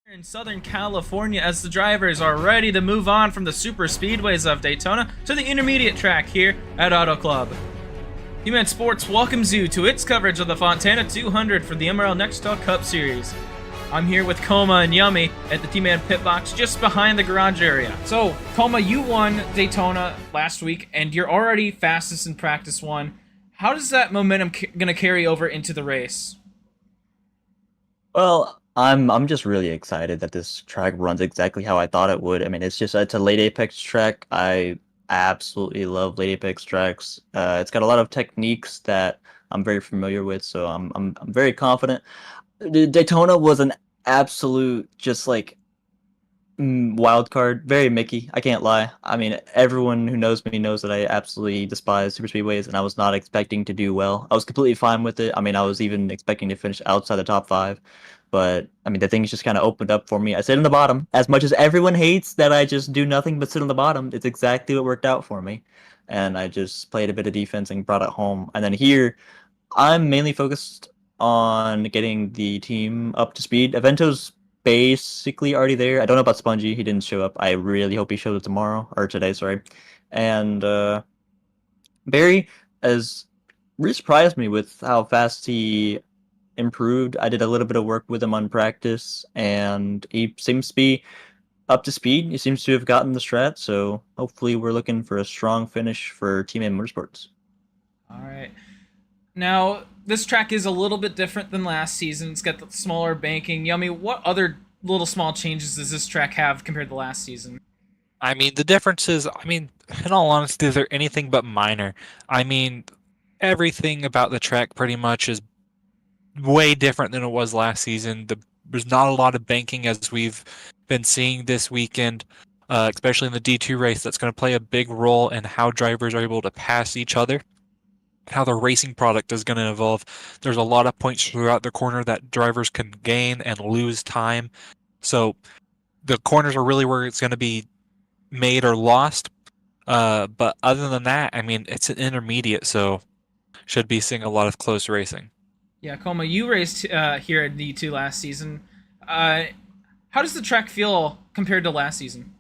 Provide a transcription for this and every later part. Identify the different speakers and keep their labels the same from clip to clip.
Speaker 1: In Southern California, as the drivers are ready to move on from the super speedways of Daytona to the intermediate track here at Auto Club. Tman Sports welcomes you to its coverage of the Fontana 200 for the MRL Nextel Cup Series. I'm here with Coma and Yummy at the Tman pit box just behind the garage area. So, Coma, you won Daytona last week, and you're already fastest in practice one. How does that momentum going to carry over into the race?
Speaker 2: Well, I'm just really excited that this track runs exactly how I thought it would. I mean, it's a late apex track. I absolutely love late apex tracks. It's got a lot of techniques that I'm very familiar with, so I'm very confident. Daytona was an absolute just like wild card, very Mickey. I can't lie. I mean, everyone who knows me knows that I absolutely despise super speedways, and I was not expecting to do well. I was completely fine with it. I mean, I was even expecting to finish outside the top five, but I mean, the things just kind of opened up for me. I sit in the bottom. As much as everyone hates that I just do nothing but sit on the bottom, it's exactly what worked out for me, and I just played a bit of defense and brought it home. And then here, I'm mainly focused on getting the team up to speed. Evento's basically already there. I don't know about Spongy. He didn't show up. I really hope he shows up tomorrow or today, sorry. And Barry has really surprised me with how fast he improved. I did a little bit of work with him on practice, and he seems to be up to speed. He seems to have gotten the strat, so hopefully we're looking for a strong finish for Tman Motorsports.
Speaker 1: All right. Now, this track is a little bit different than last season. It's got the smaller banking. Yummy, what other little small changes does this track have compared to last season?
Speaker 3: I mean, the difference is, in all honesty, they're anything but minor. I mean, everything about the track pretty much is way different than it was last season. There's not a lot of banking as we've been seeing this weekend, especially in the D2 race. That's going to play a big role in how drivers are able to pass each other, how the racing product is going to evolve. There's a lot of points throughout the corner that drivers can gain and lose time. So the corners are really where it's going to be made or lost. But other than that, I mean, it's an intermediate, so should be seeing a lot of close racing.
Speaker 1: Yeah, Coma, you raced here at D2 last season. How does the track feel compared to last season?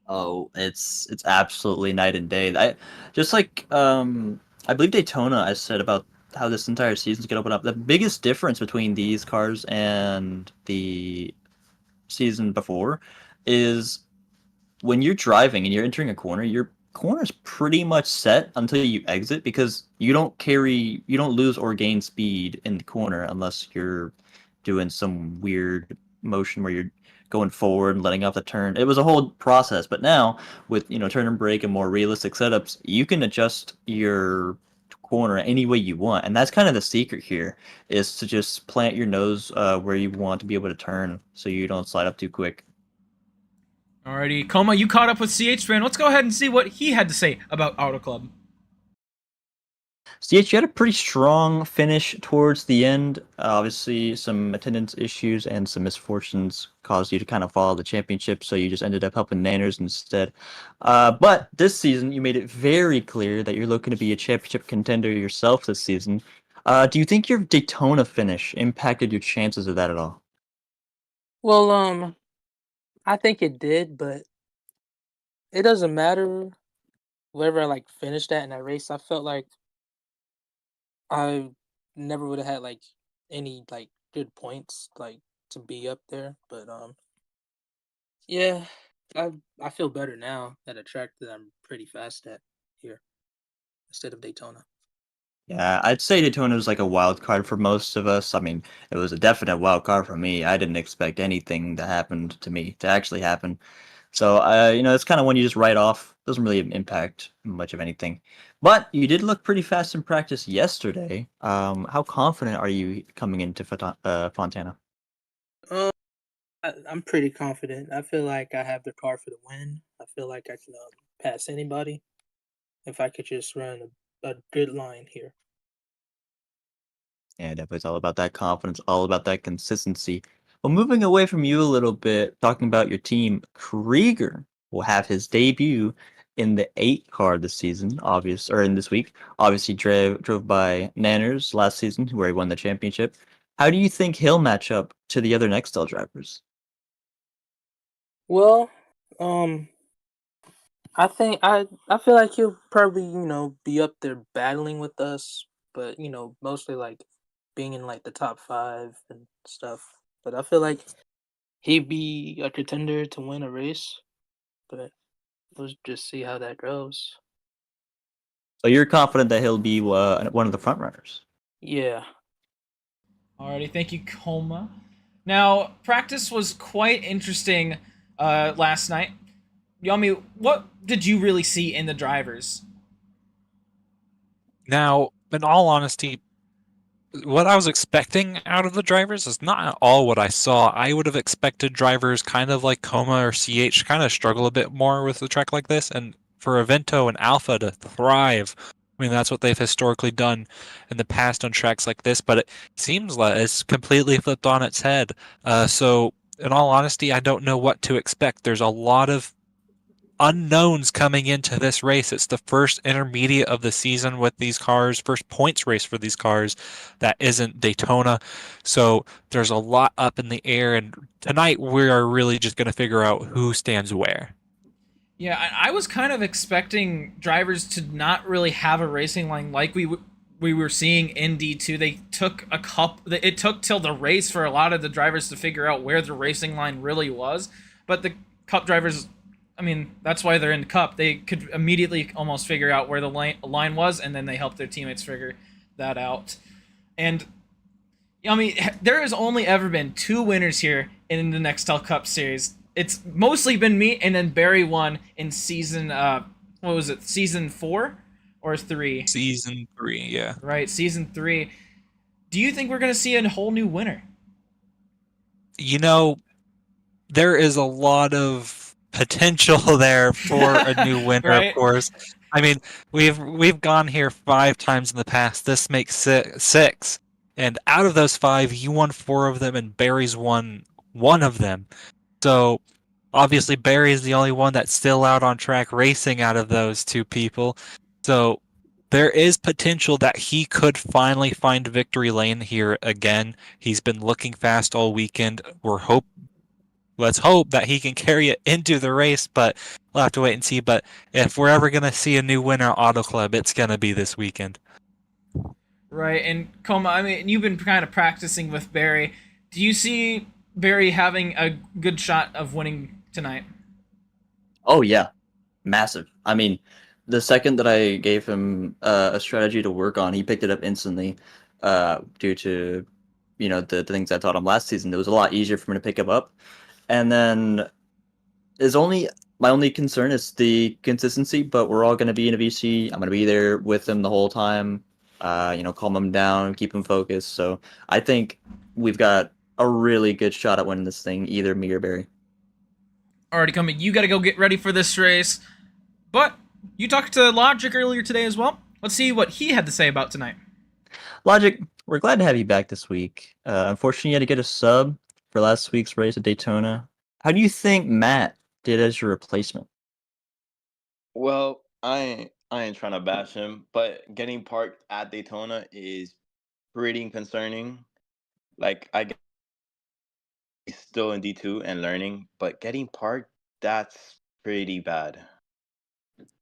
Speaker 2: Oh, it's absolutely night and day. I believe Daytona I said about how this entire season's gonna open up. The biggest difference between these cars and the season before is when you're driving and you're entering a corner, your corner is pretty much set until you exit because you don't lose or gain speed in the corner unless you're doing some weird motion where you're going forward and letting off the turn. It was a whole process, but now with turn and brake and more realistic setups, you can adjust your corner any way you want, and that's kind of the secret here is to just plant your nose where you want to be able to turn so you don't slide up too quick.
Speaker 1: Alrighty, Coma, you caught up with CH-Man. Let's go ahead and see what he had to say about Auto Club.
Speaker 2: CH, you had a pretty strong finish towards the end. Obviously, some attendance issues and some misfortunes caused you to kind of follow the championship, so you just ended up helping Nanners instead. But this season, you made it very clear that you're looking to be a championship contender yourself this season. Do you think your Daytona finish impacted your chances of that at all?
Speaker 4: Well, I think it did, but it doesn't matter wherever I finished at in that race. I felt like I never would have had any good points to be up there. But yeah, I feel better now at a track that I'm pretty fast at here instead of Daytona.
Speaker 2: Yeah, I'd say Daytona was like a wild card for most of us. I mean, it was a definite wild card for me. I didn't expect anything that happened to me to actually happen. So, it's kind of one you just write off. Doesn't really impact much of anything. But you did look pretty fast in practice yesterday. How confident are you coming into Fontana?
Speaker 4: Um, I'm pretty confident. I feel like I have the car for the win. I feel like I can pass anybody if I could just run a good line here.
Speaker 2: Yeah, definitely. It's all about that confidence, all about that consistency. Well, moving away from you a little bit, talking about your team, Krieger will have his debut in the 8 car this season, in this week. Obviously, drove by Nanners last season, where he won the championship. How do you think he'll match up to the other Nextel drivers?
Speaker 4: Well, I think I feel like he'll probably be up there battling with us, but mostly like being in like the top 5 and stuff. But I feel like he'd be a contender to win a race. But we'll just see how that goes.
Speaker 2: So you're confident that he'll be one of the front runners.
Speaker 4: Yeah.
Speaker 1: Alrighty, thank you, Coma. Now, practice was quite interesting last night. Yami, what did you really see in the drivers?
Speaker 3: Now, in all honesty, what I was expecting out of the drivers is not at all what I saw. I would have expected drivers kind of like Coma or CH kind of struggle a bit more with a track like this, and for Evento and Alpha to thrive. I mean, that's what they've historically done in the past on tracks like this, but it seems like it's completely flipped on its head. So, in all honesty, I don't know what to expect. There's a lot of unknowns coming into this race. It's the first intermediate of the season with these cars, first points race for these cars that isn't Daytona. So there's a lot up in the air, and tonight we are really just going to figure out who stands where.
Speaker 1: Yeah, I was kind of expecting drivers to not really have a racing line like we were seeing in D2. They took it took till the race for a lot of the drivers to figure out where the racing line really was. But the Cup drivers, I mean, that's why they're in Cup. They could immediately almost figure out where the line was, and then they helped their teammates figure that out. And I mean, there has only ever been 2 winners here in the Nextel Cup series. It's mostly been me, and then Barry won in season what was it, season 4 or 3?
Speaker 3: Season 3, yeah.
Speaker 1: Right, season 3. Do you think we're gonna see a whole new winner?
Speaker 3: You know, there is a lot of potential there for a new winner,
Speaker 1: Right?
Speaker 3: of course. I mean, we've gone here 5 times in the past. This makes 6. And out of those 5, you won 4 of them, and Barry's won 1 of them. So obviously Barry is the only one that's still out on track racing out of those 2 people. So there is potential that he could finally find victory lane here again. He's been looking fast all weekend. Let's hope that he can carry it into the race, but we'll have to wait and see. But if we're ever going to see a new winner at Auto Club, it's going to be this weekend.
Speaker 1: Right, and Coma, I mean, you've been kind of practicing with Barry. Do you see Barry having a good shot of winning tonight?
Speaker 2: Oh yeah, massive. I mean, the second that I gave him a strategy to work on, he picked it up instantly. Due to the things I taught him last season, it was a lot easier for me to pick him up. And then my only concern is the consistency. But we're all going to be in a VC. I'm going to be there with him the whole time. Calm him down, keep him focused. So I think we've got a really good shot at winning this thing, either me or Barry.
Speaker 1: Alrighty, Coma, you got to go get ready for this race. But you talked to Logic earlier today as well. Let's see what he had to say about tonight.
Speaker 2: Logic, we're glad to have you back this week. Unfortunately, you had to get a sub for last week's race at Daytona. How do you think Matt did as your replacement?
Speaker 5: Well, I ain't trying to bash him, but getting parked at Daytona is pretty concerning. Like I get he's still in D2 and learning, but getting parked, that's pretty bad.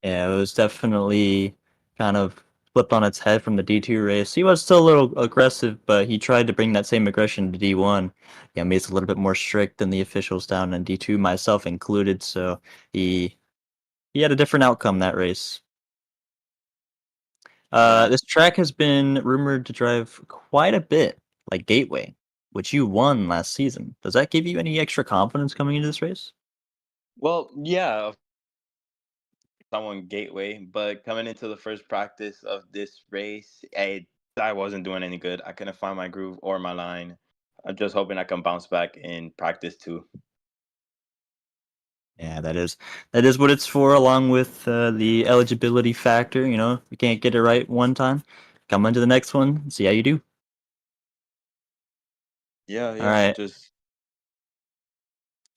Speaker 2: Yeah, it was definitely kind of flipped on its head from the D2 race. He was still a little aggressive, but he tried to bring that same aggression to D1. Yeah, made it a little bit more strict than the officials down in D2, myself included. So he had a different outcome that race.
Speaker 5: Yeah.
Speaker 2: This track has been rumored to drive quite a bit, like Gateway, which you won last season. Does that give you any extra confidence coming into this race?
Speaker 5: Well, yeah, someone gateway, but coming into the first practice of this race, I wasn't doing any good. I couldn't find my groove or my line. I'm just hoping I can bounce back in practice too.
Speaker 2: Yeah, that is what it's for, along with the eligibility factor. You can't get it right one time. Come into the next one, see how you do.
Speaker 5: Yeah,
Speaker 2: All
Speaker 5: yeah.
Speaker 2: right.
Speaker 5: Just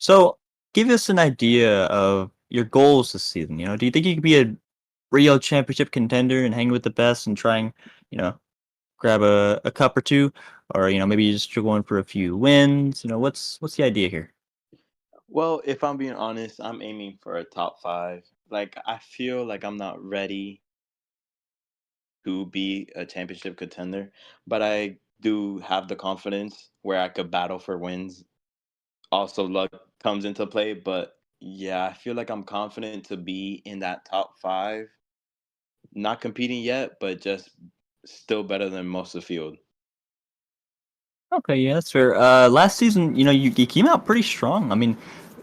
Speaker 2: So, give us an idea of your goals this season. Do you think you could be a real championship contender and hang with the best and trying, you know, grab a cup or two, or maybe you just going for a few wins. What's the idea here?
Speaker 5: Well, if I'm being honest, I'm aiming for a top 5. Like, I feel like I'm not ready to be a championship contender, but I do have the confidence where I could battle for wins. Also, luck comes into play, but yeah, I feel like I'm confident to be in that top 5. Not competing yet, but just still better than most of the field.
Speaker 2: Okay, yeah, that's fair. Last season, you came out pretty strong. I mean,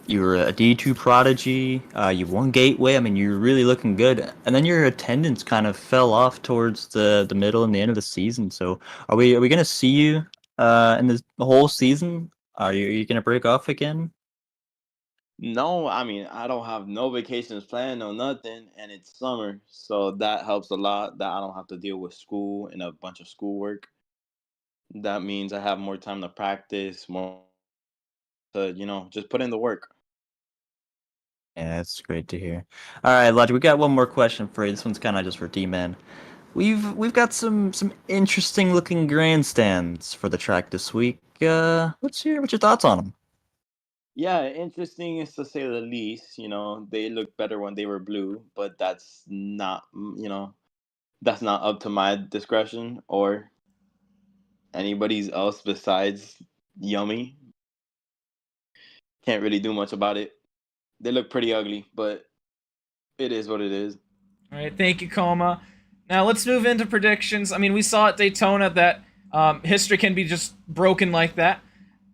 Speaker 2: you were a D2 prodigy. You won Gateway. I mean, you're really looking good. And then your attendance kind of fell off towards the middle and the end of the season. So, are we gonna see you in the whole season? Are you gonna break off again?
Speaker 5: No, I mean, I don't have no vacations planned, no nothing, and it's summer, so that helps a lot that I don't have to deal with school and a bunch of schoolwork. That means I have more time to practice, more to, just put in the work.
Speaker 2: Yeah, that's great to hear. All right, Logic, we got one more question for you. This one's kind of just for D-Man. We've got some interesting looking grandstands for the track this week. What's your thoughts on them?
Speaker 5: Yeah, interesting is to say the least. They look better when they were blue, but that's not up to my discretion or anybody's else besides Yummy. Can't really do much about it. They look pretty ugly, but it is what it is.
Speaker 1: All right, thank you, Coma. Now let's move into predictions. I mean, we saw at Daytona that history can be just broken like that.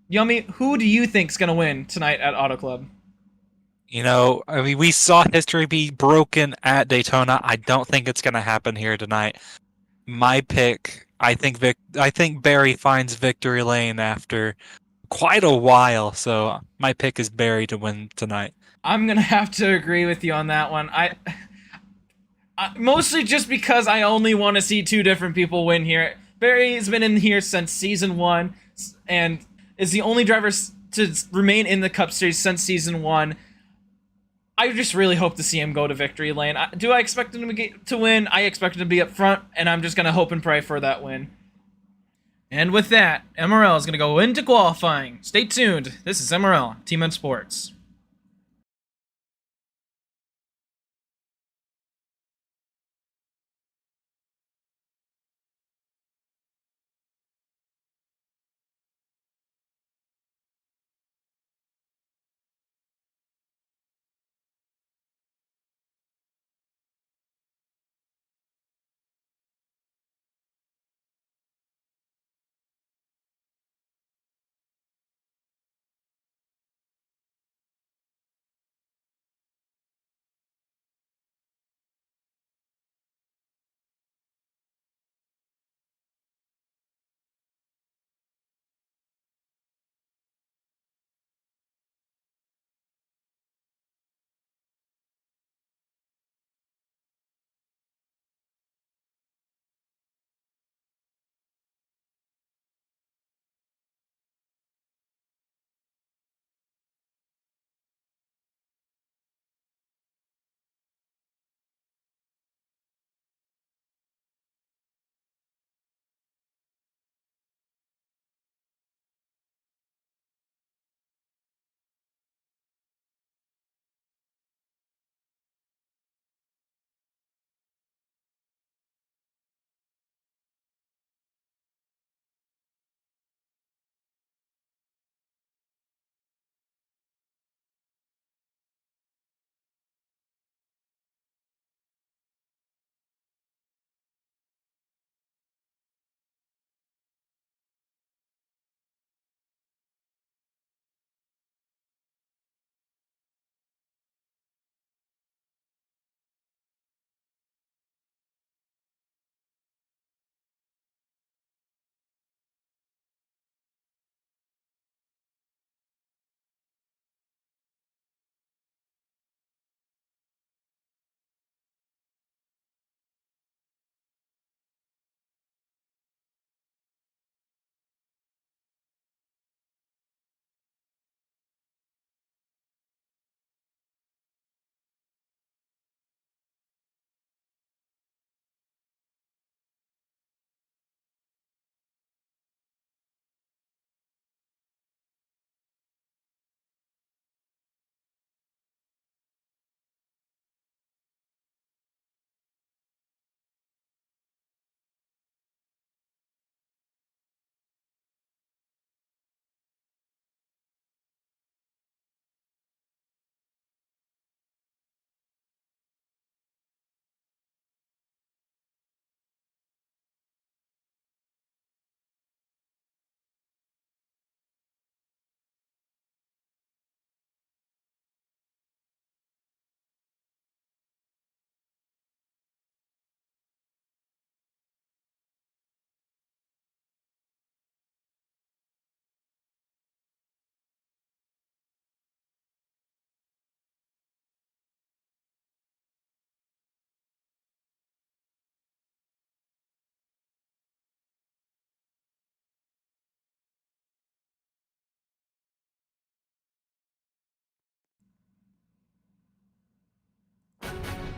Speaker 1: Yummy, who do you think's gonna win tonight at Auto Club?
Speaker 3: I mean, we saw history be broken at Daytona. I don't think it's going to happen here tonight. My pick, I think Barry finds victory lane after quite a while, so my pick is Barry to win tonight.
Speaker 1: I'm gonna have to agree with you on that one. Mostly just because I only want to see two different people win here. Barry's been in here since season 1 and is the only driver to remain in the Cup Series since season 1. I just really hope to see him go to victory lane. Do I expect him to win? I expect him to be up front, and I'm just gonna hope and pray for that win. And with that, MRL is gonna go into qualifying. Stay tuned. This is MRL, Tman Sports.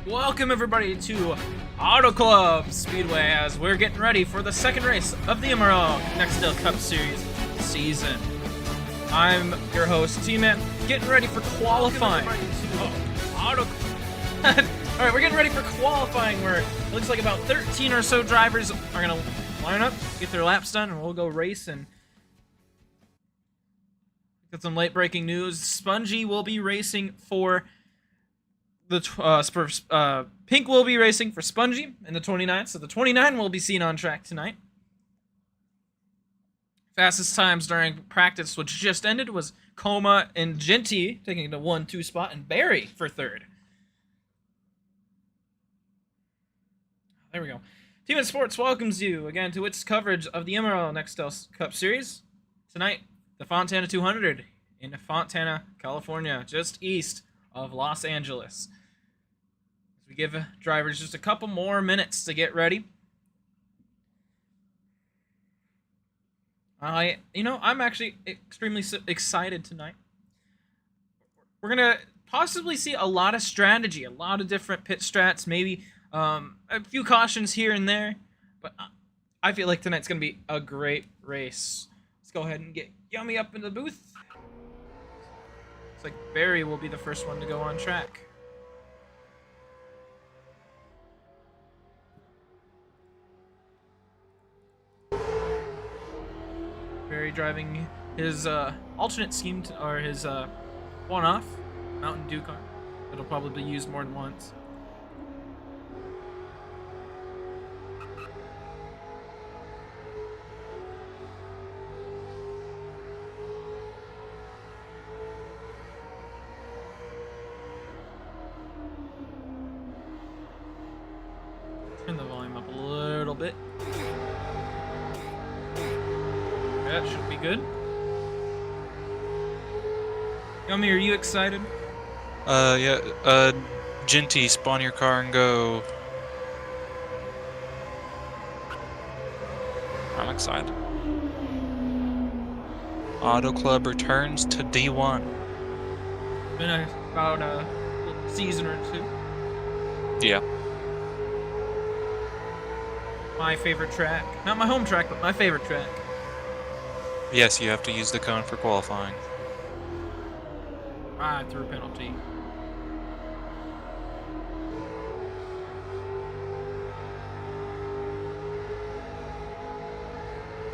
Speaker 1: Welcome everybody to Auto Club Speedway as we're getting ready for the second race of the MRL Nextel Cup Series season. I'm your host, Tman, getting ready for qualifying. Alright, we're getting ready for qualifying where it looks like about 13 or so drivers are going to line up, get their laps done, and we'll go racing. Got some late breaking news. Spongy will be racing for the Pink will be racing for Spongy in the 29, so the 29 will be seen on track tonight. Fastest times during practice, which just ended, was Coma and Genty taking the 1-2 spot, and Barry for third. There we go. Tman Sports welcomes you again to its coverage of the MRL Nextel Cup Series. Tonight, the Fontana 200 in Fontana, California, just east of Los Angeles. As we give drivers just a couple more minutes to get ready. I'm actually extremely excited tonight. We're gonna possibly see a lot of strategy, a lot of different pit strats, maybe a few cautions here and there, but I feel like tonight's gonna be a great race. Let's go ahead and get Yummy up in the booth. Looks like Barry will be the first one to go on track. Barry driving his alternate scheme, or his one-off Mountain Dew car. It'll probably be used more than once. Turn the volume up a little bit. That should be good. Yummy, are you excited?
Speaker 3: Yeah, Genty, spawn your car and go. I'm excited. Auto Club returns to D1.
Speaker 1: Been about a season or two.
Speaker 3: Yeah.
Speaker 1: My favorite track. Not my home track, but my favorite track.
Speaker 3: Yes, you have to use the cone for qualifying.
Speaker 1: Ride through penalty.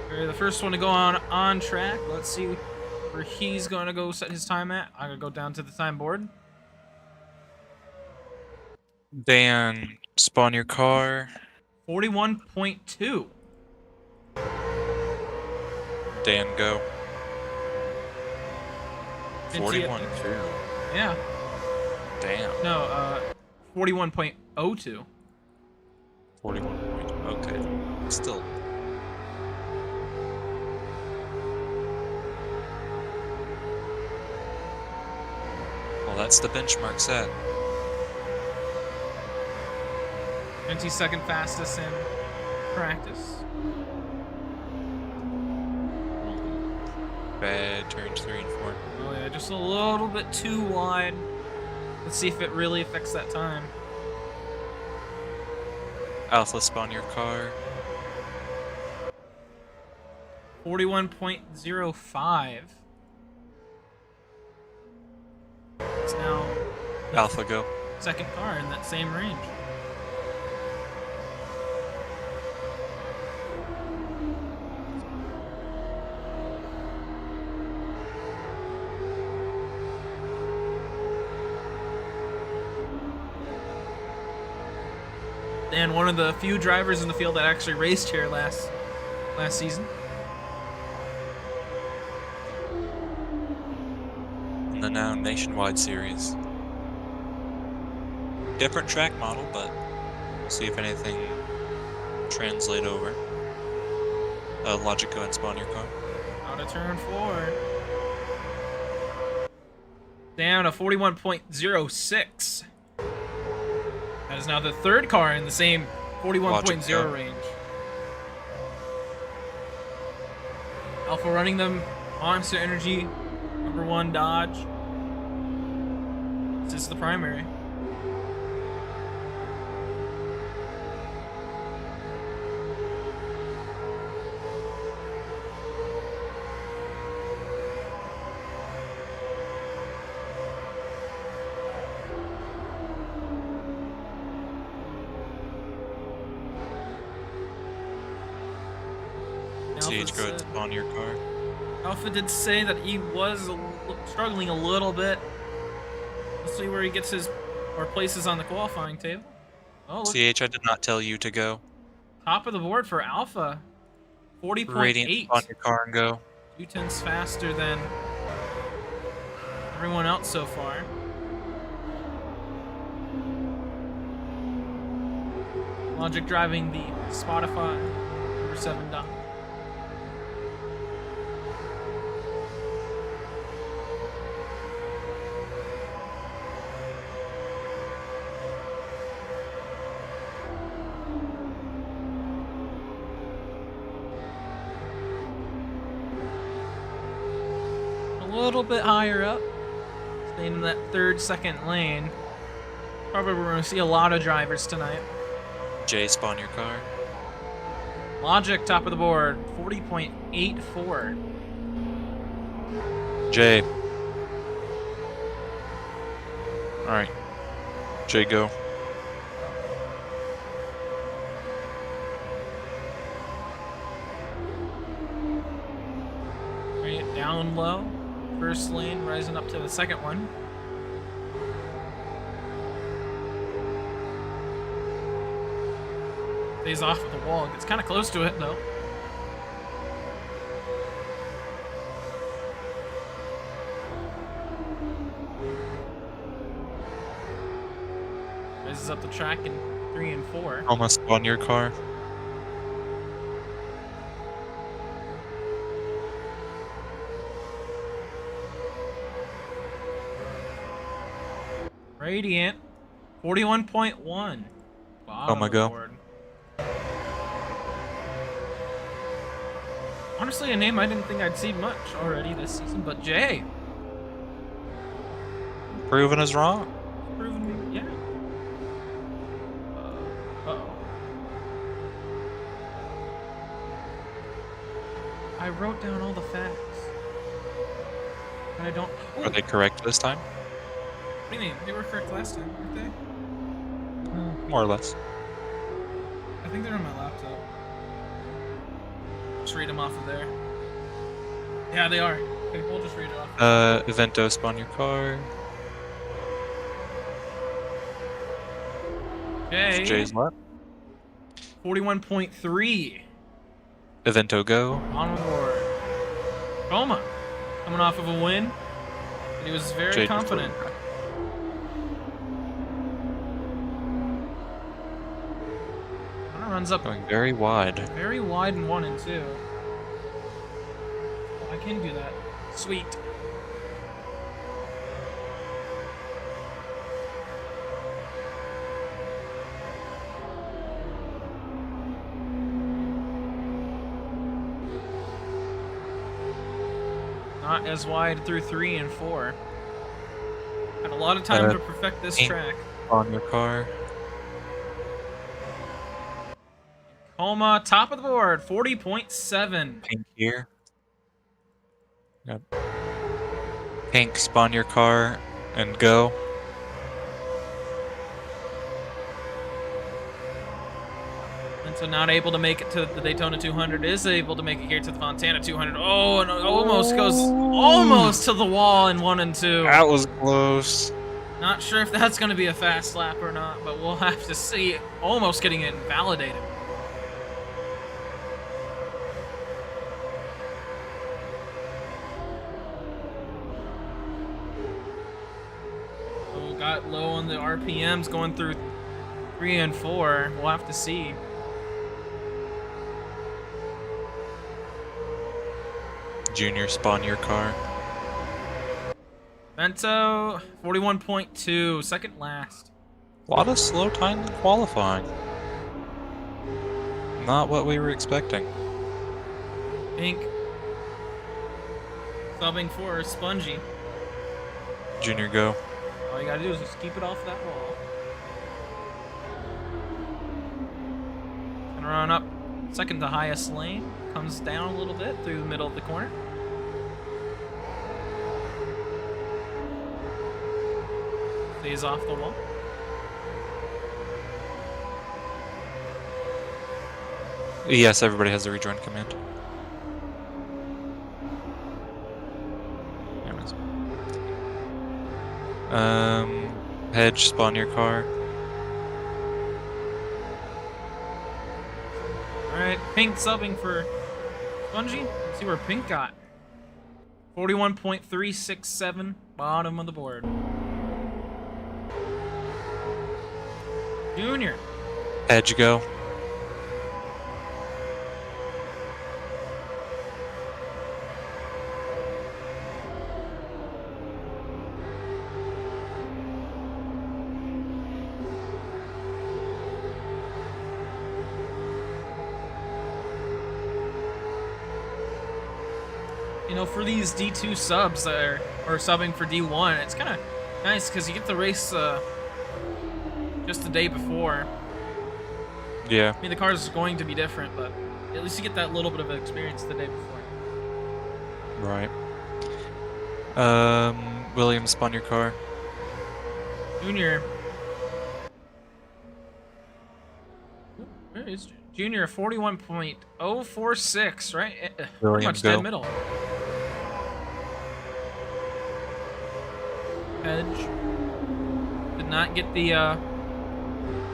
Speaker 1: Okay, the first one to go on track. Let's see where he's going to go set his time at. I'm going to go down to the time board.
Speaker 3: Dan, spawn your car.
Speaker 1: 41.2.
Speaker 3: Dan, go.
Speaker 1: Didn't see it.
Speaker 3: 41.
Speaker 1: Yeah.
Speaker 3: Damn.
Speaker 1: No, 41.02.
Speaker 3: 41 point. Okay. Still. Well, that's the benchmark set.
Speaker 1: 22nd fastest in practice.
Speaker 3: Bad turns 3 and 4.
Speaker 1: Oh yeah, just a little bit too wide. Let's see if it really affects that time.
Speaker 3: Alpha, spawn your car.
Speaker 1: 41.05. It's now
Speaker 3: Alpha, go.
Speaker 1: second car in that same range. And one of the few drivers in the field that actually raced here last season.
Speaker 3: In the now nationwide series. Different track model, but we'll see if anything translate over. Logic, go and spawn your car.
Speaker 1: Out of turn 4. Down to 41.06. That is now the third car in the same 41.0 range. Alpha running them. Monster Energy. #1 Dodge. This is the primary. Alpha
Speaker 3: CH, go ahead,
Speaker 1: said.
Speaker 3: spawn your car.
Speaker 1: Alpha did say that he was struggling a little bit. Let's see where he gets his or places on the qualifying table. Oh, look,
Speaker 3: CH, I did not tell you to go.
Speaker 1: top of the board for Alpha. 40.8.
Speaker 3: Radiant, spawn your car and go.
Speaker 1: 2/10 faster than everyone else so far. Logic driving the Spotify number 7 dot. A little bit higher up, staying in that third, second lane. Probably we're going to see a lot of drivers tonight.
Speaker 3: Jay, spawn your car.
Speaker 1: Logic, top of the board, 40.84.
Speaker 3: Jay. Alright. Jay, go.
Speaker 1: Bring it down low. First lane, rising up to the second one. Stays off of the wall. Gets kind of close to it, though. Rises up the track in 3 and 4.
Speaker 3: Almost spawn your car.
Speaker 1: Radiant, 41.1.
Speaker 3: Oh my god.
Speaker 1: Honestly, a name I didn't think I'd see much already this season, but Jay.
Speaker 3: Proven us wrong.
Speaker 1: Proven me, yeah. Uh-oh. I wrote down all the facts. And I don't...
Speaker 3: Are they correct this time?
Speaker 1: What do you mean? They were correct last time, weren't they?
Speaker 3: More or less.
Speaker 1: I think they're on my laptop. Just read them off of there. Yeah, they are. Okay, we'll just read it off.
Speaker 3: Evento, spawn your car.
Speaker 1: Okay.
Speaker 3: Jay's left.
Speaker 1: 41.3.
Speaker 3: Evento, go.
Speaker 1: On board. Coma. Coming off of a win. And he was very
Speaker 3: Jay,
Speaker 1: confident. Runs up
Speaker 3: Going very wide.
Speaker 1: very wide in 1 and 2. I can do that. Sweet. Not as wide through 3 and 4. Had a lot of time to perfect this track.
Speaker 3: On your car.
Speaker 1: Homa, top of the board, 40.7.
Speaker 3: Pink here. Yep. Pink, spawn your car and go.
Speaker 1: And so not able to make it to the Daytona 200, is able to make it here to the Fontana 200. Oh, and almost goes almost to the wall in 1 and 2.
Speaker 3: That was close.
Speaker 1: Not sure if that's going to be a fast lap or not, but we'll have to see. Almost getting it validated. Oh, got low on the RPMs going through 3 and 4. We'll have to see.
Speaker 3: Junior, spawn your car.
Speaker 1: Bento, 41.2, second last.
Speaker 3: A lot of slow time in qualifying. Not what we were expecting.
Speaker 1: Pink. Subbing for Spongy.
Speaker 3: Junior, go.
Speaker 1: All you gotta do is just keep it off that wall. Gonna run up second to highest lane. Comes down a little bit through the middle of the corner. Stays off the wall.
Speaker 3: Yes, everybody has the rejoin command. Hedge, spawn your car.
Speaker 1: Alright, Pink subbing for Spongy. Let's see where Pink got. 41.367, bottom of the board. Junior.
Speaker 3: Hedge, go.
Speaker 1: You know, for these D2 subs that are subbing for D1, it's kind of nice because you get the race just the day before.
Speaker 3: Yeah.
Speaker 1: I mean, the car's going to be different, but at least you get that little bit of experience the day before.
Speaker 3: Right. William, spawn your car.
Speaker 1: Junior. Ooh, where is Junior? 41.046, right? Pretty
Speaker 3: William,
Speaker 1: much
Speaker 3: go.
Speaker 1: dead middle. Edge. Did not get the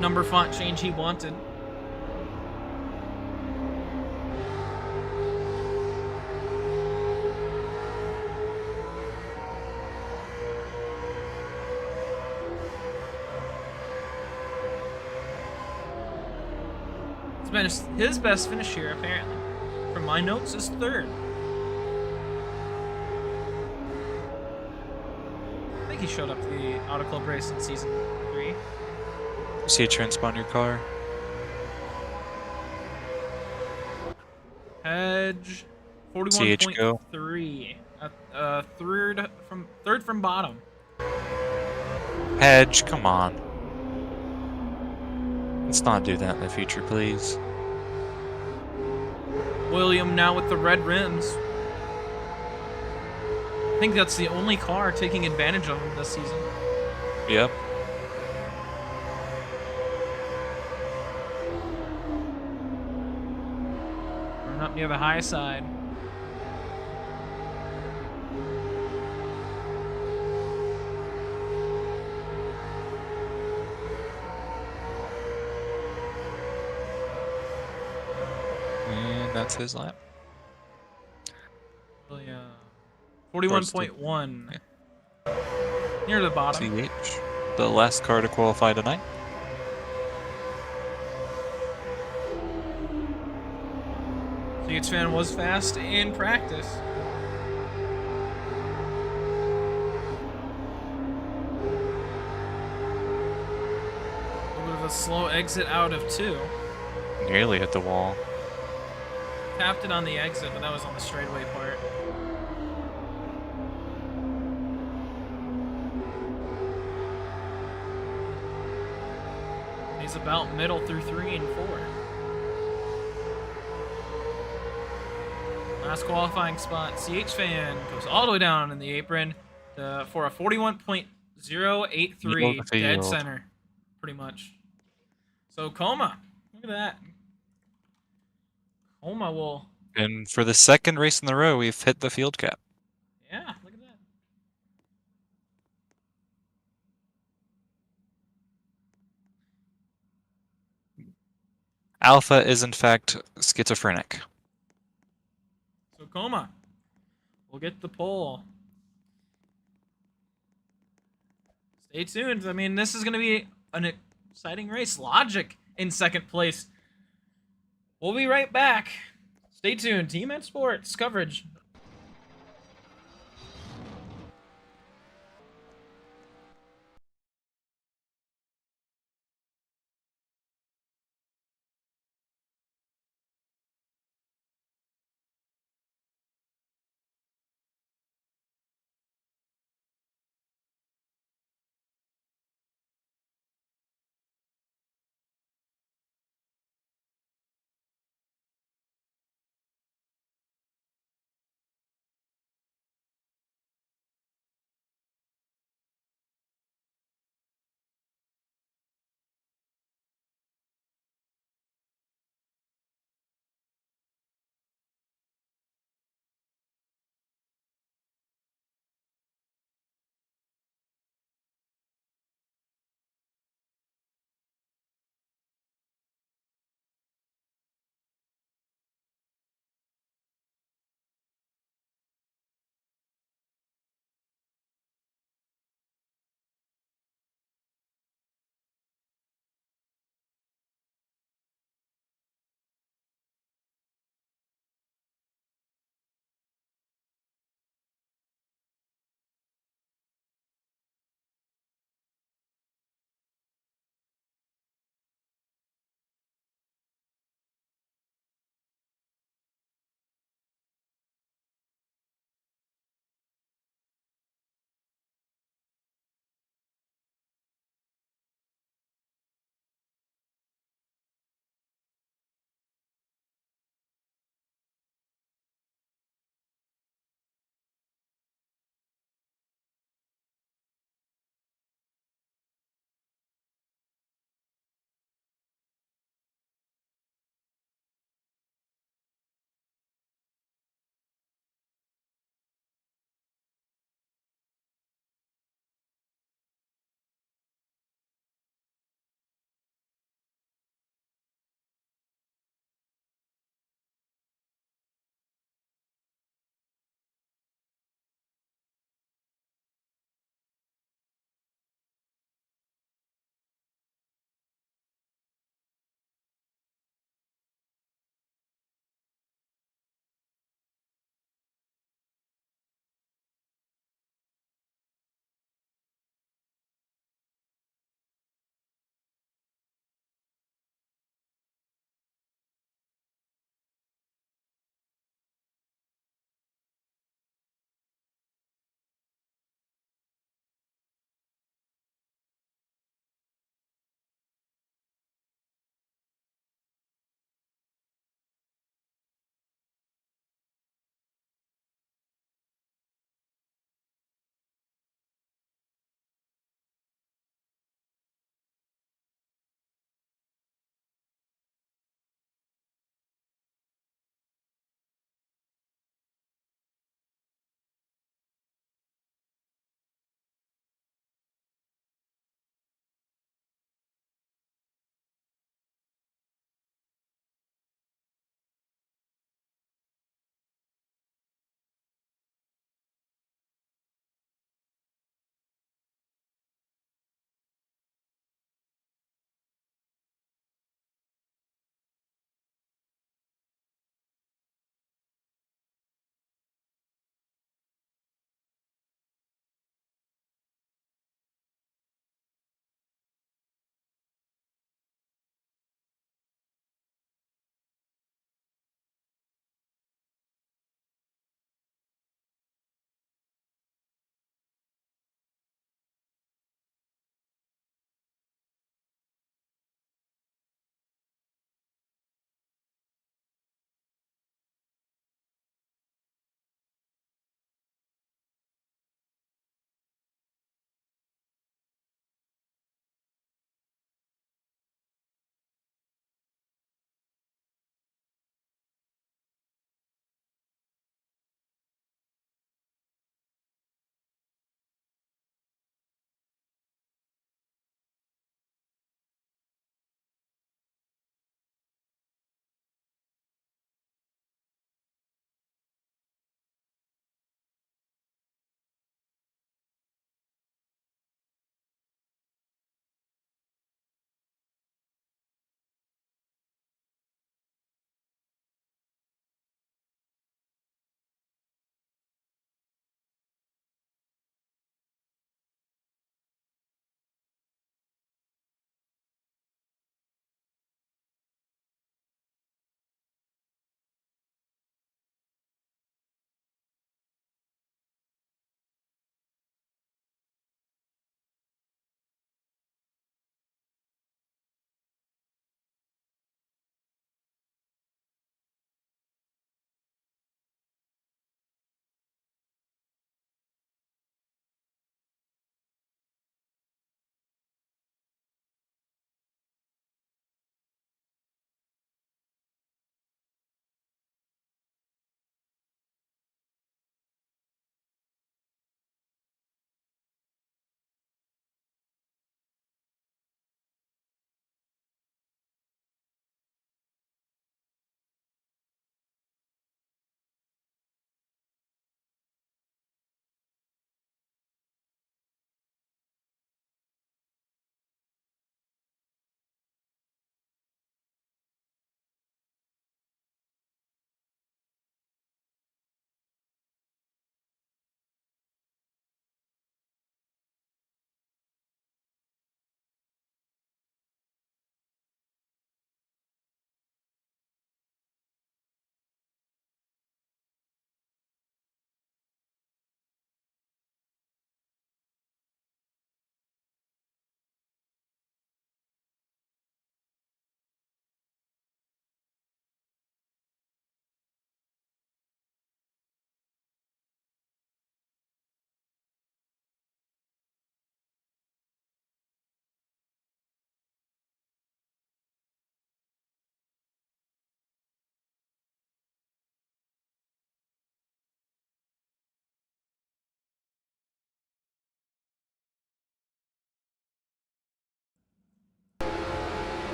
Speaker 1: number font change he wanted. It's been his best finish here, apparently. From my notes, is third. I think he showed up to the Auto Club race in season 3.
Speaker 3: See a turn, spawn your car.
Speaker 1: Hedge,
Speaker 3: CH go.
Speaker 1: 41.3. Third from bottom.
Speaker 3: Hedge, come on. Let's not do that in the future, please.
Speaker 1: William now with the red rims. I think that's the only car taking advantage of him this season.
Speaker 3: Yep.
Speaker 1: Running up near the high side.
Speaker 3: And that's his lap.
Speaker 1: William. 41.1. Near the bottom.
Speaker 3: CH, the last car to qualify tonight.
Speaker 1: CH fan was fast in practice. A little bit of a slow exit out of 2.
Speaker 3: Nearly hit the wall.
Speaker 1: Tapped it on the exit, but that was on the straightaway part. He's about middle through 3 and 4. Last qualifying spot. CH fan goes all the way down in the apron for a 41.083 dead
Speaker 3: field.
Speaker 1: center, pretty much. So Coma, look at that. Coma will.
Speaker 3: And for the second race in a row, we've hit the field cap.
Speaker 1: Yeah, look at that.
Speaker 3: Alpha is in fact schizophrenic.
Speaker 1: So Coma will get the pole. Stay tuned. I mean, this is going to be an exciting race. Logic in second place. We'll be right back. Stay tuned. Tman Sports coverage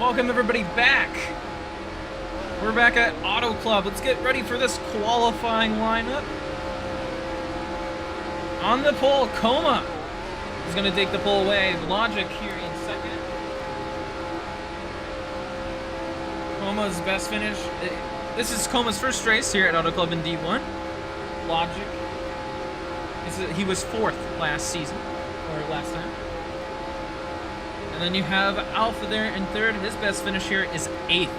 Speaker 1: Welcome everybody back. We're back at Auto Club. Let's get ready for this qualifying lineup. On the pole, Coma is going to take the pole away. Logic here in second. Coma's best finish. This is Coma's first race here at Auto Club in D1. Logic. He was 4th last season, or last time. And then you have Alpha there in 3rd. His best finish here is 8th.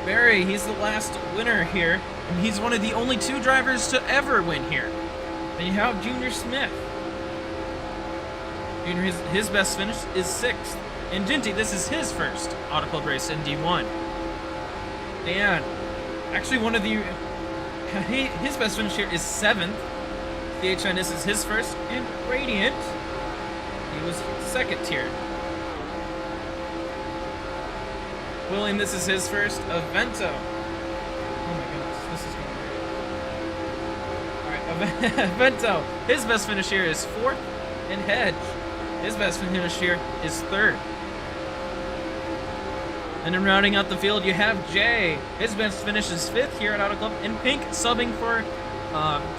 Speaker 1: Barry, he's the last winner here, and he's one of the only 2 drivers to ever win here. Then you have Junior Smith. Junior, his best finish is 6th. And Jinty, this is his first Auto Club race in D1. And actually one of the... his best finish here is 7th. DHN, this is his first. And Radiant, he was 2nd here. William, this is his first. Avento. Oh my goodness, this is going great. Alright, Avento, his best finish here is 4th. And Hedge, his best finish here is 3rd. And then rounding out the field, you have Jay. His best finish is 5th here at Auto Club. And Pink subbing for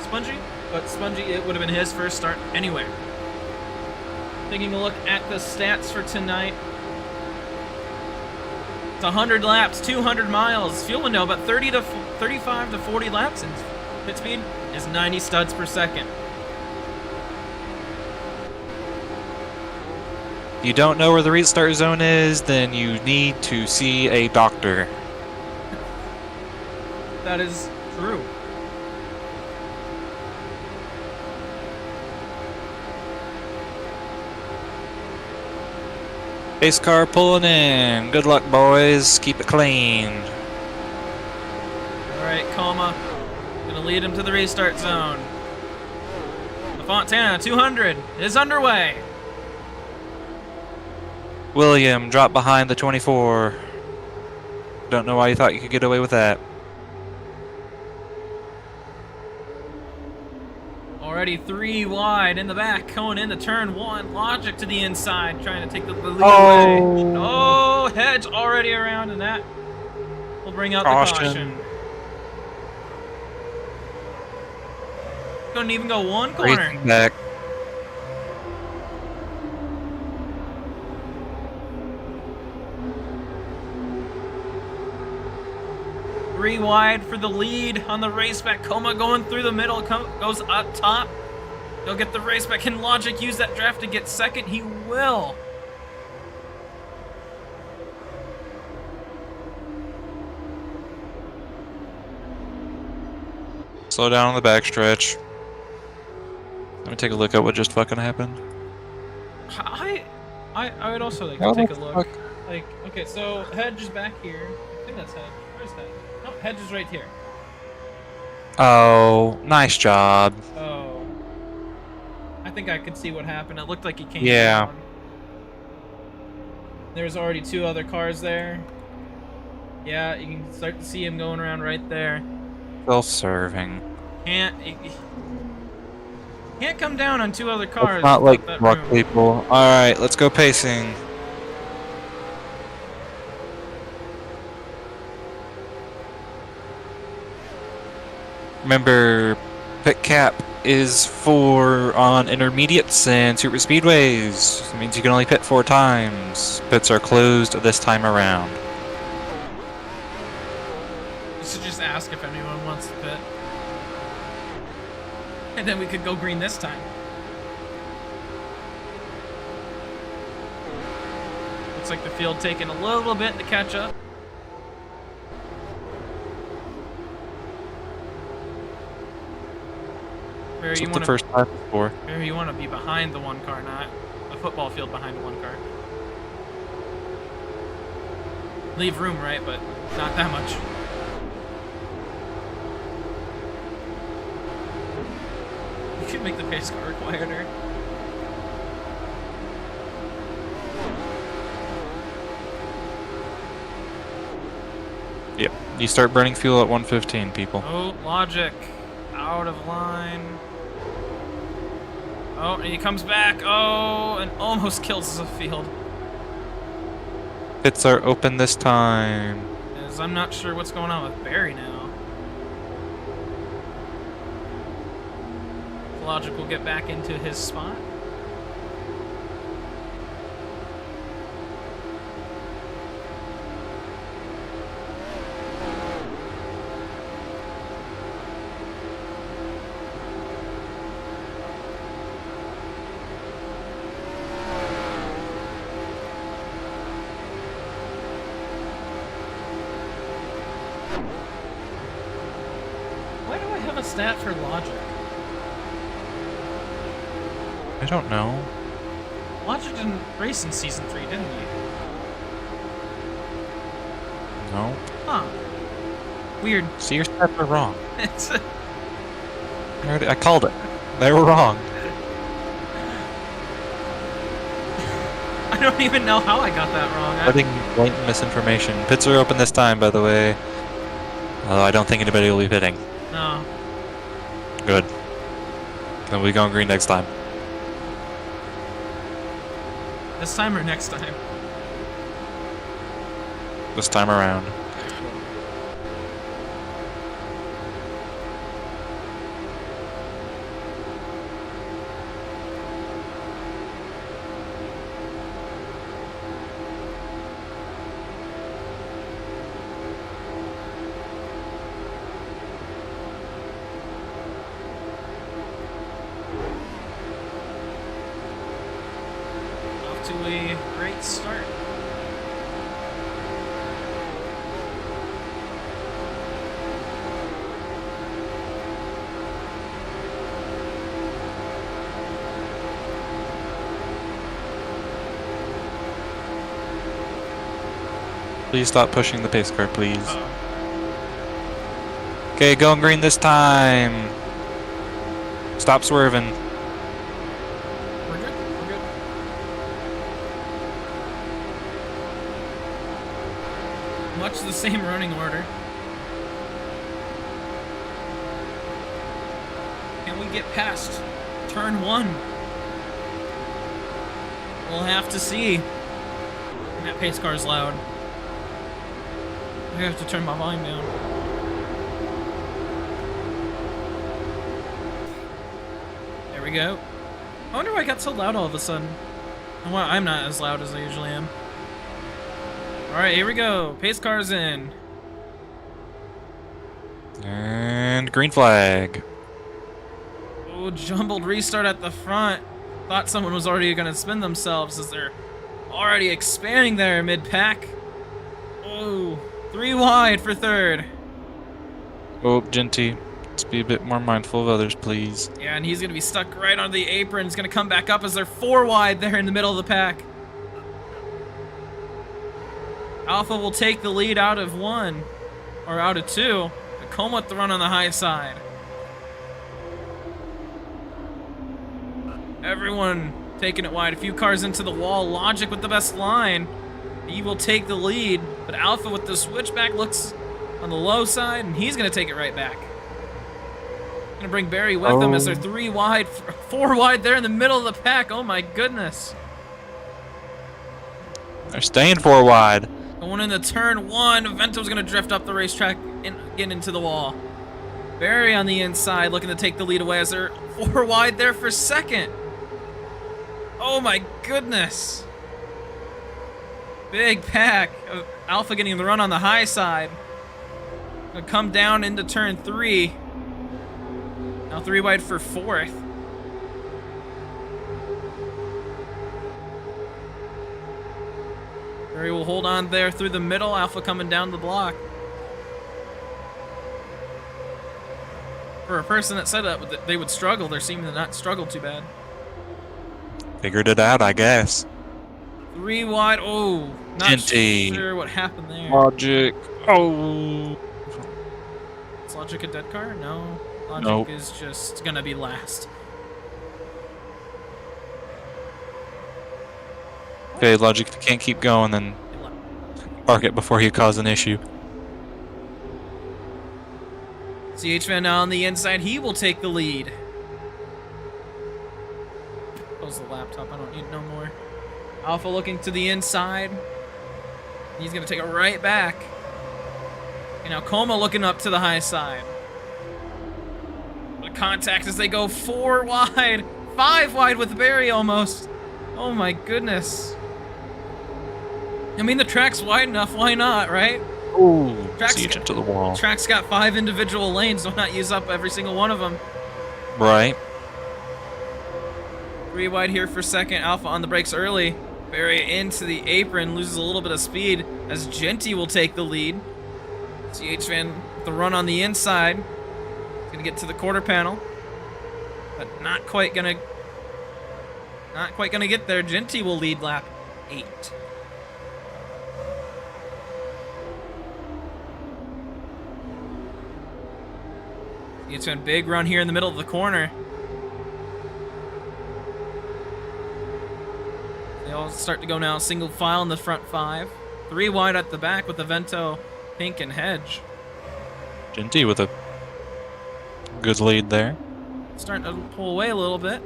Speaker 1: Spongy. But Spongy, it would have been his first start anyway. Taking a look at the stats for tonight. It's 100 laps, 200 miles. Fuel window about 35 to 40 laps. And pit speed is 90 studs per second.
Speaker 3: You don't know where the restart zone is, then you need to see a doctor.
Speaker 1: That is true.
Speaker 3: Pace car pulling in. Good luck, boys. Keep it clean.
Speaker 1: Alright, Coma. Gonna lead him to the restart zone. The Fontana 200 is underway.
Speaker 3: William, drop behind the 24. Don't know why you thought you could get away with that.
Speaker 1: Already 3 wide in the back, going into turn 1. Logic to the inside, trying to take the lead away. Oh, Hedge already around, and that will bring out the caution. Couldn't even go one corner.
Speaker 3: Racing back.
Speaker 1: Three wide for the lead on the race back. Coma going through the middle, goes up top. He'll get the race back. Can Logic use that draft to get second? He will.
Speaker 3: Slow down on the backstretch. Let me take a look at what just fucking happened.
Speaker 1: I would also like to take a look. Like, okay, so Hedge is back here. I think that's Hedge. Where's Hedge? No, Hedge is right here.
Speaker 3: Oh, nice job.
Speaker 1: Oh. I think I could see what happened. It looked like he came
Speaker 3: Yeah.
Speaker 1: down. There's already 2 other cars there. Yeah, you can start to see him going around right there.
Speaker 3: Self-serving.
Speaker 1: Can't come down on 2 other cars.
Speaker 3: It's not like
Speaker 1: that
Speaker 3: rock
Speaker 1: room.
Speaker 3: people. Alright, let's go pacing. Remember, pit cap is for on intermediates and super speedways. It means you can only pit 4 times. Pits are closed this time around.
Speaker 1: You should just ask if anyone wants to pit. And then we could go green this time. Looks like the field taking a little bit to catch up.
Speaker 3: That's what the first lap is for.
Speaker 1: Maybe you want to be behind the 1 car, not a football field behind the 1 car. Leave room, right? But not that much. You could make the pace car quieter.
Speaker 3: Yep. You start burning fuel at 115, people.
Speaker 1: Oh, Logic. Out of line. Oh, and he comes back. Oh, and almost kills the field.
Speaker 3: Pits are open this time.
Speaker 1: As I'm not sure what's going on with Barry now. Logic will get back into his spot. Why do I have a stat for Logic?
Speaker 3: I don't know.
Speaker 1: Logic didn't race in Season 3, didn't he?
Speaker 3: No.
Speaker 1: Huh. Weird.
Speaker 3: See, your stats are wrong.
Speaker 1: It's
Speaker 3: I called it. They were wrong.
Speaker 1: I don't even know how I got that wrong.
Speaker 3: Putting blatant misinformation. Pits are open this time, by the way. Although I don't think anybody will be pitting.
Speaker 1: No.
Speaker 3: Good. Then we go on green next time.
Speaker 1: This time or next time?
Speaker 3: This time around.
Speaker 1: Off to a great start.
Speaker 3: Please stop pushing the pace car, please.
Speaker 1: Uh-oh.
Speaker 3: Okay, going green this time. Stop swerving.
Speaker 1: We're good. We're good. Much the same running order. Can we get past turn 1? We'll have to see. And that pace car is loud. I have to turn my volume down. There we go. I wonder why it got so loud all of a sudden. Well, I'm not as loud as I usually am. Alright, here we go. Pace car's in.
Speaker 3: And green flag.
Speaker 1: Oh, jumbled restart at the front. Thought someone was already going to spin themselves as they're already expanding there mid-pack. Oh, 3 wide for third.
Speaker 3: Oh, Genty. Let's be a bit more mindful of others, please.
Speaker 1: Yeah, and he's going to be stuck right on the apron. He's going to come back up as they're 4 wide there in the middle of the pack. Alpha will take the lead out of 1, or out of 2. Tacoma with the run on the high side. Everyone taking it wide. A few cars into the wall. Logic with the best line. He will take the lead, but Alpha with the switchback looks on the low side, and he's going to take it right back. Gonna bring Barry with them as they're 3 wide, 4 wide there in the middle of the pack. Oh my goodness.
Speaker 3: They're staying 4 wide.
Speaker 1: Going into turn 1, Vento's gonna drift up the racetrack and get into the wall. Barry on the inside looking to take the lead away as they're 4 wide there for second. Oh my goodness. Big pack. Alpha getting the run on the high side. Gonna come down into turn 3. Now 3 wide for 4th. Barry will hold on there through the middle. Alpha coming down the block. For a person that said that they would struggle, they're seeming to not struggle too bad.
Speaker 3: Figured it out, I guess.
Speaker 1: 3 wide. Oh, not
Speaker 3: Genty.
Speaker 1: sure what happened there.
Speaker 3: Logic. Oh.
Speaker 1: Is Logic a dead car? No. Logic
Speaker 3: Nope.
Speaker 1: is just gonna be last.
Speaker 3: Okay, Logic, if you can't keep going, then park it before you cause an issue.
Speaker 1: CH Van now on the inside. He will take the lead. Close the laptop. I don't need no more. Alpha looking to the inside. He's going to take it right back. And now Coma looking up to the high side. The contact as they go 4 wide. 5 wide with Barry almost. Oh my goodness. I mean, the track's wide enough. Why not, right?
Speaker 3: Ooh,
Speaker 1: Track's
Speaker 3: siege into the wall.
Speaker 1: Track's got 5 individual lanes. Why not use up every single one of them?
Speaker 3: Right.
Speaker 1: 3 wide here for second. Alpha on the brakes early. Barry into the apron. Loses a little bit of speed as Genty will take the lead. CH Van with the run on the inside. He's going to get to the quarter panel. But not quite going to get there. Genty will lead lap 8. It's a big run here in the middle of the corner. They all start to go now single file in the front 5. 3 wide at the back with Avento, Pink, and Hedge.
Speaker 3: Genty with a good lead there.
Speaker 1: Starting to pull away a little bit.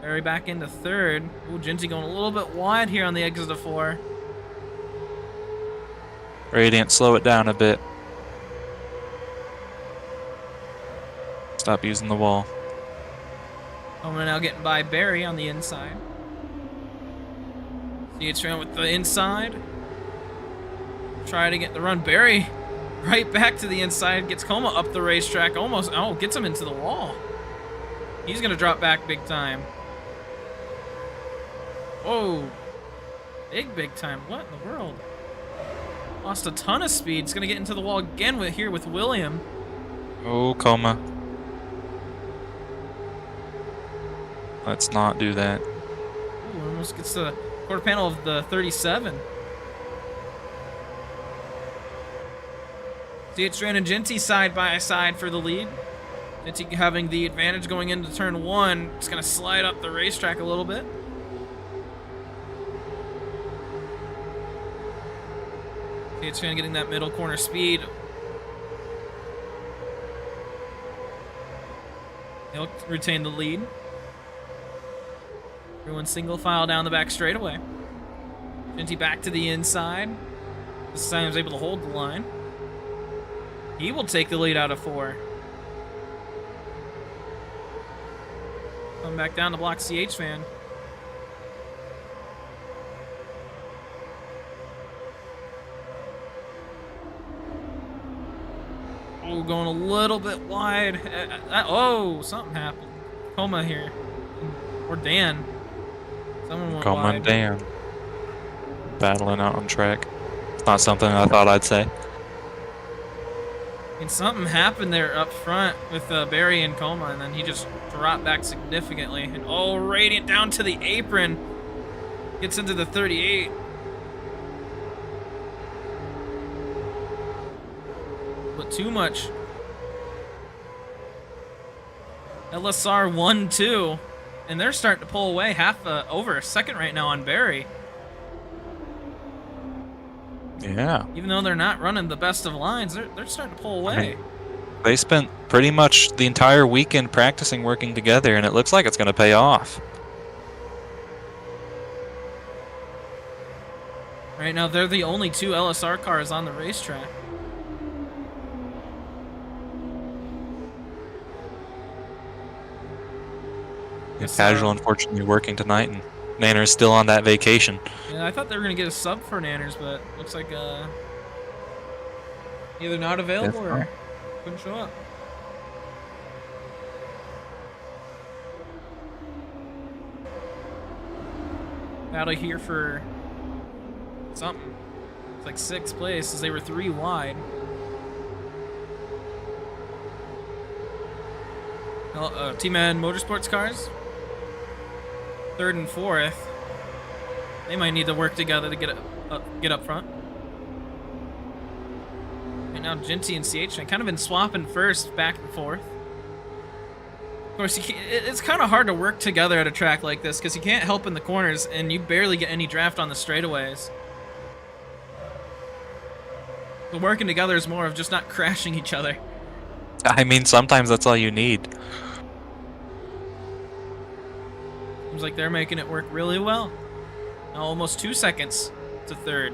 Speaker 1: Barry back into 3rd. Ooh, Genty going a little bit wide here on the exit of 4.
Speaker 3: Radiant, slow it down a bit. Stop using the wall.
Speaker 1: We're now getting by Barry on the inside. CH Van with the inside. Try to get the run. Barry right back to the inside. Gets Coma up the racetrack. Almost. Oh, gets him into the wall. He's going to drop back big time. Whoa. Big time. What in the world? Lost a ton of speed. He's going to get into the wall again here with William.
Speaker 3: Oh, Coma. Let's not do that.
Speaker 1: Ooh, almost gets the quarter panel of the 37. CH Van and Genty side by side for the lead. Genty having the advantage going into turn 1. Just going to slide up the racetrack a little bit. CH Van getting that middle corner speed. He'll retain the lead. Everyone single file down the back straightaway. Genty back to the inside. This time he's able to hold the line. He will take the lead out of 4. Come back down to block CH Van. Oh, going a little bit wide. Oh, something happened. Coma here. Or Dan. Someone went
Speaker 3: Coma
Speaker 1: wide.
Speaker 3: and Dan. Battling out on track. It's not something I thought I'd say.
Speaker 1: And something happened there up front with Barry and Coma, and then he just dropped back significantly. And oh, Radiant down to the apron. Gets into the 38. But too much. LSR 1-2. And they're starting to pull away over a second right now on Barry.
Speaker 3: Yeah.
Speaker 1: Even though they're not running the best of lines, they're starting to pull away.
Speaker 3: They spent pretty much the entire weekend practicing working together, and it looks like it's going to pay off.
Speaker 1: Right now, they're the only 2 LSR cars on the racetrack.
Speaker 3: Casual, unfortunately, working tonight, and Nanner's still on that vacation.
Speaker 1: Yeah, I thought they were going to get a sub for Nanners, but looks like either not available or couldn't show up. Battle here for something. It's like 6th place, as they were 3 wide. Tman Motorsports cars, 3rd and 4th. They might need to work together to get up front. Right now, Genty and CH have kind of been swapping first, back and forth. Of course, it's kind of hard to work together at a track like this because you can't help in the corners, and you barely get any draft on the straightaways. But working together is more of just not crashing each other.
Speaker 3: I mean, sometimes that's all you need.
Speaker 1: Seems like they're making it work really well. Now almost 2 seconds to third.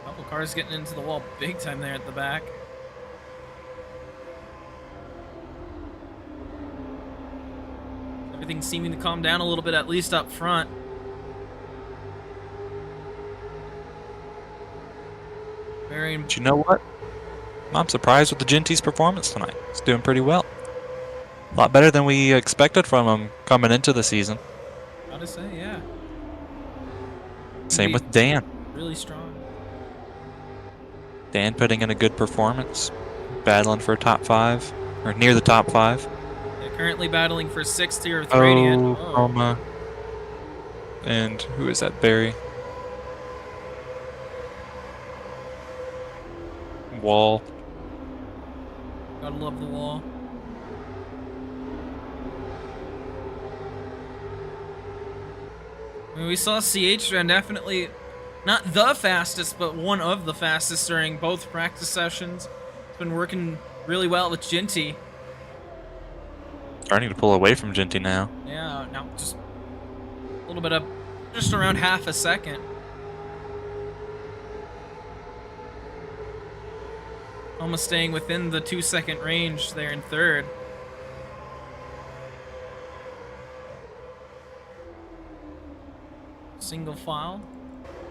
Speaker 1: Couple cars getting into the wall big time there at the back. Everything's seeming to calm down a little bit, at least up front. Very.
Speaker 3: But you know what? I'm surprised with the Genty's performance tonight. He's doing pretty well. A lot better than we expected from him coming into the season.
Speaker 1: Gotta say, yeah.
Speaker 3: Same with Dan.
Speaker 1: Really strong.
Speaker 3: Dan putting in a good performance, battling for top 5 or near the top 5.
Speaker 1: Yeah, currently battling for 6th here with Radiant. Oh.
Speaker 3: Coma. And who is that? Barry. Wall.
Speaker 1: Gotta love the wall. I mean, we saw CH run definitely not the fastest, but one of the fastest during both practice sessions. It's been working really well with Genty.
Speaker 3: Starting to pull away from Genty now.
Speaker 1: Yeah, now just a little bit up, just around half a second. Almost staying within the 2-second range there in third. Single file.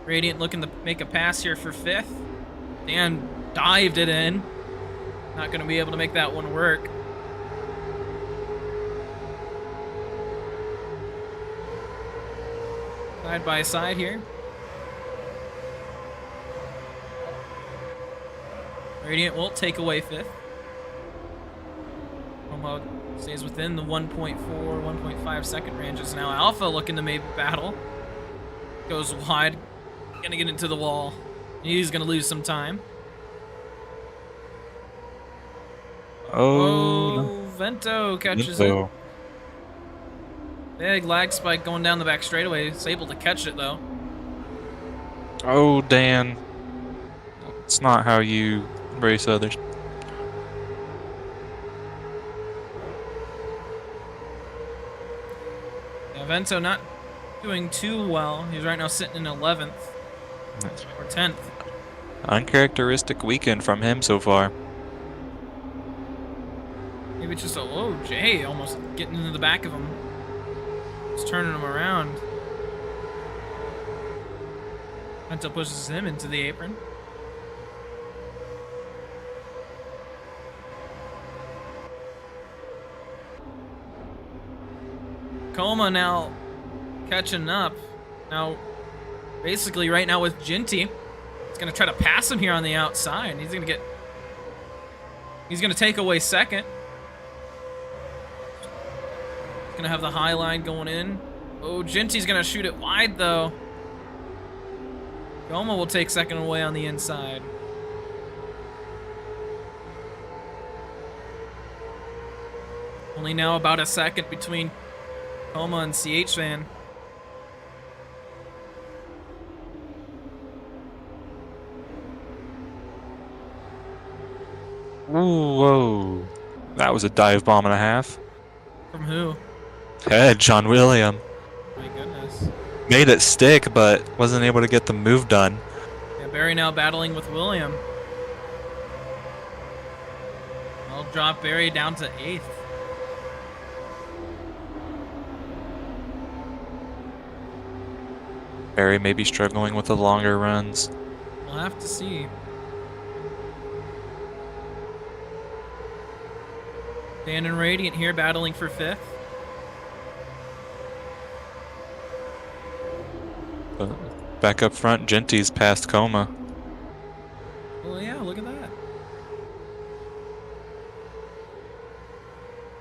Speaker 1: Radiant looking to make a pass here for 5th. Dan dived it in. Not going to be able to make that one work. Side by side here. Radiant will take away 5th. Homo stays within the 1.4, 1.5 second ranges now. Alpha looking to maybe battle. Goes wide. Gonna get into the wall. He's gonna lose some time.
Speaker 3: Oh, no.
Speaker 1: Vento catches
Speaker 3: Vento.
Speaker 1: it. Big lag spike going down the back straightaway. He's able to catch it though.
Speaker 3: Oh, Dan. It's not how you race others.
Speaker 1: Yeah, Vento not doing too well. He's right now sitting in 11th or 10th.
Speaker 3: Uncharacteristic weekend from him so far.
Speaker 1: Maybe it's just oh, Jay almost getting into the back of him. Just turning him around. Vento pushes him into the apron. Coma now catching up. Now, basically right now with Genty, he's gonna try to pass him here on the outside. He's gonna take away 2nd. He's gonna have the high line going in. Oh, Genty's gonna shoot it wide though. Coma will take 2nd away on the inside. Only now about a second between Coma and CH Van.
Speaker 3: Ooh, whoa. That was a dive bomb and a half.
Speaker 1: From who?
Speaker 3: Hedge on William.
Speaker 1: My goodness.
Speaker 3: Made it stick, but wasn't able to get the move done.
Speaker 1: Yeah, Barry now battling with William. I'll drop Barry down to 8th.
Speaker 3: Barry may be struggling with the longer runs.
Speaker 1: We'll have to see. Dan and Radiant here battling for 5th.
Speaker 3: Back up front, Genty's past Coma.
Speaker 1: Oh yeah, look at that.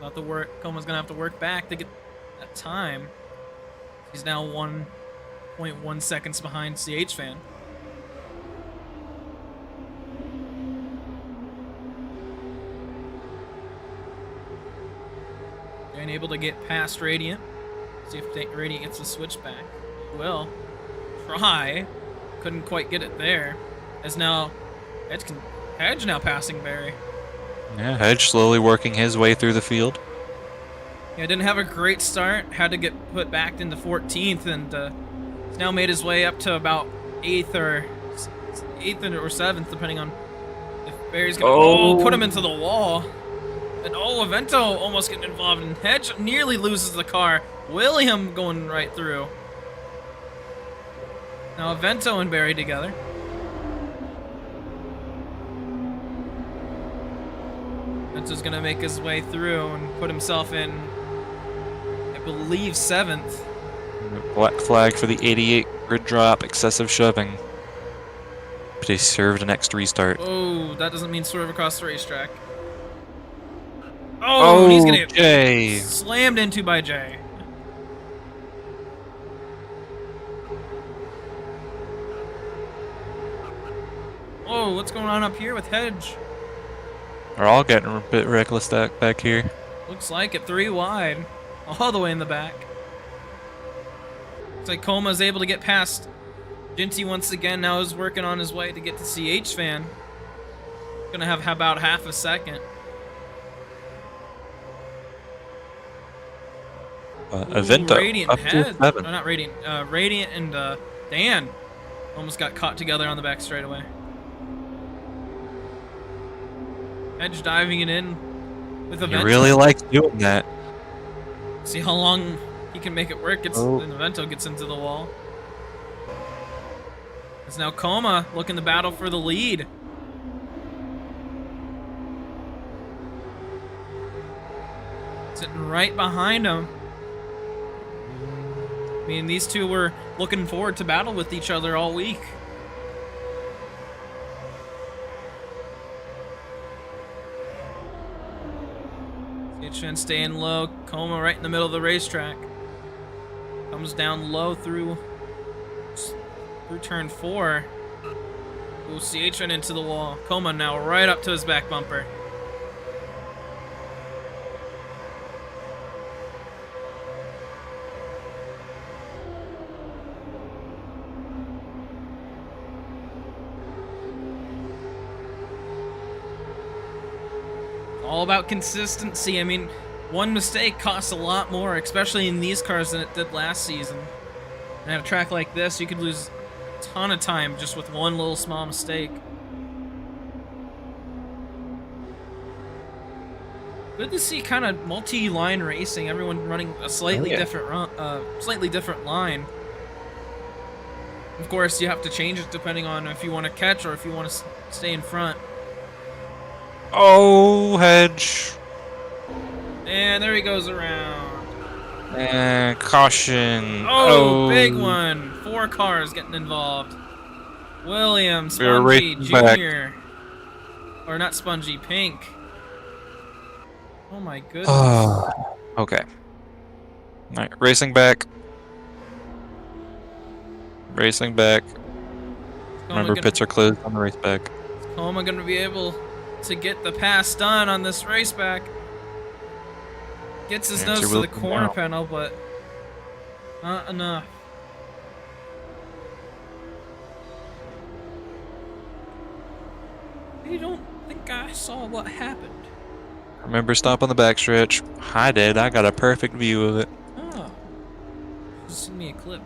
Speaker 1: Thought the Coma's gonna have to work back to get that time. He's now 1.1 seconds behind CH Fan. And able to get past Radiant. See if Radiant gets the switch back. Will try. Couldn't quite get it there. As now Hedge now passing Barry.
Speaker 3: Yeah, Hedge slowly working his way through the field.
Speaker 1: Yeah, didn't have a great start. Had to get put back into 14th, and he's now made his way up to about 8th or 7th, depending on if Barry's gonna put him into the wall. And Avento almost getting involved, and Hedge nearly loses the car. William going right through. Now Avento and Barry together. Avento's gonna make his way through and put himself in, I believe, 7th.
Speaker 3: Black flag for the 88 grid drop, excessive shoving. But he served an extra restart.
Speaker 1: Oh, that doesn't mean swerve across the racetrack. Oh, he's gonna get
Speaker 3: Jay.
Speaker 1: slammed into by Jay. Oh, what's going on up here with Hedge?
Speaker 3: We're all getting a bit reckless back here.
Speaker 1: Looks like it, 3 wide, all the way in the back. Looks like Coma's able to get past Ginty once again. Now is working on his way to get to CH Fan. Gonna have about half a second.
Speaker 3: Avento
Speaker 1: Radiant
Speaker 3: up
Speaker 1: Head.
Speaker 3: to 7.
Speaker 1: No, not Radiant. Radiant and Dan almost got caught together on the back straightaway. Edge diving it in with Avento.
Speaker 3: He really likes doing that.
Speaker 1: See how long he can make it work. And Avento gets into the wall. It's now Coma looking to battle for the lead. Sitting right behind him. I mean, these two were looking forward to battle with each other all week. Hitchin staying low. Coma right in the middle of the racetrack. Comes down low through turn 4. We'll see Hitchin into the wall. Coma now right up to his back bumper. All about consistency. I mean, one mistake costs a lot more, especially in these cars, than it did last season. And at a track like this, you could lose a ton of time just with one little small mistake. Good to see kind of multi-line racing. Everyone running a slightly different line. Of course, you have to change it depending on if you want to catch or if you want to stay in front.
Speaker 3: Oh, Hedge.
Speaker 1: And there he goes around.
Speaker 3: And caution.
Speaker 1: Oh, big one. 4 cars getting involved. William, Spongy,
Speaker 3: racing
Speaker 1: Junior. Or not Spongy, Pink. Oh my goodness.
Speaker 3: Okay. Alright, racing back. Racing back. Remember, pits are closed on the race back.
Speaker 1: Is Coma going to be able to get the pass done on this race back? Gets his nose to the corner panel, but not enough. I don't think I saw what happened.
Speaker 3: Remember, stop on the backstretch. I did. I got a perfect view of it.
Speaker 1: Oh. Just send me a clip.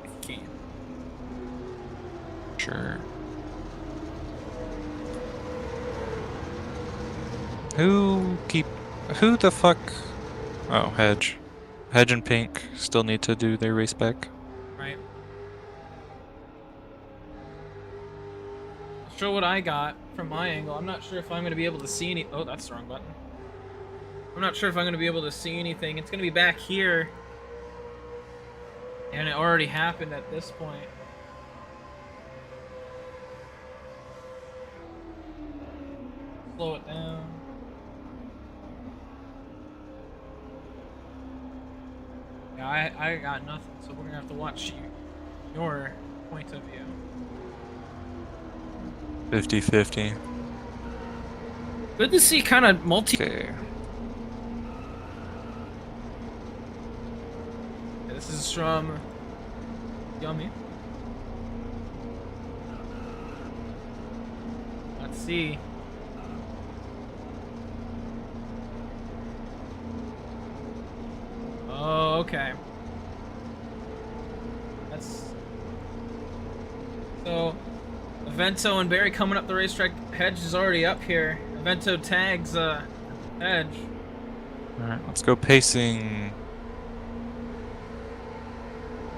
Speaker 1: If you can.
Speaker 3: Sure. Who the fuck? Oh, Hedge. Hedge and Pink still need to do their race back.
Speaker 1: Right. I'll show what I got from my angle. I'm not sure if I'm going to be able to see any... Oh, that's the wrong button. I'm not sure if I'm going to be able to see anything. It's going to be back here. And it already happened at this point. Slow it down. Yeah, I got nothing, so we're gonna have to watch your point of view.
Speaker 3: 50-50.
Speaker 1: Good to see kind of multi.
Speaker 3: Okay.
Speaker 1: This is from Yummy. Let's see. Okay. That's... So, Avento and Barry coming up the racetrack. Hedge is already up here. Avento tags, Hedge.
Speaker 3: Alright, let's go pacing.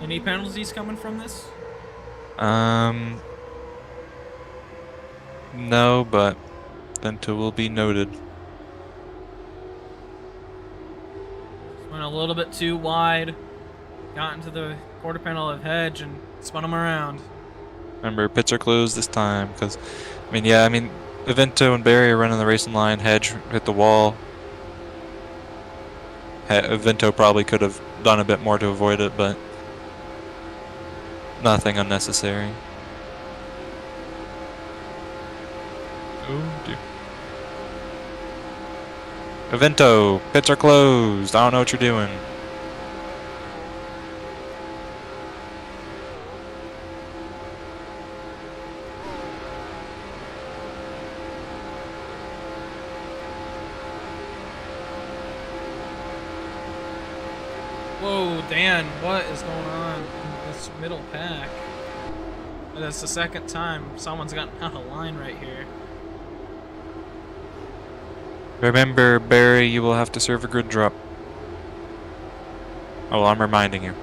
Speaker 1: Any penalties coming from this?
Speaker 3: No, but Vento will be noted.
Speaker 1: Went a little bit too wide. Got into the quarter panel of Hedge and spun him around.
Speaker 3: Remember, pits are closed this time, because, Avento and Barry are running the racing line. Hedge hit the wall. Avento probably could have done a bit more to avoid it, but nothing unnecessary. Oh dear. Avento, pits are closed. I don't know what you're doing.
Speaker 1: Whoa, Dan, what is going on in this middle pack? That's the second time someone's gotten out of line right here.
Speaker 3: Remember, Barry, you will have to serve a grid drop. Oh, I'm reminding you.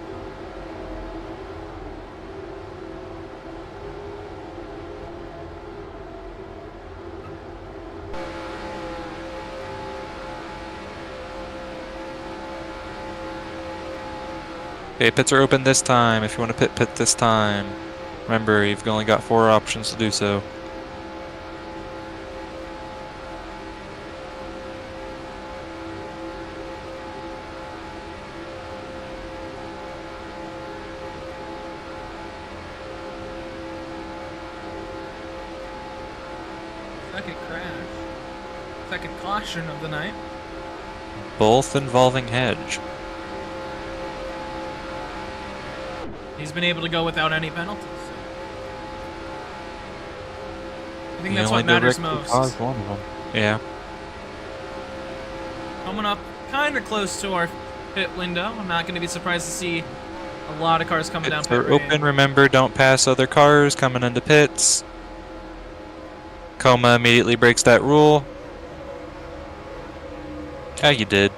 Speaker 3: Okay, pits are open this time. If you want to pit this time. Remember, you've only got 4 options to do so.
Speaker 1: Second crash. Second caution of the night.
Speaker 3: Both involving Hedge.
Speaker 1: He's been able to go without any penalties. I think
Speaker 3: He
Speaker 1: that's
Speaker 3: only
Speaker 1: what matters
Speaker 3: directly
Speaker 1: most.
Speaker 3: caused one of them. Yeah.
Speaker 1: Coming up kind of close to our pit window. I'm not going to be surprised to see a lot of cars coming down
Speaker 3: Pits
Speaker 1: pit
Speaker 3: are
Speaker 1: lane.
Speaker 3: open. Remember, don't pass other cars coming into pits. Coma immediately breaks that rule. Yeah, you did.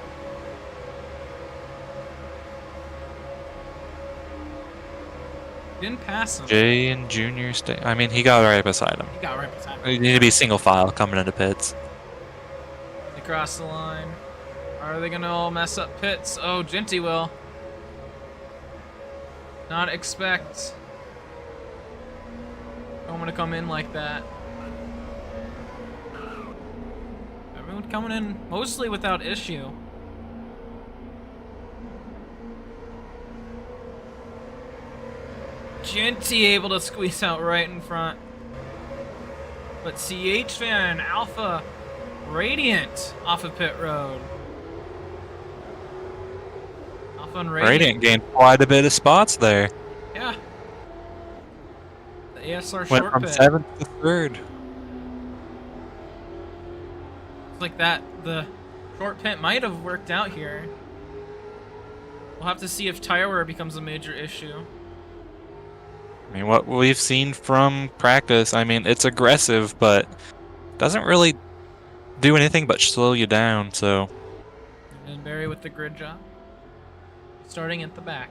Speaker 1: Didn't pass him.
Speaker 3: Jay and Junior stay. He got right beside him.
Speaker 1: He got right beside him.
Speaker 3: You need to be single file coming into pits.
Speaker 1: They crossed the line. Are they gonna all mess up pits? Oh, Genty will. Not expect I'm gonna come in like that. Everyone coming in mostly without issue. Genty able to squeeze out right in front. But CH Fan, Alpha, Radiant off of pit road. Alpha and
Speaker 3: Radiant gained quite a bit of spots there.
Speaker 1: Yeah. The ASR
Speaker 3: Went
Speaker 1: short
Speaker 3: from
Speaker 1: pit.
Speaker 3: 7th to 3rd.
Speaker 1: It's like that, the short pit might have worked out here. We'll have to see if tire wear becomes a major issue.
Speaker 3: What we've seen from practice, it's aggressive, but doesn't really do anything but slow you down, so.
Speaker 1: And Barry with the grid job. Starting at the back.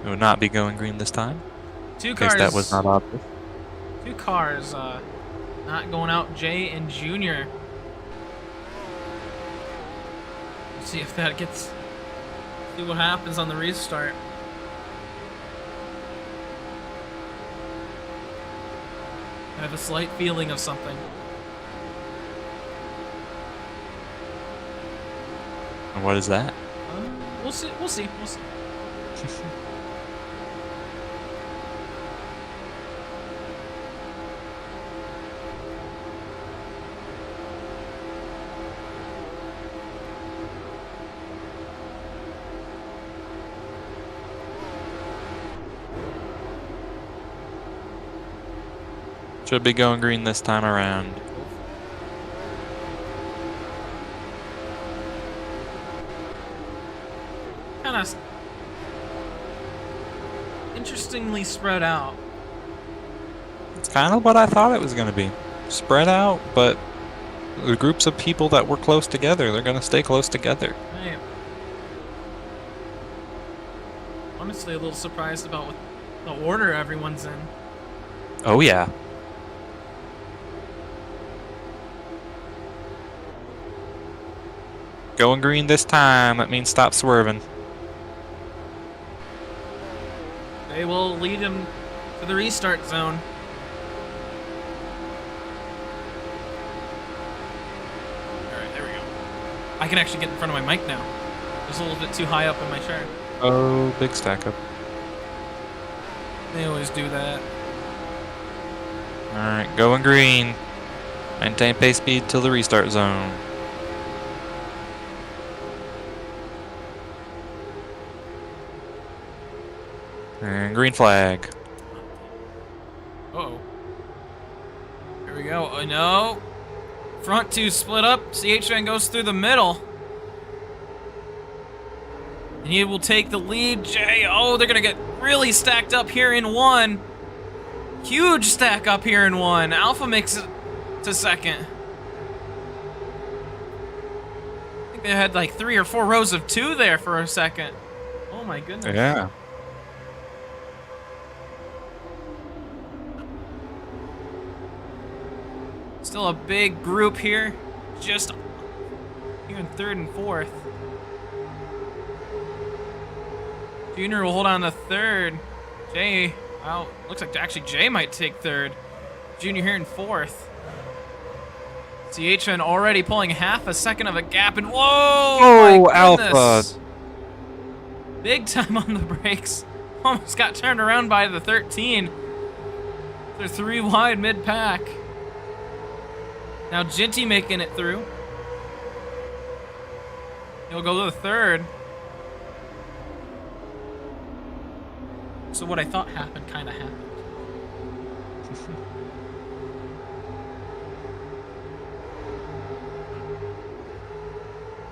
Speaker 3: It would not be going green this time.
Speaker 1: Two
Speaker 3: In case
Speaker 1: cars.
Speaker 3: that was not obvious.
Speaker 1: Two cars, not going out. Jay and Junior. Let's see if that gets. See what happens on the restart. I have a slight feeling of something.
Speaker 3: And what is that?
Speaker 1: We'll see. We'll see. We'll see.
Speaker 3: Should be going green this time around.
Speaker 1: interestingly spread out.
Speaker 3: It's kind of what I thought it was going to be. Spread out, but the groups of people that were close together, they're going to stay close together.
Speaker 1: Right. Honestly, a little surprised about what the order everyone's in.
Speaker 3: Oh, yeah. Going green this time. That means stop swerving.
Speaker 1: They will lead him to the restart zone. Alright, there we go. I can actually get in front of my mic now. It was a little bit too high up in my chair.
Speaker 3: Oh, big stack up.
Speaker 1: They always do that.
Speaker 3: Alright, going green. Maintain pace speed till the restart zone. And green flag.
Speaker 1: Uh-oh. Here we go. Oh, no. Front two split up. CHN goes through the middle. And he will take the lead. Jay, oh, they're going to get really stacked up here in one. Huge stack up here in one. Alpha makes it to second. I think they had like 3 or 4 rows of 2 there for a second. Oh my goodness.
Speaker 3: Yeah.
Speaker 1: Still a big group here. Just here in 3rd and 4th. Junior will hold on to 3rd. Jay, wow, looks like actually Jay might take 3rd. Junior here in 4th. CHN already pulling half a second of a gap, and whoa!
Speaker 3: Oh,
Speaker 1: My
Speaker 3: Alpha.
Speaker 1: goodness. Big time on the brakes. Almost got turned around by the 13. They're 3 wide mid-pack. Now Ginty making it through. He'll go to the 3rd. So what I thought happened kind of happened.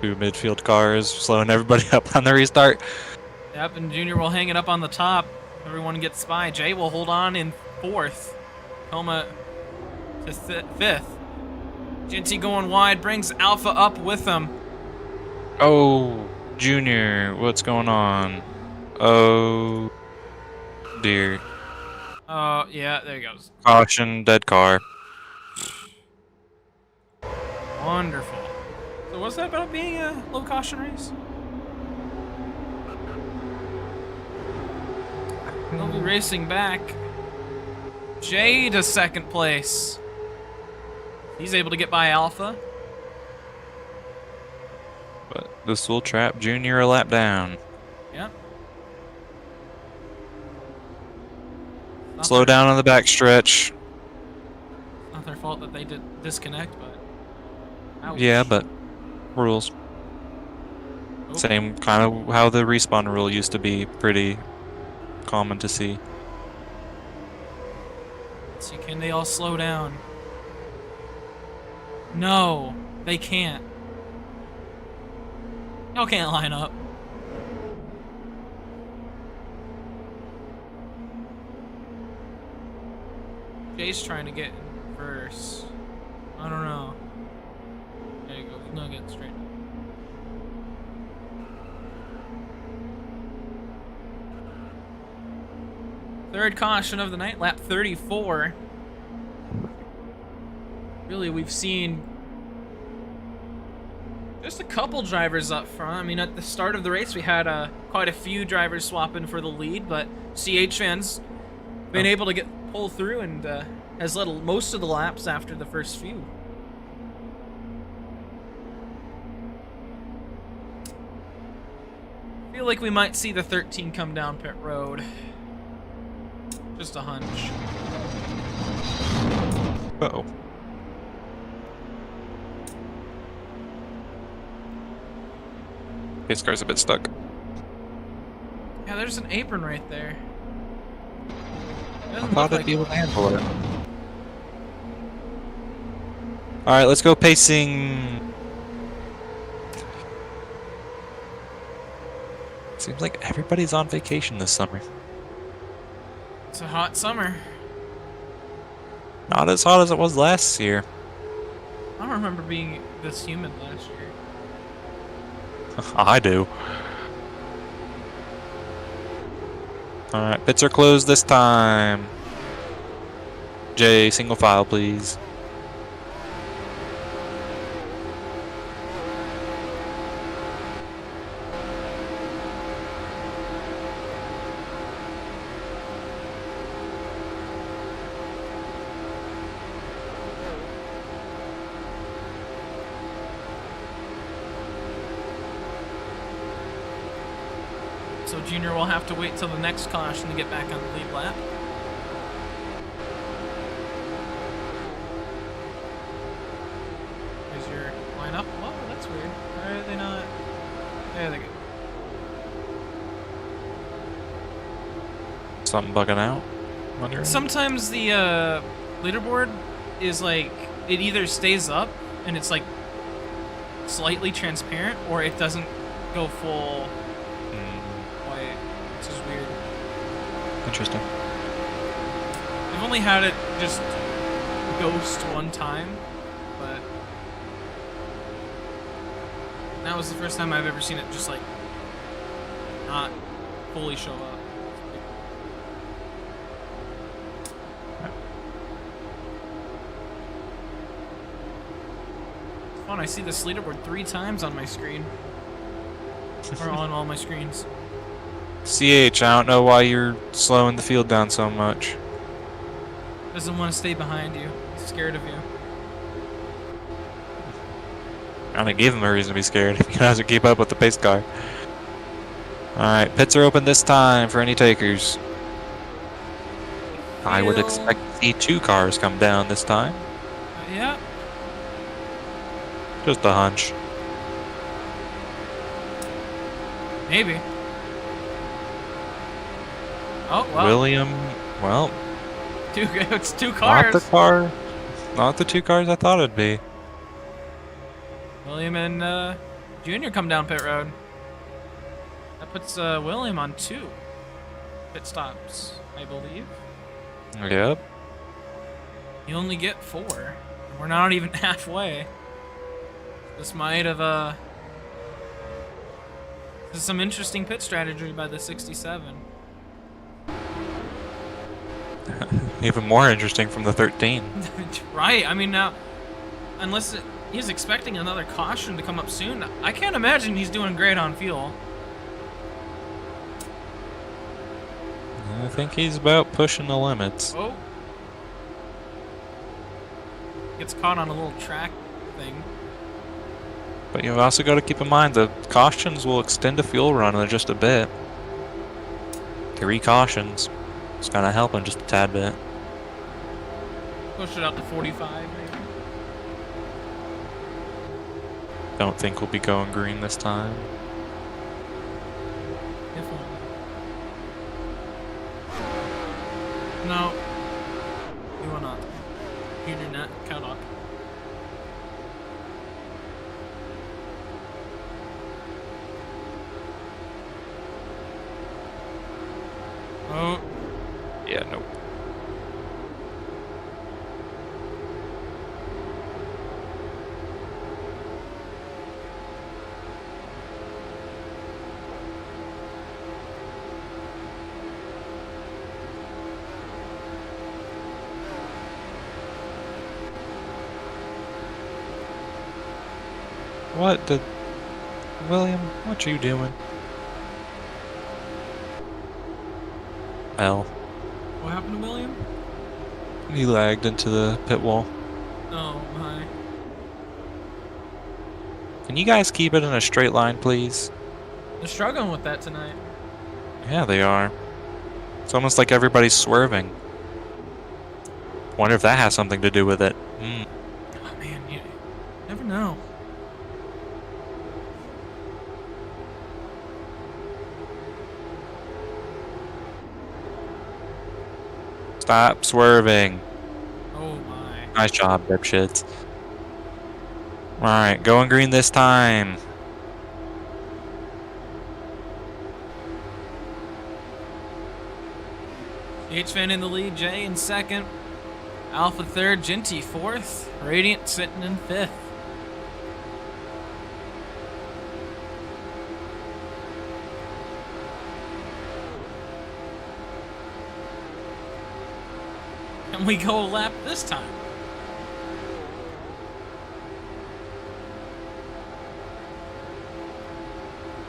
Speaker 3: Two midfield cars slowing everybody up on the restart.
Speaker 1: Yep, and Junior will hang it up on the top. Everyone gets by. Jay will hold on in 4th. Coma to 5th. Ginty going wide, brings Alpha up with him.
Speaker 3: Oh, Junior, what's going on? Oh, dear.
Speaker 1: Oh, yeah, there he goes.
Speaker 3: Caution, dead car.
Speaker 1: Wonderful. So what's that about being a low caution race? They'll be racing back. Jay to 2nd place. He's able to get by Alpha.
Speaker 3: But this will trap Junior a lap down.
Speaker 1: Yep.
Speaker 3: Slow down on the backstretch.
Speaker 1: Not their fault that they did disconnect, but ouch.
Speaker 3: Yeah, but rules.
Speaker 1: Oh.
Speaker 3: Same kind of how the respawn rule used to be pretty common to see.
Speaker 1: Let's see, can they all slow down? No, they can't. Y'all can't line up. Jay's trying to get in first. I don't know. There you go. He's not getting straight. Third caution of the night, lap 34. Really, we've seen just a couple drivers up front. I mean, at the start of the race, we had quite a few drivers swapping for the lead, but CHN's been able to pull through and has led most of the laps after the first few. I feel like we might see the 13 come down pit road. Just a hunch.
Speaker 3: Uh-oh. His car's a bit stuck.
Speaker 1: Yeah, there's an apron right there.
Speaker 3: I
Speaker 1: Doesn't
Speaker 3: thought
Speaker 1: look
Speaker 3: it'd be able
Speaker 1: like...
Speaker 3: to handle it. Alright, let's go pacing. Seems like everybody's on vacation this summer.
Speaker 1: It's a hot summer.
Speaker 3: Not as hot as it was last year.
Speaker 1: I don't remember being this humid last year.
Speaker 3: I do. Alright, pits are closed this time. Jay, single file, please.
Speaker 1: So Junior will have to wait till the next caution to get back on the lead lap. Here's your lineup. Oh, that's weird. Why are they not? There they go.
Speaker 3: Something bugging out on your end?
Speaker 1: Sometimes the leaderboard is like, it either stays up and it's like slightly transparent, or it doesn't go full white. This is weird.
Speaker 3: Interesting.
Speaker 1: I've only had it just ghost one time, but that was the first time I've ever seen it just like not fully show up. It's fun. I see this leaderboard 3 times on my screen, or on all my screens.
Speaker 3: CH, I don't know why you're slowing the field down so much.
Speaker 1: Doesn't want to stay behind you. He's scared of you.
Speaker 3: I mean, gave him a reason to be scared if he doesn't keep up with the pace car. Alright, pits are open this time for any takers. I would expect to see 2 cars come down this time.
Speaker 1: Yeah.
Speaker 3: Just a hunch.
Speaker 1: Maybe. Oh, wow.
Speaker 3: William, well,
Speaker 1: It's 2
Speaker 3: not
Speaker 1: cars.
Speaker 3: the car, not the 2 cars I thought it'd be.
Speaker 1: William and Junior come down pit road. That puts William on 2 pit stops, I believe.
Speaker 3: Yep.
Speaker 1: You only get 4. We're not even halfway. This might have this is some interesting pit strategy by the 67.
Speaker 3: Even more interesting from the 13.
Speaker 1: Right. I mean, now, unless he's expecting another caution to come up soon, I can't imagine he's doing great on fuel.
Speaker 3: I think he's about pushing the limits.
Speaker 1: Oh. Gets caught on a little track thing.
Speaker 3: But you've also got to keep in mind the cautions will extend the fuel run in just a bit. 3 cautions. It's gonna help him just a tad bit.
Speaker 1: Push it out to 45, maybe.
Speaker 3: Don't think we'll be going green this time.
Speaker 1: Definitely. No. You will not. You do not count up. Oh.
Speaker 3: Yeah, nope. What the... William, what you doing? Well,
Speaker 1: What happened to William?
Speaker 3: he lagged into the pit wall.
Speaker 1: Oh, my.
Speaker 3: Can you guys keep it in a straight line, please?
Speaker 1: They're struggling with that tonight.
Speaker 3: Yeah, they are. It's almost like everybody's swerving. Wonder if that has something to do with it. Hmm.
Speaker 1: Oh, man, you never know.
Speaker 3: Stop swerving.
Speaker 1: Oh, my.
Speaker 3: Nice job, dipshits. Alright, going green this time.
Speaker 1: H-Fan in the lead, Jay in second, Alpha third, Ginty fourth, Radiant sitting in fifth. And we go a lap this time.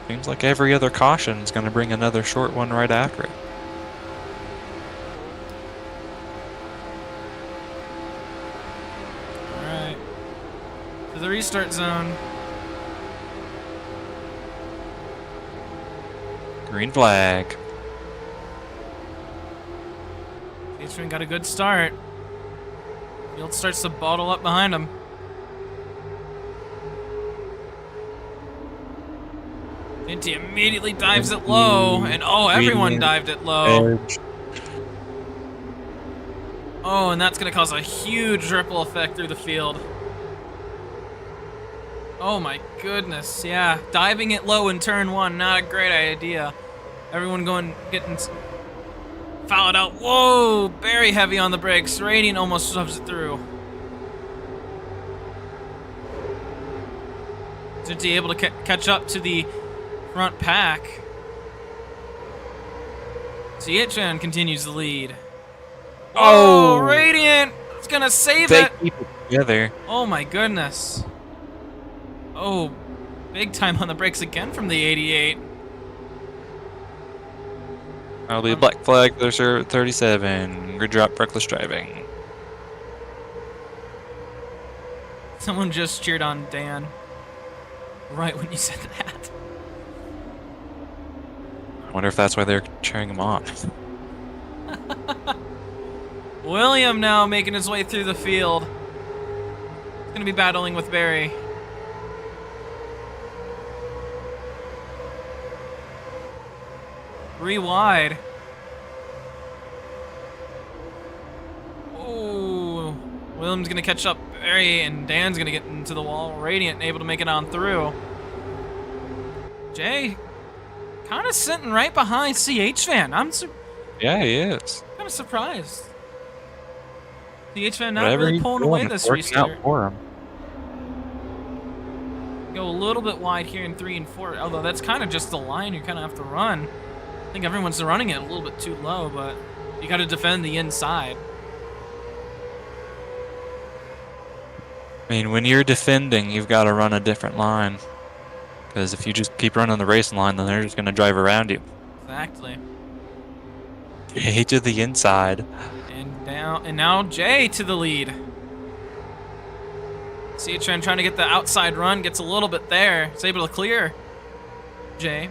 Speaker 3: Seems like every other caution is going to bring another short one right after it.
Speaker 1: All right. To the restart zone.
Speaker 3: Green flag.
Speaker 1: H-Fan got a good start. Field starts to bottle up behind him. Ginty immediately dives it low, and oh, everyone dived it low.
Speaker 3: Edge.
Speaker 1: Oh, and that's going to cause a huge ripple effect through the field. Oh my goodness, yeah. Diving it low in turn one, not a great idea. Everyone getting fouled out. Whoa, very heavy on the brakes. Radiant almost shoves it through. Ginty able to catch up to the front pack. H-Fan continues the lead. Oh, Radiant! It's gonna save
Speaker 3: They
Speaker 1: it!
Speaker 3: keep it together.
Speaker 1: Oh my goodness. Oh, big time on the brakes again from the 88.
Speaker 3: That'll be a black flag. There's 37. Grid drop, reckless driving.
Speaker 1: Someone just cheered on Dan. Right when you said that.
Speaker 3: I wonder if that's why they're cheering him on.
Speaker 1: William now making his way through the field. He's gonna be battling with Barry. Three wide. Oh, William's gonna catch up Barry, and Dan's gonna get into the wall. Radiant able to make it on through. Jay, kind of sitting right behind CH-Fan. I'm
Speaker 3: Yeah, he is.
Speaker 1: kind of surprised. CH-Fan not
Speaker 3: Whatever
Speaker 1: really
Speaker 3: he's
Speaker 1: pulling
Speaker 3: doing,
Speaker 1: away
Speaker 3: it's
Speaker 1: this
Speaker 3: working out
Speaker 1: restart.
Speaker 3: for him.
Speaker 1: Go a little bit wide here in 3 and 4, although that's kind of just the line you kind of have to run. I think everyone's running it a little bit too low, but you got to defend the inside.
Speaker 3: I mean, when you're defending, you've got to run a different line. Because if you just keep running the racing line, then they're just going to drive around you.
Speaker 1: Exactly.
Speaker 3: Hey, to the inside.
Speaker 1: And now Jay to the lead. CHN trying to get the outside run, gets a little bit there. It's able to clear Jay.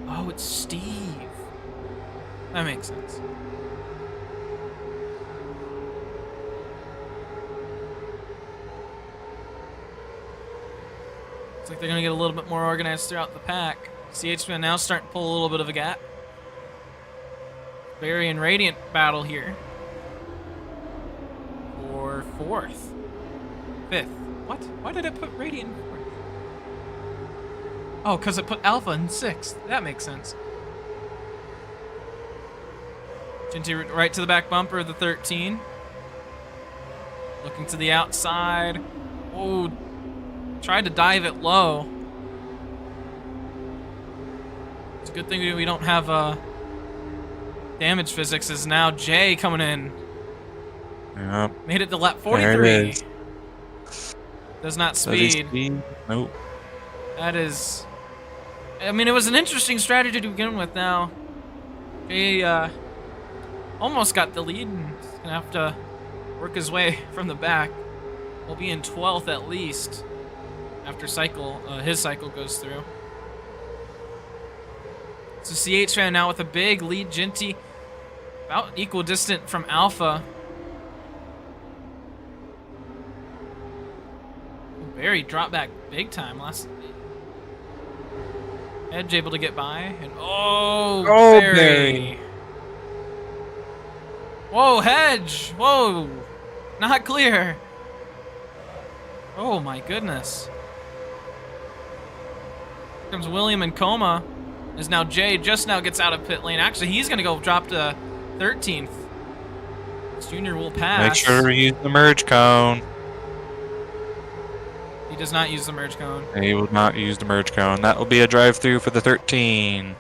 Speaker 1: Oh, it's Steve. That makes sense. Looks like they're going to get a little bit more organized throughout the pack. CHN now starting to pull a little bit of a gap. Barry and Radiant battle here. For 4th. 5th. What? Why did I put Radiant in 4th? Oh, because I put Alpha in 6th. That makes sense. Ginty right to the back bumper of the 13. Looking to the outside. Oh, tried to dive it low. It's a good thing we don't have damage physics. Is now Jay coming in.
Speaker 3: Yep.
Speaker 1: Made it to lap
Speaker 3: There
Speaker 1: 43.
Speaker 3: it is.
Speaker 1: Does not
Speaker 3: Does he
Speaker 1: speed.
Speaker 3: speed? Nope.
Speaker 1: That is... I mean, it was an interesting strategy to begin with now. He almost got the lead and he's going to have to work his way from the back. He'll be in 12th at least after his cycle goes through. So CH-Fan now with a big lead. Ginty about equidistant from Alpha. Barry dropped back big time last. Edge able to get by, and oh, Barry. Whoa, Hedge! Whoa, not clear. Oh my goodness. comes William and Coma. As now Jay just now gets out of pit lane. Actually, he's going to go drop to 13th. This Junior will pass.
Speaker 3: Make sure to use the merge cone.
Speaker 1: He does not use the merge cone.
Speaker 3: He will not use the merge cone. That will be a drive-through for the 13.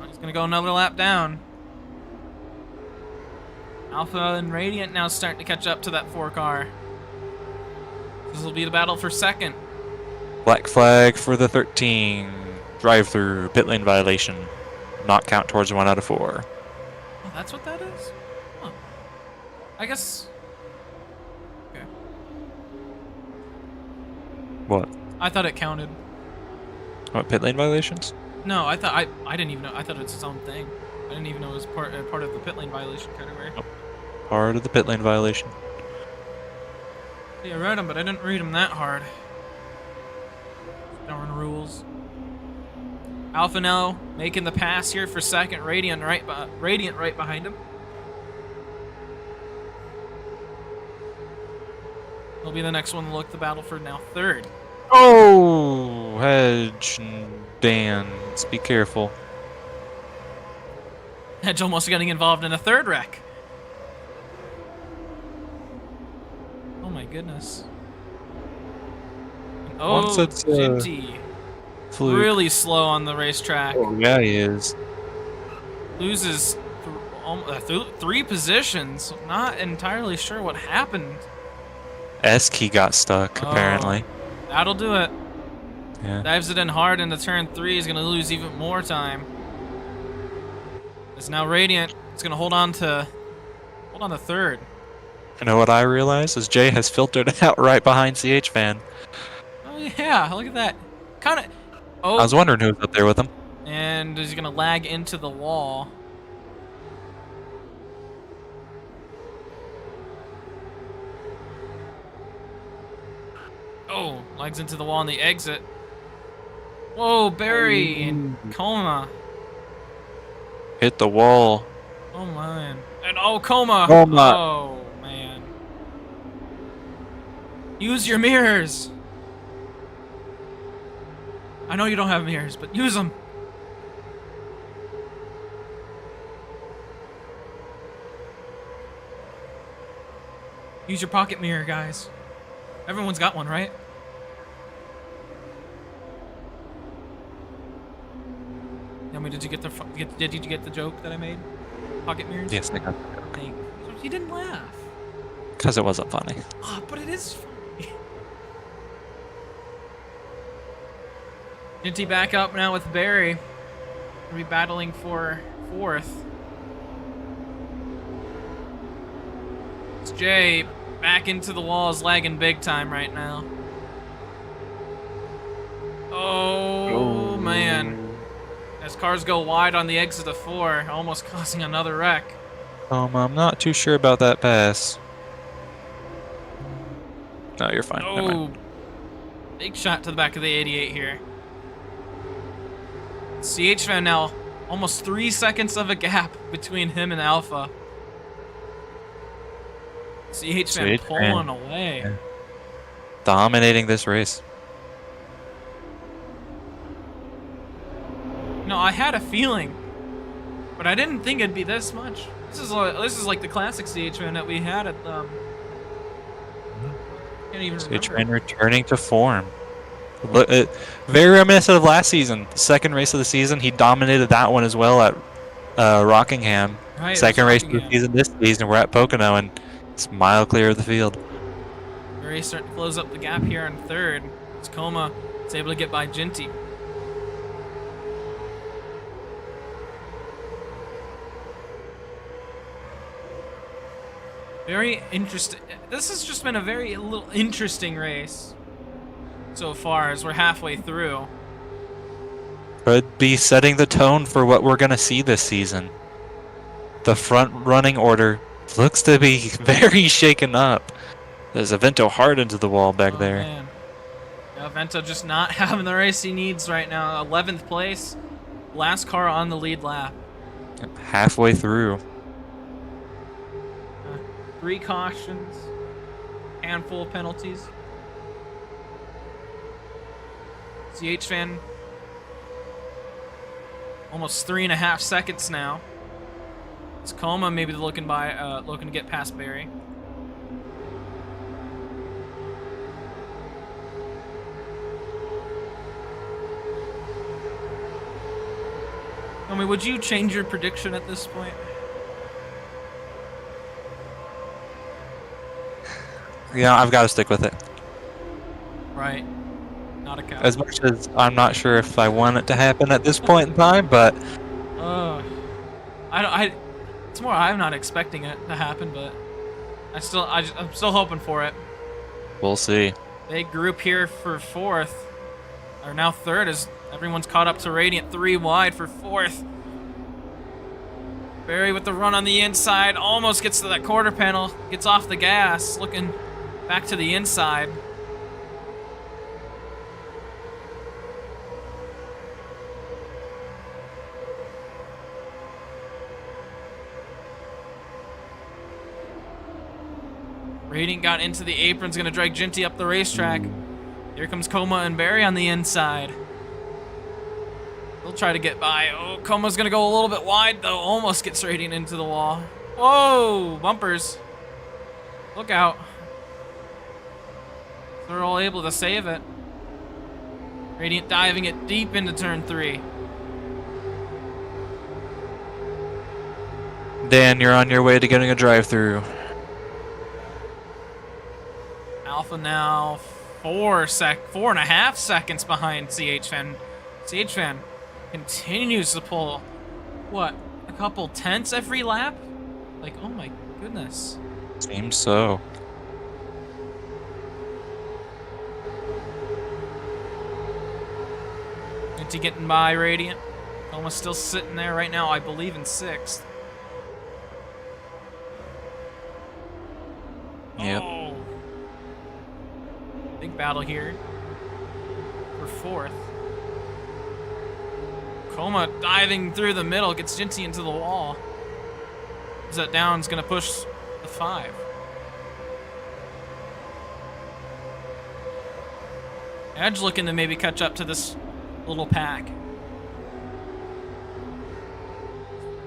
Speaker 1: He's going to go another lap down. Alpha and Radiant now starting to catch up to that 4 car. This will be the battle for second.
Speaker 3: Black flag for the 13. Drive-through, pit lane violation. Not count towards 1 out of 4.
Speaker 1: Oh, that's what that is? Huh. I guess... Okay.
Speaker 3: What?
Speaker 1: I thought it counted.
Speaker 3: What, pit lane violations?
Speaker 1: No, I thought... I didn't even know. I thought it was its own thing. I didn't even know it was part of the pit lane violation category.
Speaker 3: Nope. Part of the pit lane violation.
Speaker 1: Yeah, I read them, but I didn't read them that hard. Darn rules. Alpha now making the pass here for second. Radiant right behind him. He'll be the next one to look the battle for now third.
Speaker 3: Oh, Hedge and Dans, be careful.
Speaker 1: Hedge almost getting involved in a third wreck. Oh my goodness. Oh,
Speaker 3: Once it's,
Speaker 1: Ginty.
Speaker 3: Fluke.
Speaker 1: Really slow on the racetrack.
Speaker 3: Oh, yeah, he is.
Speaker 1: Loses 3 positions. Not entirely sure what happened.
Speaker 3: S-Key got stuck, apparently.
Speaker 1: That'll do it.
Speaker 3: Yeah.
Speaker 1: Dives it in hard into turn 3. He's going to lose even more time. It's now Radiant. It's going to hold on to third.
Speaker 3: You know what I realized is Jay has filtered out right behind CH Fan.
Speaker 1: Oh yeah, look at that. Kind of. Oh.
Speaker 3: I was wondering who was up there with him.
Speaker 1: And he's going to lag into the wall. Oh, lags into the wall on the exit. Whoa, Barry and Coma.
Speaker 3: Hit the wall.
Speaker 1: Oh man. And oh, Coma.
Speaker 3: Coma.
Speaker 1: Oh man. Use your mirrors. I know you don't have mirrors, but use them. Use your pocket mirror, guys. Everyone's got one, right? Yummy, did you get the joke that I made? Pocket mirrors?
Speaker 3: Yes, I got
Speaker 1: Thank you. You didn't laugh.
Speaker 3: because it wasn't funny.
Speaker 1: Oh, but it is funny. Ginty back up now with Barry. We'll be battling for 4th. It's Jay back into the walls, lagging big time right now. Oh, man. As cars go wide on the exit of 4, almost causing another wreck.
Speaker 3: I'm not too sure about that pass. No, you're fine. Never
Speaker 1: Oh,
Speaker 3: mind.
Speaker 1: big shot to the back of the 88 here. CH Fan now, almost 3 seconds of a gap between him and Alpha. CH Fan
Speaker 3: CH
Speaker 1: pulling
Speaker 3: Fan.
Speaker 1: away.
Speaker 3: Yeah. Dominating this race.
Speaker 1: No, I had a feeling, but I didn't think it'd be this much. This is like the classic CH Fan that we had at can't even
Speaker 3: CH
Speaker 1: remember.
Speaker 3: Fan returning to form. Look, very reminiscent of last season. Second race of the season, he dominated that one as well at Rockingham.
Speaker 1: Right, it was
Speaker 3: Second race of the
Speaker 1: Rockingham.
Speaker 3: season this season, we're at Pocono, and it's a mile clear of the field.
Speaker 1: Barry starting to close up the gap here in 3rd. It's Coma. It's able to get by Ginty. Very interesting. This has just been a very little interesting race so far as we're halfway through.
Speaker 3: Could be setting the tone for what we're going to see this season. The front running order looks to be very shaken up. There's a Vento hard into the wall back there.
Speaker 1: Man. Yeah, Vento just not having the race he needs right now. 11th place. Last car on the lead lap.
Speaker 3: Halfway through.
Speaker 1: 3 cautions. Handful of penalties. CH Fan Almost 3.5 seconds now. It's Coma maybe looking to get past Barry. Would you change your prediction at this point?
Speaker 3: Yeah, I've got to stick with it.
Speaker 1: Right. Not a cow.
Speaker 3: As much as I'm not sure if I want it to happen at this point in time, but
Speaker 1: it's more I'm not expecting it to happen, but I'm still hoping for it.
Speaker 3: we'll see.
Speaker 1: Big group here for fourth, or now third, as everyone's caught up to Radiant, 3 wide for fourth. Barry with the run on the inside, almost gets to that quarter panel, gets off the gas, looking back to the inside. Radiant got into the apron's gonna drag Ginty up the racetrack. Here comes Coma and Barry on the inside. They'll try to get by. Oh, Coma's gonna go a little bit wide though. Almost gets Radiant into the wall. Whoa, bumpers. Look out. They're all able to save it. Radiant diving it deep into turn 3.
Speaker 3: Dan, you're on your way to getting a drive-through.
Speaker 1: Alpha now 4.5 seconds behind CH-Fan. CH-Fan continues to pull, what, a couple tenths every lap? Like, oh my goodness.
Speaker 3: Seems so.
Speaker 1: Ginty getting by Radiant. Almost still sitting there right now, I believe, in 6th.
Speaker 3: Yep.
Speaker 1: Oh. Big battle here for 4th. Coma diving through the middle, gets Ginty into the wall. Is that down's gonna push the 5. Edge looking to maybe catch up to this little pack.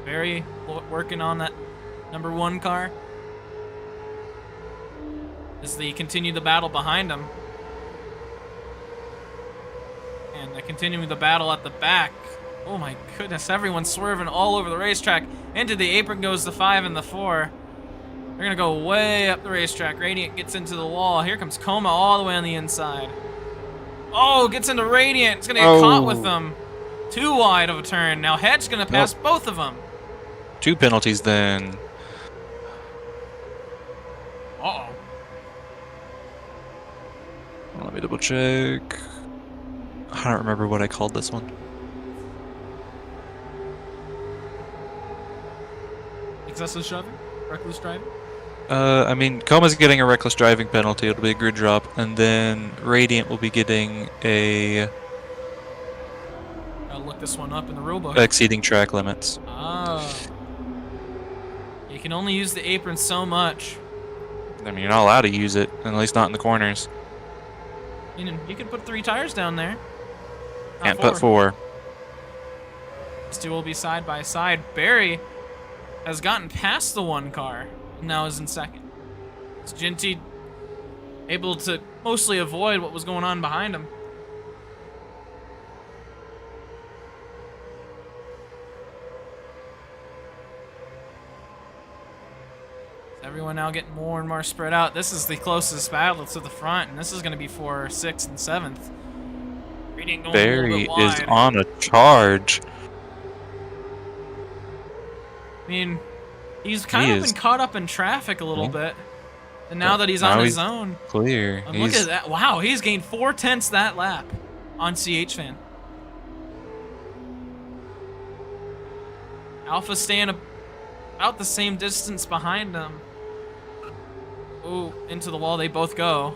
Speaker 1: Barry working on that number 1 car as they continue the battle behind him. And they're continuing the battle at the back. Oh my goodness, everyone's swerving all over the racetrack. Into the apron goes the 5 and the 4. They're gonna go way up the racetrack. Radiant gets into the wall. Here comes Coma all the way on the inside. Oh, gets into Radiant. It's gonna get caught with them. 2 wide of a turn. Now Hedge's gonna pass both of them.
Speaker 3: 2 penalties then.
Speaker 1: Uh-oh.
Speaker 3: Let me double check. I don't remember what I called this one.
Speaker 1: Excessive shoving? Reckless driving?
Speaker 3: I mean, Coma's getting a reckless driving penalty. It'll be a grid drop, and then Radiant will be getting a
Speaker 1: I'll look this one up in the rulebook.
Speaker 3: exceeding track limits.
Speaker 1: Oh. You can only use the apron so much.
Speaker 3: I mean, you're not allowed to use it, at least not in the corners.
Speaker 1: You can put 3 tires down there. Not
Speaker 3: Can't put 4.
Speaker 1: These two will be side by side. Barry has gotten past the 1 car and now is in 2nd. It's Ginty able to mostly avoid what was going on behind him. Everyone now getting more and more spread out. This is the closest battle to the front, and this is going to be for 6th and 7th. Radiant going a little
Speaker 3: Barry
Speaker 1: bit wide.
Speaker 3: is on a charge.
Speaker 1: I mean, he's kind of been caught up in traffic a little bit. And now that he's
Speaker 3: Now
Speaker 1: on his
Speaker 3: he's
Speaker 1: own.
Speaker 3: Clear.
Speaker 1: And look at that. Wow, he's gained 4 tenths that lap on CH-Fan. Alpha staying about the same distance behind him. Ooh, into the wall they both go.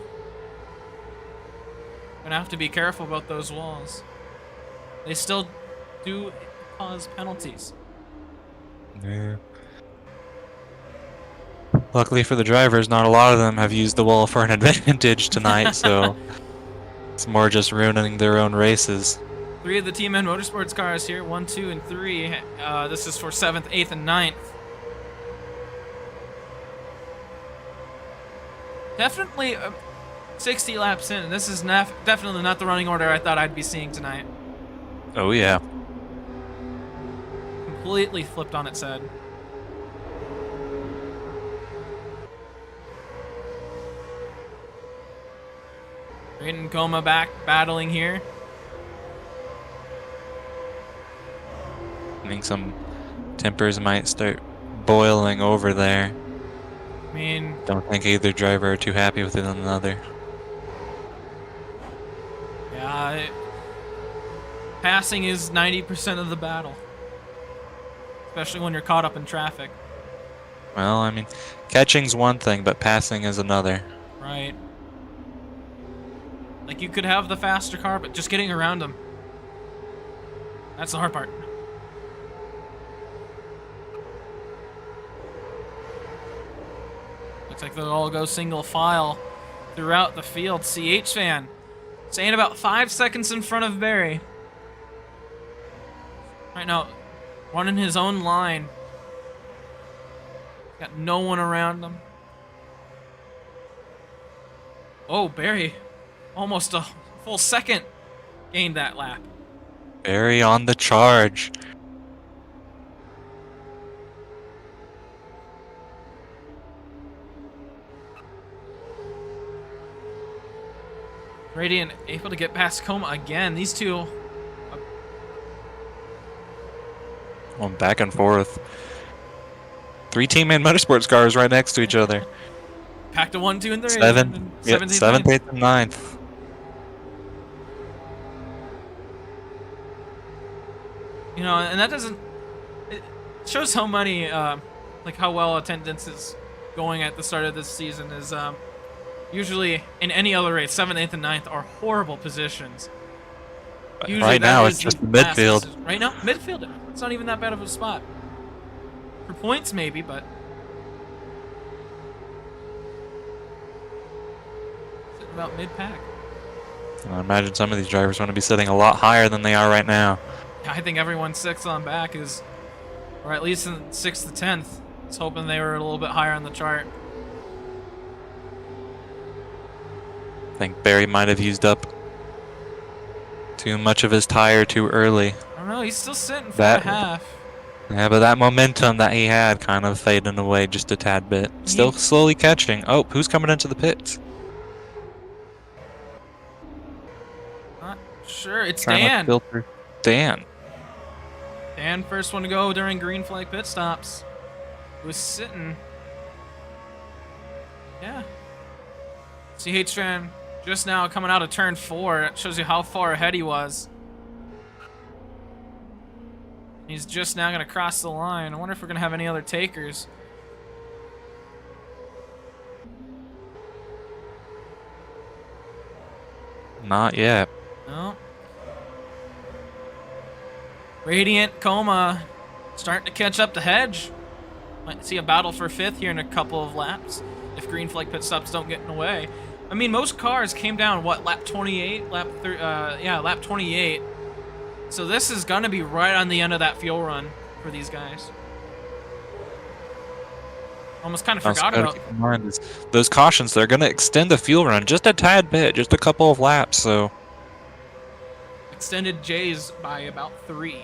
Speaker 1: Gonna have to be careful about those walls. They still do cause penalties.
Speaker 3: Yeah. Luckily for the drivers, not a lot of them have used the wall for an advantage tonight, so it's more just ruining their own races.
Speaker 1: Three of the Tman Motorsports cars here, 1, 2, and 3. This is for 7th, 8th, and 9th. Definitely 60 laps in, and this is definitely not the running order I thought I'd be seeing tonight.
Speaker 3: Oh yeah.
Speaker 1: Completely flipped on its head. Reed and Coma back battling here.
Speaker 3: I think some tempers might start boiling over there.
Speaker 1: I mean,
Speaker 3: Don't think either driver are too happy with one another.
Speaker 1: yeah, passing is 90% of the battle. Especially when you're caught up in traffic.
Speaker 3: Well, I mean, catching's one thing, but passing is another.
Speaker 1: Right. Like, you could have the faster car, but just getting around them. That's the hard part. Looks like they'll all go single file throughout the field. CH fan staying about 5 seconds in front of Barry. Right now, running his own line. Got no one around him. Oh, Barry. Almost a full second gained that lap.
Speaker 3: Barry on the charge.
Speaker 1: Radiant able to get past Coma again. These two
Speaker 3: Going back and forth. 3 Tman Motorsports cars right next to each other.
Speaker 1: packed a 1, 2, and 3.
Speaker 3: Seven. Yep, 7th, 8th, and 9th.
Speaker 1: You know, and that doesn't. It shows how many, like how well attendance is going at the start of this season. Is usually in any other race, 7th, 8th, and 9th are horrible positions. Usually
Speaker 3: Right
Speaker 1: that
Speaker 3: now,
Speaker 1: is
Speaker 3: it's just
Speaker 1: the
Speaker 3: midfield.
Speaker 1: fastest. Right now, midfield. It's not even that bad of a spot. For points, maybe, but sitting about mid-pack.
Speaker 3: I imagine some of these drivers want to be sitting a lot higher than they are right now.
Speaker 1: I think everyone 6th on back is, or at least in 6th to 10th, is hoping they were a little bit higher on the chart.
Speaker 3: I think Barry might have used up too much of his tire too early.
Speaker 1: I don't know, he's still sitting for
Speaker 3: That-
Speaker 1: a half.
Speaker 3: Yeah, but that momentum that he had kind of fading away just a tad bit. Still slowly catching. Oh, who's coming into the pits?
Speaker 1: Not sure, it's
Speaker 3: Trying to
Speaker 1: Dan.
Speaker 3: filter. Dan.
Speaker 1: Dan, first one to go during green flag pit stops. He was sitting. Yeah. CH fan just now coming out of turn 4. That shows you how far ahead he was. He's just now going to cross the line. I wonder if we're going to have any other takers.
Speaker 3: Not yet.
Speaker 1: No. Radiant, Coma starting to catch up to Hedge. Might see a battle for 5th here in a couple of laps if green flag pit stops don't get in the way. I mean, most cars came down, what, lap 28? Lap 28. So this is going to be right on the end of that fuel run for these guys. Almost kind of
Speaker 3: Also
Speaker 1: forgot
Speaker 3: gotta
Speaker 1: about.
Speaker 3: keep in mind is those cautions, they're going to extend the fuel run just a tad bit, just a couple of laps, so
Speaker 1: Extended J's by about 3.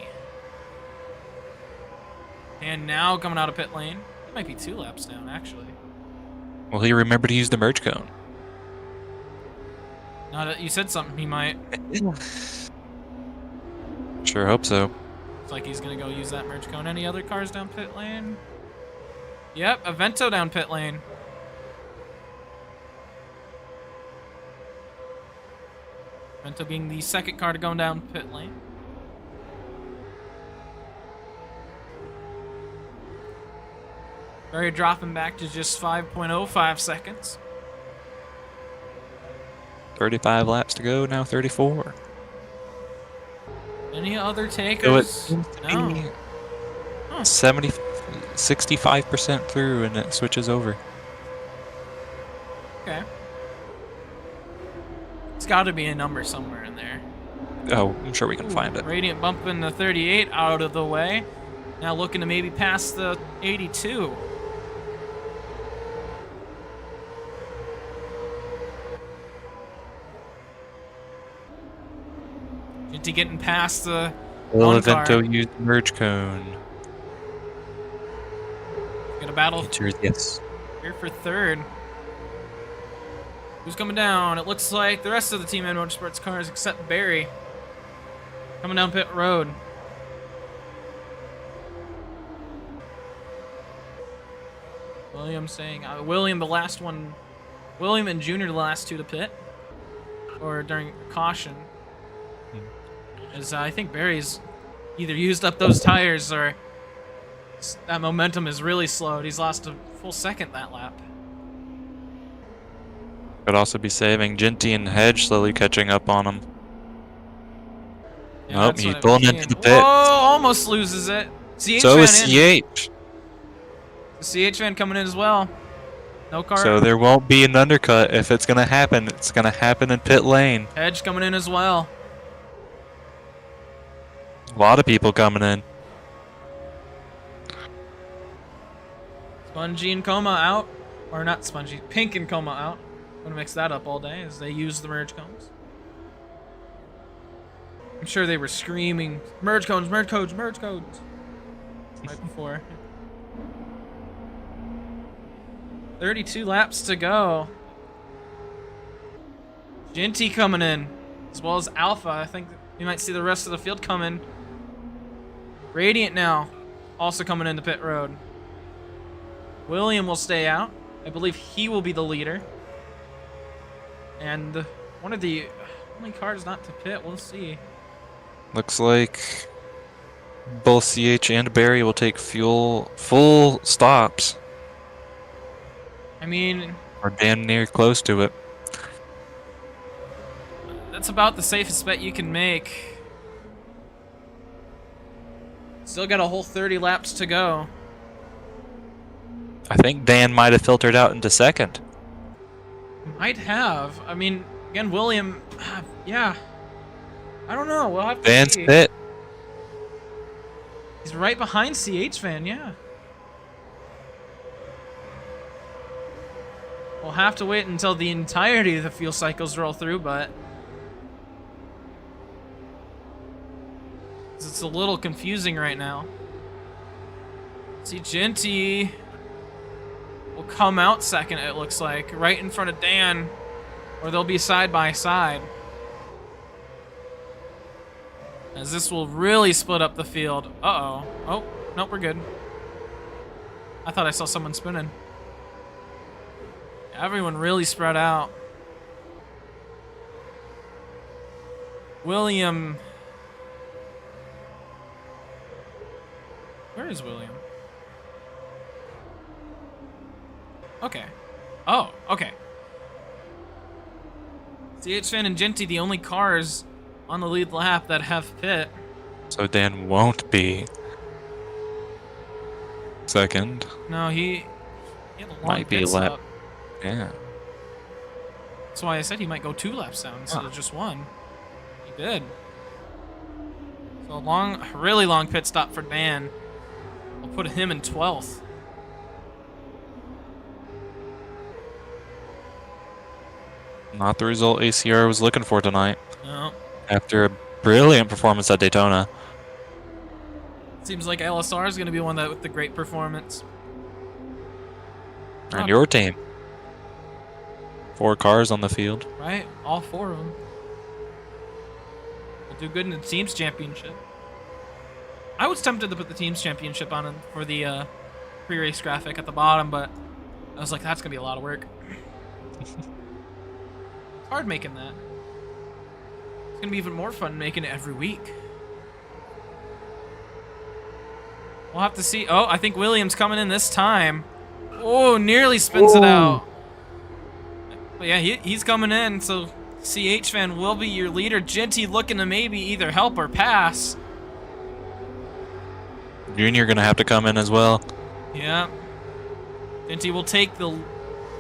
Speaker 1: And now coming out of pit lane. It might be 2 laps down, actually.
Speaker 3: will he remember to use the merge cone?
Speaker 1: Now that you said something, he might.
Speaker 3: Sure hope so.
Speaker 1: Looks like he's going to go use that merge cone. Any other cars down pit lane? Yep, Avento down pit lane. Avento being the second car to go down pit lane. Barry dropping back to just 5.05 seconds.
Speaker 3: 35 laps to go, now 34.
Speaker 1: Any other
Speaker 3: So it
Speaker 1: takers?
Speaker 3: seems to
Speaker 1: No.
Speaker 3: be
Speaker 1: Huh.
Speaker 3: 65% through and it switches over.
Speaker 1: Okay. It's got to be a number somewhere in there.
Speaker 3: Oh, I'm sure we can find it.
Speaker 1: Radiant bumping the 38 out of the way. Now looking to maybe pass the 82. Ginty getting past the
Speaker 3: Will
Speaker 1: one car.
Speaker 3: Evento use merge cone?
Speaker 1: Gonna battle
Speaker 3: Features, yes.
Speaker 1: here for third. Who's coming down? It looks like the rest of the Tman Motorsports cars except Barry. Coming down pit road. William saying, William the last one, William and Junior the last two to pit, or during caution. As I think Barry's either used up those tires or that momentum is really slowed. He's lost a full second that lap.
Speaker 3: Could also be saving Ginty and Hedge slowly catching up on him.
Speaker 1: Yeah,
Speaker 3: Nope,
Speaker 1: that's
Speaker 3: he's
Speaker 1: what I'm
Speaker 3: pulling
Speaker 1: seeing.
Speaker 3: into the pit.
Speaker 1: Whoa, almost loses it. CH
Speaker 3: So
Speaker 1: van
Speaker 3: is
Speaker 1: in.
Speaker 3: CH.
Speaker 1: The CH van coming in as well. No car.
Speaker 3: So there won't be an undercut. If it's going to happen, it's going to happen in pit lane.
Speaker 1: Hedge coming in as well.
Speaker 3: A lot of people coming in.
Speaker 1: Spongy and Coma out. Or not Spongy, Pink and Coma out. I'm gonna mix that up all day as they use the merge cones. I'm sure they were screaming, merge cones, merge codes, merge codes. Right before. 32 laps to go. Ginty coming in, as well as Alpha. I think we might see the rest of the field coming. Radiant now, also coming into pit road. William will stay out. I believe he will be the leader. And one of the only cars not to pit, we'll see.
Speaker 3: Looks like both CH and Barry will take full stops.
Speaker 1: I mean,
Speaker 3: Or damn near close to it.
Speaker 1: that's about the safest bet you can make. Still got a whole 30 laps to go.
Speaker 3: I think Dan might have filtered out into second.
Speaker 1: Might have. I mean, again, William, yeah. I don't know. We'll have to
Speaker 3: Dan's
Speaker 1: see.
Speaker 3: pit.
Speaker 1: He's right behind CH Van, yeah. We'll have to wait until the entirety of the fuel cycles roll through, but it's a little confusing right now. See, Ginty will come out second, it looks like, right in front of Dan, or they'll be side by side. As this will really split up the field. Uh-oh. Oh, nope, we're good. I thought I saw someone spinning. Everyone really spread out. William. Where is William? Okay. Oh, okay. CH Fan and Ginty, the only cars on the lead lap that have pit.
Speaker 3: So Dan won't be second.
Speaker 1: No, he had a long
Speaker 3: Might be
Speaker 1: pit
Speaker 3: lap.
Speaker 1: stop.
Speaker 3: Yeah.
Speaker 1: That's why I said he might go 2 laps down instead of just 1. He did. So a long, really long pit stop for Dan. I'll put him in 12th.
Speaker 3: Not the result ACR was looking for tonight.
Speaker 1: No.
Speaker 3: After a brilliant performance at Daytona.
Speaker 1: Seems like LSR is going to be one that with the great performance.
Speaker 3: And your team. 4 cars on the field.
Speaker 1: Right? All 4 of them. We'll do good in the Teams Championship. I was tempted to put the Teams Championship on for the pre-race graphic at the bottom, but I was like, that's going to be a lot of work. It's hard making that. It's going to be even more fun making it every week. We'll have to see. Oh, I think Williams coming in this time. Oh, nearly spins it out. But yeah, he's coming in, so CH Fan will be your leader. Ginty looking to maybe either help or pass.
Speaker 3: Junior gonna have to come in as well.
Speaker 1: Yeah. Ginty will take the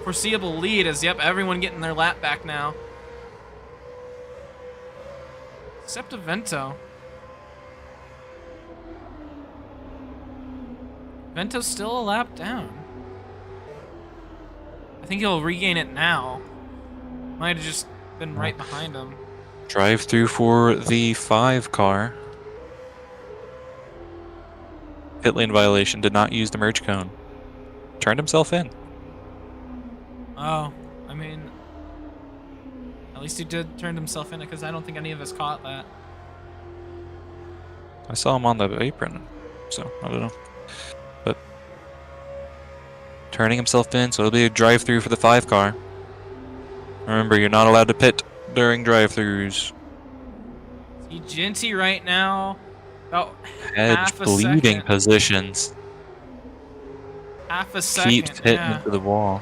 Speaker 1: foreseeable lead as, yep, everyone getting their lap back now. Except a Vento. Vento's still a lap down. I think he'll regain it now. Might have just been right behind him.
Speaker 3: Drive through for the 5 car. Pit lane violation. Did not use the merge cone. Turned himself in.
Speaker 1: Oh, I mean, at least he did turn himself in, because I don't think any of us caught that.
Speaker 3: I saw him on the apron, so I don't know. But turning himself in, so it'll be a drive-through for the 5 car. Remember, you're not allowed to pit during drive-throughs.
Speaker 1: See Ginty right now, about
Speaker 3: Edge
Speaker 1: half a
Speaker 3: bleeding
Speaker 1: second.
Speaker 3: positions.
Speaker 1: Half a second.
Speaker 3: Keeps hitting
Speaker 1: Yeah.
Speaker 3: into the wall.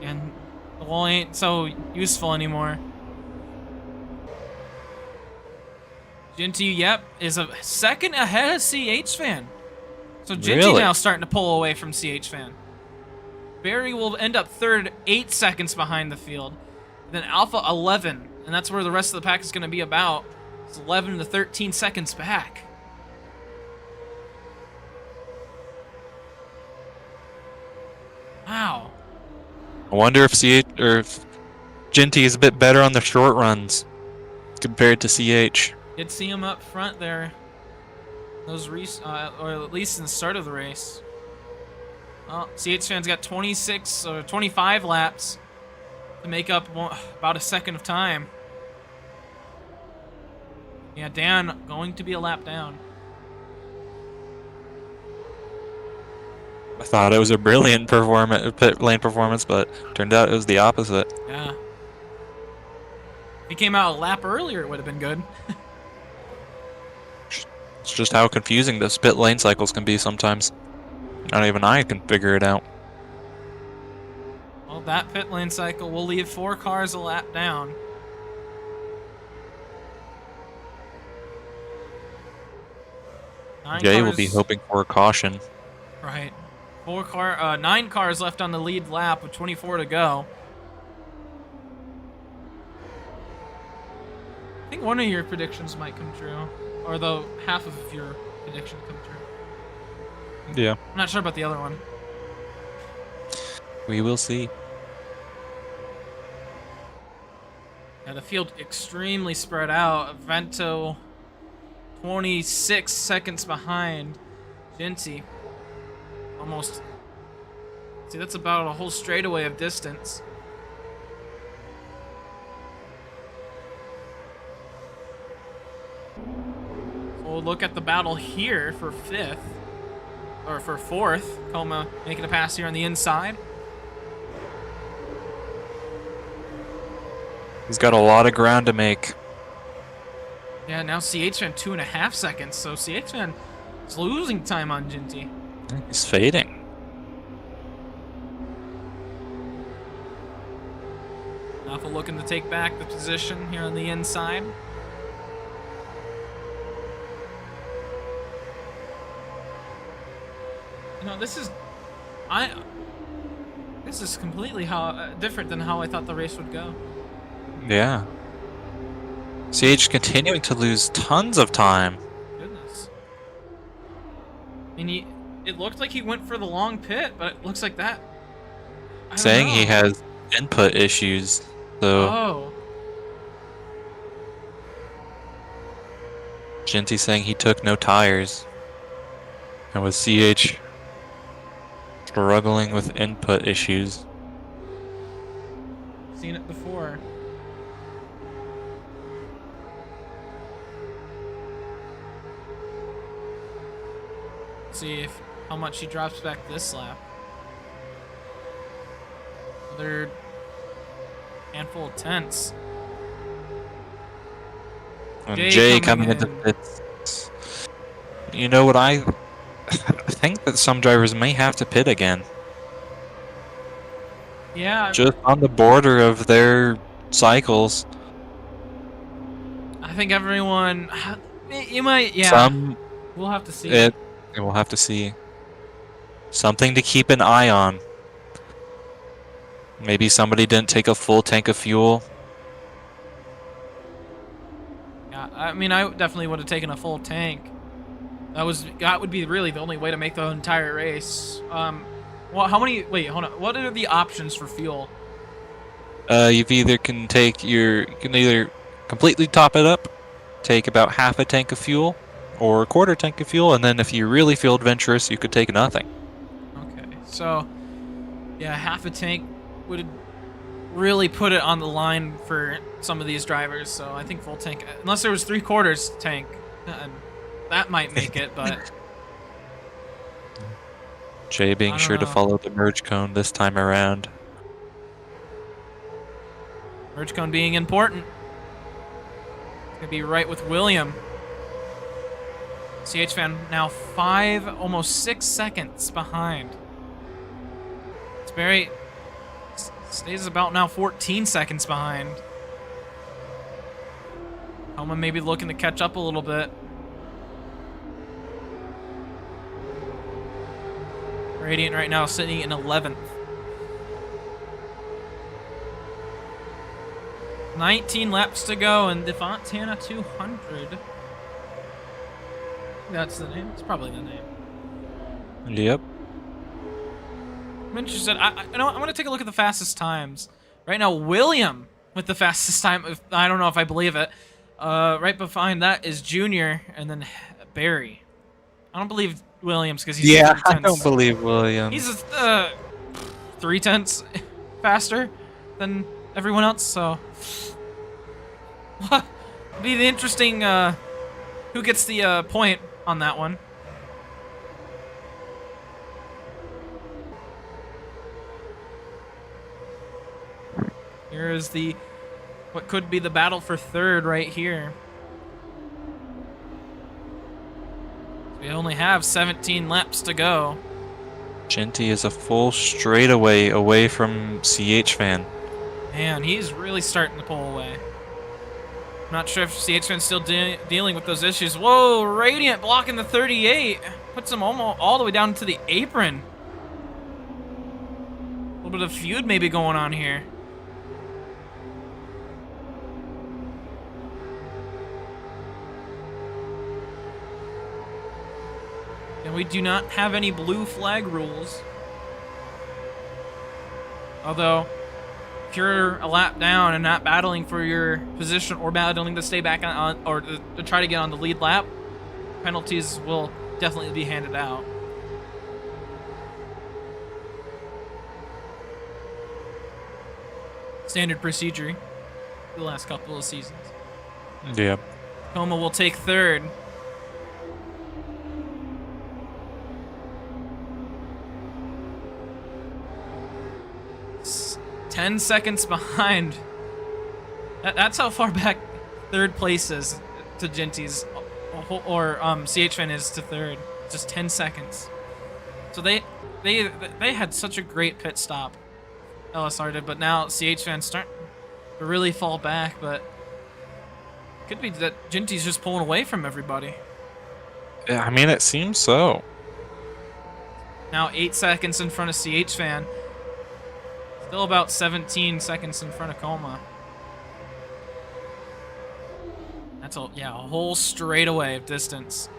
Speaker 1: And the wall ain't so useful anymore. Ginty, yep, is a second ahead of CH Fan. So Ginty
Speaker 3: Really?
Speaker 1: now starting to pull away from CH Fan. Barry will end up third, 8 seconds behind the field. Then Alpha 11, and that's where the rest of the pack is going to be about. It's 11 to 13 seconds back. Wow.
Speaker 3: I wonder if if Ginty is a bit better on the short runs compared to CH.
Speaker 1: Did see him up front there. Those or at least in the start of the race. Well, CH Fan's got 26 or 25 laps to make up about a second of time. Yeah, Dan going to be a lap down.
Speaker 3: I thought it was a brilliant pit lane performance, but turned out it was the opposite.
Speaker 1: Yeah. If he came out a lap earlier, it would have been good.
Speaker 3: It's just how confusing those pit lane cycles can be sometimes. Not even I can figure it out.
Speaker 1: Well, that pit lane cycle will leave 4 cars a lap down.
Speaker 3: Jay will be hoping for a caution.
Speaker 1: Right. 9 cars left on the lead lap with 24 to go. I think one of your predictions might come true. Or though half of your prediction come true.
Speaker 3: Yeah.
Speaker 1: I'm not sure about the other one.
Speaker 3: We will see.
Speaker 1: Yeah, the field extremely spread out. Vento 26 seconds behind Ginty. Almost. See, that's about a whole straightaway of distance. So we'll look at the battle here for 5th. Or for 4th. Coma making a pass here on the inside.
Speaker 3: He's got a lot of ground to make.
Speaker 1: Yeah, now CH Fan 2.5 seconds. So CH Fan is losing time on Ginty.
Speaker 3: He's fading.
Speaker 1: Alpha looking to take back the position here on the inside. You know, this is completely different than how I thought the race would go.
Speaker 3: Yeah. CH continuing to lose tons of time.
Speaker 1: Goodness. I mean, it looked like he went for the long pit, but it looks like that. I don't
Speaker 3: Saying he
Speaker 1: know.
Speaker 3: has input issues, so
Speaker 1: Oh.
Speaker 3: Ginty saying he took no tires. And with CH struggling with input issues.
Speaker 1: Seen it before. See how much he drops back this lap. Another handful of tenths.
Speaker 3: And
Speaker 1: Jay
Speaker 3: Jay
Speaker 1: coming
Speaker 3: coming into
Speaker 1: in.
Speaker 3: pits. You know what, I think that some drivers may have to pit again.
Speaker 1: Yeah,
Speaker 3: Just on the border of their cycles.
Speaker 1: I think everyone. You might, yeah.
Speaker 3: Some
Speaker 1: We'll have to see.
Speaker 3: and we'll have to see. Something to keep an eye on. Maybe somebody didn't take a full tank of fuel.
Speaker 1: Yeah, I mean, I definitely would have taken a full tank. That would be really the only way to make the entire race. Well, how many? Wait, hold on. What are the options for fuel?
Speaker 3: You can either completely top it up, take about half a tank of fuel, or a quarter tank of fuel, and then if you really feel adventurous, you could take nothing.
Speaker 1: Okay, so yeah, half a tank would really put it on the line for some of these drivers. So I think full tank, unless there was 3/4 tank, that might make it. But
Speaker 3: Jay being sure to follow the merge cone this time around.
Speaker 1: merge cone being important. It's gonna be right with William. CH fan now 5, almost 6 seconds behind. It's very stays about now 14 seconds behind. Homa maybe looking to catch up a little bit. Radiant right now sitting in 11th. 19 laps to go, and the Fontana 200. That's the name. It's probably the name.
Speaker 3: Yep.
Speaker 1: I'm interested. You know what? I'm gonna take a look at the fastest times. Right now, William with the fastest time. I don't know if I believe it. Right behind that is Junior, and then Barry. I don't believe Williams because he's 3
Speaker 3: I
Speaker 1: tenths.
Speaker 3: don't believe Williams.
Speaker 1: He's 3 tenths faster than everyone else. So, it'll be the interesting who gets the point on that one. Here is what could be the battle for third right here. We only have 17 laps to go.
Speaker 3: Genty is a full straightaway away from CH fan.
Speaker 1: Man, he's really starting to pull away. Not sure if CH fan's still dealing with those issues. Whoa, Radiant blocking the 38. Puts him almost all the way down to the apron. A little bit of feud maybe going on here. And we do not have any blue flag rules. Although, if you're a lap down and not battling for your position or battling to stay back on or to try to get on the lead lap, penalties will definitely be handed out. Standard procedure the last couple of seasons.
Speaker 3: Yeah.
Speaker 1: Homa will take third. 10 seconds behind. That's how far back third place is to Genty's, or CHFan is to third. Just 10 seconds. So they had such a great pit stop, LSR did, but now CHFan's starting to really fall back. But it could be that Genty's just pulling away from everybody.
Speaker 3: Yeah, I mean, it seems so.
Speaker 1: Now 8 seconds in front of CHFan. Still about 17 seconds in front of Coma. That's a whole straightaway of distance.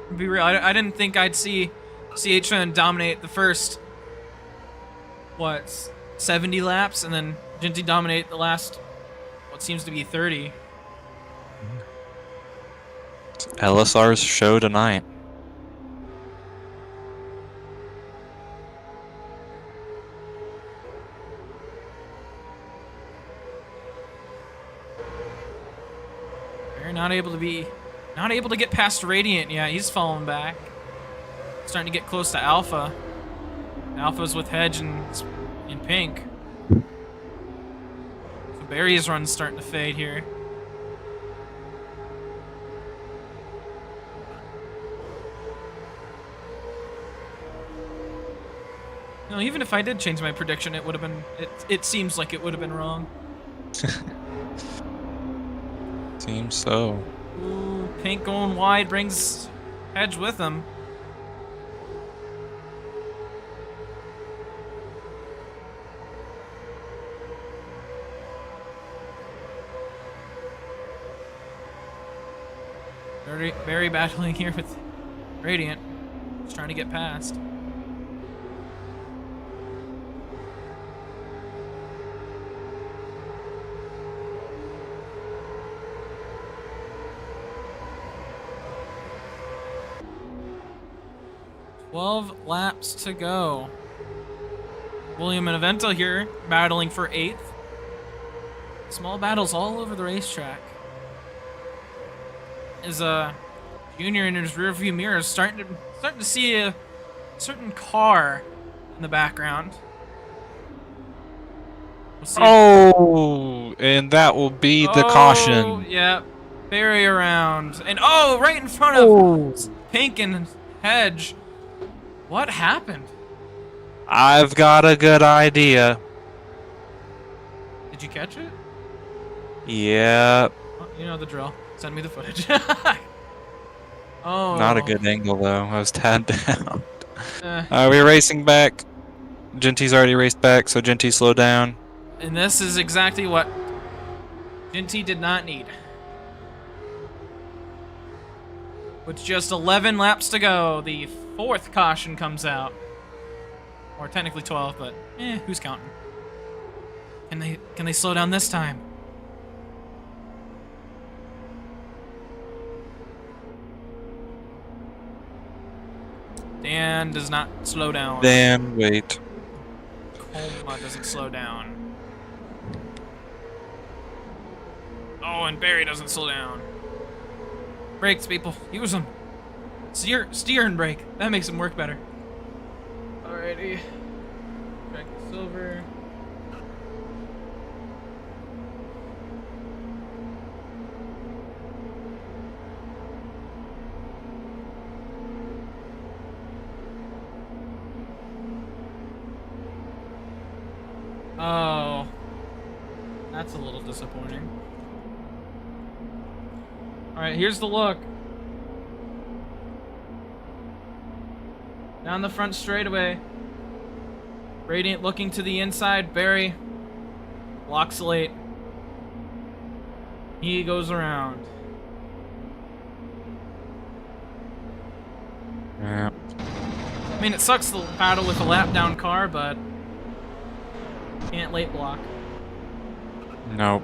Speaker 1: To be real, I didn't think I'd see CHFan dominate the first 70 laps, and then Genty dominate the last what seems to be 30.
Speaker 3: It's LSR's show tonight.
Speaker 1: They're not able to get past Radiant. Yeah, he's falling back. Starting to get close to Alpha. Alpha's with Hedge in pink. So Barry's run's starting to fade here. No, even if I did change my prediction, it would have been. It seems like it would have been wrong.
Speaker 3: Seems so.
Speaker 1: Ooh, pink going wide brings Hedge with him. Very battling here with Radiant. Just trying to get past. Laps to go. William and Avento here battling for 8th. Small battles all over the racetrack. Is Junior in his rearview mirror starting to see a certain car in the background. We'll see.
Speaker 3: Oh, and that will be the caution.
Speaker 1: Yeah, Barry around, and right in front of Pink and Hedge. What happened?
Speaker 3: I've got a good idea.
Speaker 1: Did you catch it?
Speaker 3: Yep.
Speaker 1: Oh, you know the drill. Send me the footage. Oh.
Speaker 3: Not a good angle, though. I was tabbed down. We're racing back. Genty's already raced back, so Genty slow down.
Speaker 1: And this is exactly what Genty did not need. With just 11 laps to go, the 4th caution comes out. Or technically 12, but who's counting? Can they slow down this time? Dan does not slow down.
Speaker 3: Dan, wait.
Speaker 1: Coma doesn't slow down. Oh, and Barry doesn't slow down. Brakes, people. Use them. Steer and brake. That makes them work better. Alrighty. Drag the silver. Oh. That's a little disappointing. Alright, here's the look. Down the front straightaway. Radiant looking to the inside. Barry blocks late. He goes around.
Speaker 3: Yeah.
Speaker 1: I mean, it sucks to battle with a lap down car, but can't late block.
Speaker 3: Nope.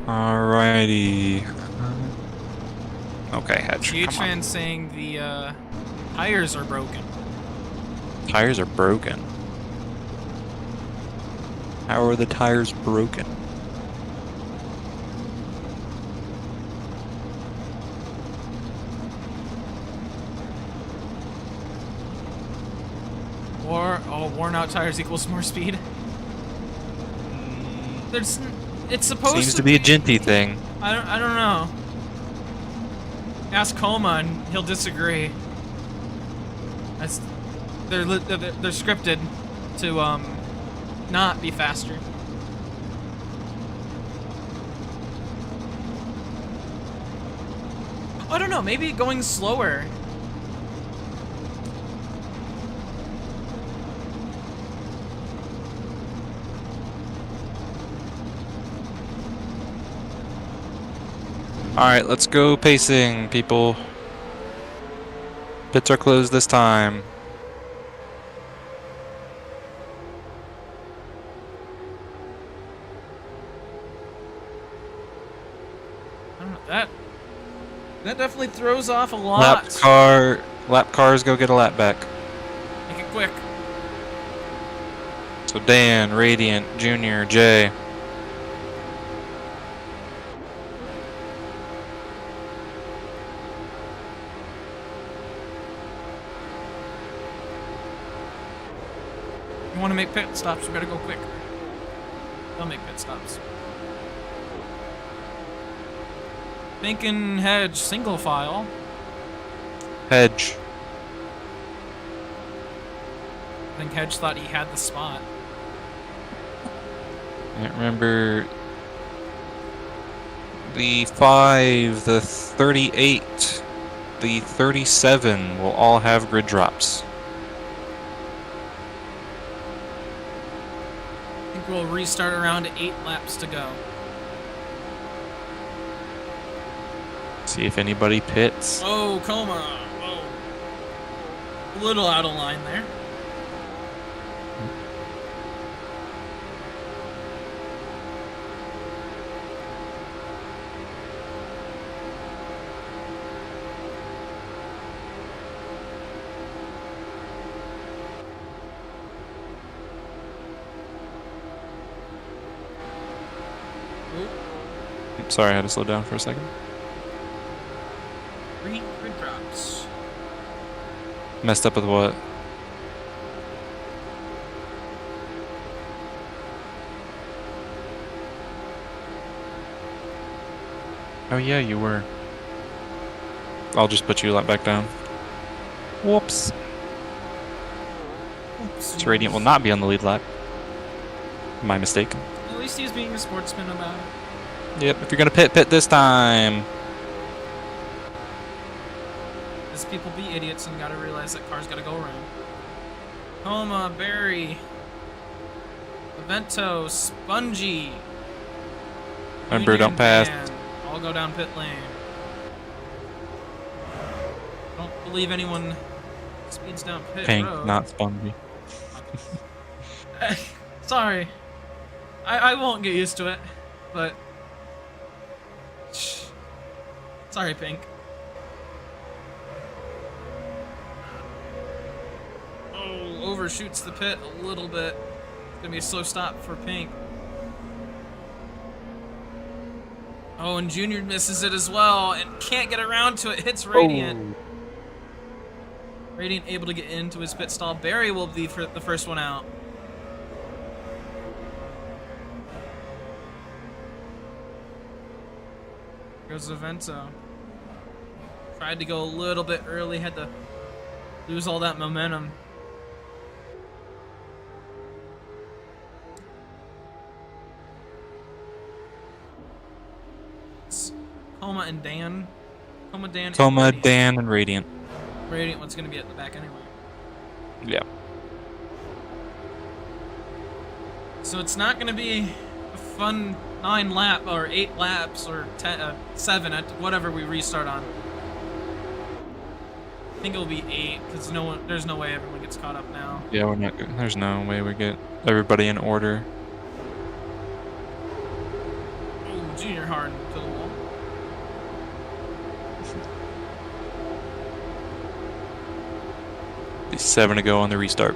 Speaker 3: Alrighty. Okay, Hedge.
Speaker 1: GHFan saying the tires are broken.
Speaker 3: Tires are broken. How are the tires broken?
Speaker 1: Worn out tires equals more speed. It's supposed
Speaker 3: Seems to be a Genty thing.
Speaker 1: I don't know. Ask Coma and he'll disagree. They're scripted to not be faster. I don't know. Maybe going slower.
Speaker 3: Alright, let's go pacing, people. Pits are closed this time.
Speaker 1: I don't know, that definitely throws off a lot.
Speaker 3: Lap cars go get a lap back.
Speaker 1: Make it quick.
Speaker 3: So Dan, Radiant, Junior, Jay.
Speaker 1: You want to make pit stops, we better go quick. They'll make pit stops. Thinking Hedge single file.
Speaker 3: Hedge.
Speaker 1: I think Hedge thought he had the spot.
Speaker 3: I remember the 5, the 38, the 37 will all have grid drops.
Speaker 1: think we'll restart around 8 laps to go.
Speaker 3: See if anybody pits.
Speaker 1: Oh, Coma. Whoa. A little out of line there.
Speaker 3: Sorry, I had to slow down for a second.
Speaker 1: Green grid drops.
Speaker 3: Messed up with what? Oh yeah, you were. I'll just put you back down. Whoops. So Radiant will not be on the lead lap. My mistake.
Speaker 1: At least he's being a sportsman about it.
Speaker 3: Yep, if you're gonna pit this time.
Speaker 1: These people be idiots and gotta realize that cars gotta go around. Coma, Barry, Avento, Spongy.
Speaker 3: Remember, don't pass.
Speaker 1: Man, all go down pit lane. Don't believe anyone speeds down pit
Speaker 3: Pink,
Speaker 1: road.
Speaker 3: not spongy.
Speaker 1: Sorry. I won't get used to it, but... Sorry, Pink. Oh, overshoots the pit a little bit. It's gonna be a slow stop for Pink. Oh, and Junior misses it as well and can't get around to it. Hits Radiant.
Speaker 3: Oh.
Speaker 1: Radiant able to get into his pit stall. Barry will be for the first one out. Goes Avento. Tried to go a little bit early, had to lose all that momentum. It's Coma and Dan. Coma, Dan, and
Speaker 3: Coma,
Speaker 1: Radiant.
Speaker 3: Dan, and Radiant.
Speaker 1: Radiant one's gonna be at the back anyway.
Speaker 3: Yeah.
Speaker 1: So it's not gonna be a fun 9 lap or 8 laps or 7 at whatever we restart on. I think it'll be 8 because there's no way everyone gets caught up now.
Speaker 3: Yeah, we're not. There's no way we get everybody in order.
Speaker 1: Oh, Junior hard to the wall.
Speaker 3: There's 7 to go on the restart.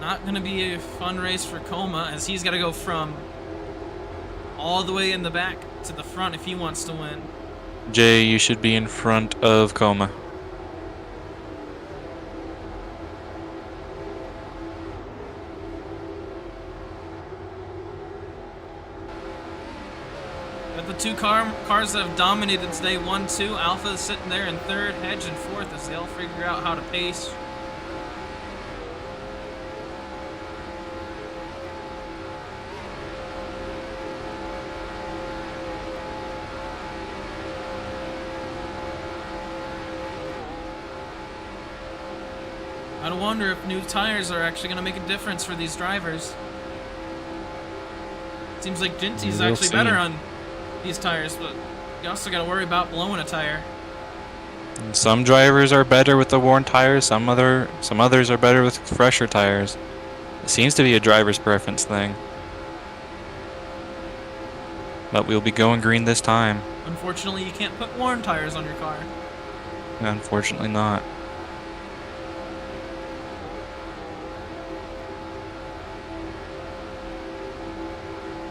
Speaker 1: Not gonna be a fun race for Coma as he's gotta go from all the way in the back to the front if he wants to win.
Speaker 3: Jay, you should be in front of Coma.
Speaker 1: But the two cars that have dominated today, 1, 2, Alpha is sitting there in 3rd, Hedge in 4th as they all figure out how to pace. I wonder if new tires are actually going to make a difference for these drivers. Seems like Jinty's
Speaker 3: We'll
Speaker 1: actually
Speaker 3: see.
Speaker 1: better on these tires, but you also got to worry about blowing a tire.
Speaker 3: Some drivers are better with the worn tires. Some others are better with fresher tires. It seems to be a driver's preference thing. But we'll be going green this time.
Speaker 1: Unfortunately, you can't put worn tires on your car.
Speaker 3: Unfortunately not.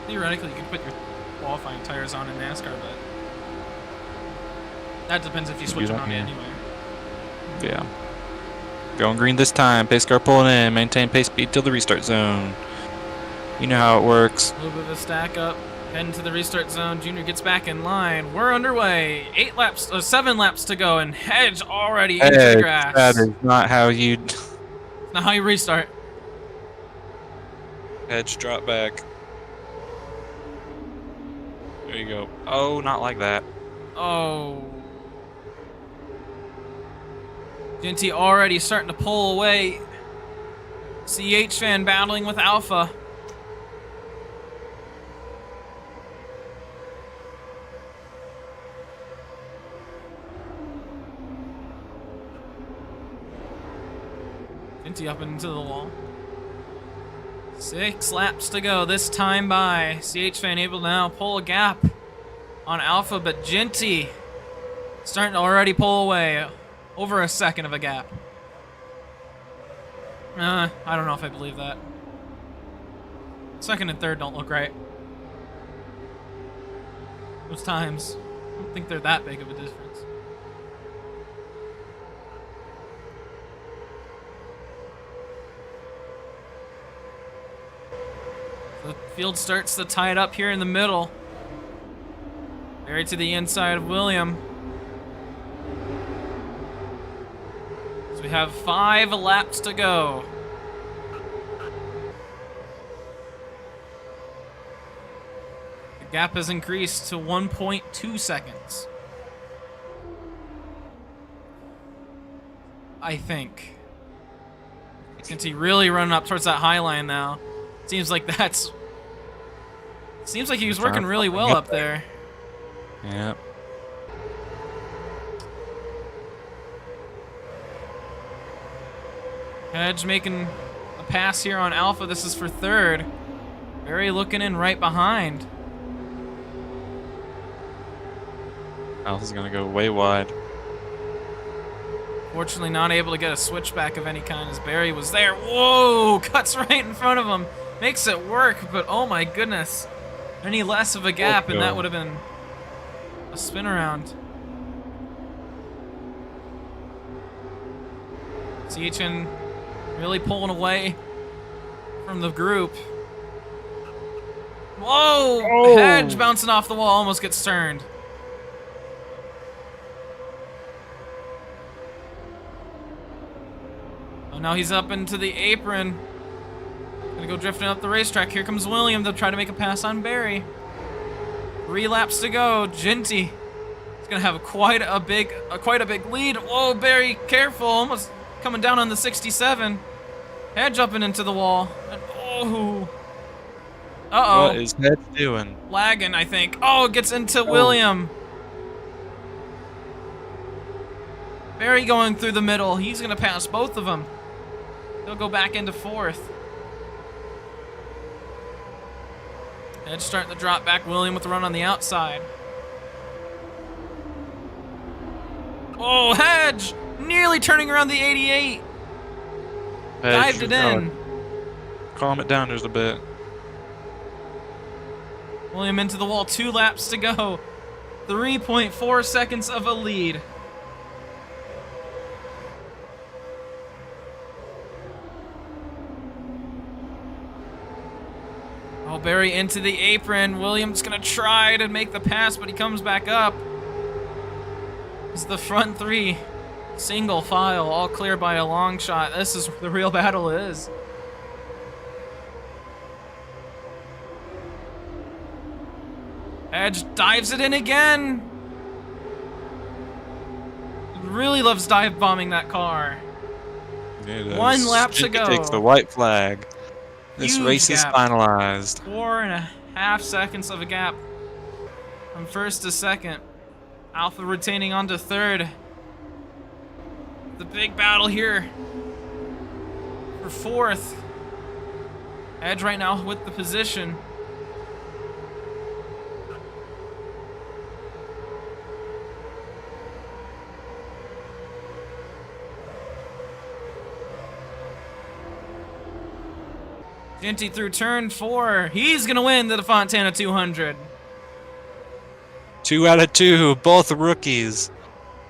Speaker 1: Theoretically, you could put your qualifying tires on in NASCAR, but that depends if you switch it
Speaker 3: don't,
Speaker 1: on
Speaker 3: yeah.
Speaker 1: anyway.
Speaker 3: Yeah. Going green this time. Pace car pulling in. Maintain pace speed till the restart zone. You know how it works.
Speaker 1: A little bit of a stack up, heading to the restart zone. Junior gets back in line. We're underway. 7 laps to go, and Hedge already into the grass.
Speaker 3: That is not how you...
Speaker 1: Not how you restart.
Speaker 3: Edge drop back. There you go. Oh, not like that.
Speaker 1: Oh. Ginty already starting to pull away. CH fan battling with Alpha. Ginty up into the wall. 6 laps to go this time by. CH fan able to now pull a gap on Alpha, but Ginty starting to already pull away. Over a second of a gap. I don't know if I believe that. Second and third don't look right. Those times. I don't think they're that big of a difference. The field starts to tie it up here in the middle. Very to the inside of William. So we have 5 laps to go. The gap has increased to 1.2 seconds. I think. Since he really running up towards that high line now. Seems like that's... Seems like he was working really well up there.
Speaker 3: Yeah.
Speaker 1: Hedge making a pass here on Alpha. This is for third. Barry looking in right behind.
Speaker 3: Alpha's gonna go way wide.
Speaker 1: Fortunately not able to get a switchback of any kind as Barry was there. Whoa! Cuts right in front of him. Makes it work, but oh my goodness. Any less of a gap and that would have been a spin around. CHN really pulling away from the group. Whoa!
Speaker 3: Oh.
Speaker 1: Hedge bouncing off the wall, almost gets turned. Oh, now he's up into the apron. Gonna go drifting up the racetrack. Here comes William to try to make a pass on Barry. 3 laps to go. Ginty is gonna have quite a big lead. Whoa, Barry, careful! Almost coming down on the 67. Hedge up and into the wall. And, oh. Uh-oh.
Speaker 3: What is Hedge doing?
Speaker 1: Lagging, I think. Oh, gets into William. Barry going through the middle. He's gonna pass both of them. He'll go back into 4th. Edge starting to drop back. William with the run on the outside. Oh, Hedge! Nearly turning around the 88.
Speaker 3: Hedge,
Speaker 1: Dived it in.
Speaker 3: Calm it down just a bit.
Speaker 1: William into the wall. 2 laps to go. 3.4 seconds of a lead. Oh, Barry into the apron. Williams gonna try to make the pass, but he comes back up. It's the front 3. Single file, all clear by a long shot. This is where the real battle is. Edge dives it in again. Really loves dive bombing that car.
Speaker 3: It is.
Speaker 1: 1 lap to
Speaker 3: Ginty
Speaker 1: go.
Speaker 3: takes the white flag. This
Speaker 1: Huge
Speaker 3: race is
Speaker 1: gap.
Speaker 3: finalized.
Speaker 1: 4.5 seconds of a gap from 1st to 2nd. Alpha retaining onto 3rd. The big battle here for 4th. Edge right now with the position. Ginty through turn 4. He's gonna win the Fontana 200.
Speaker 3: 2 out of 2, both rookies.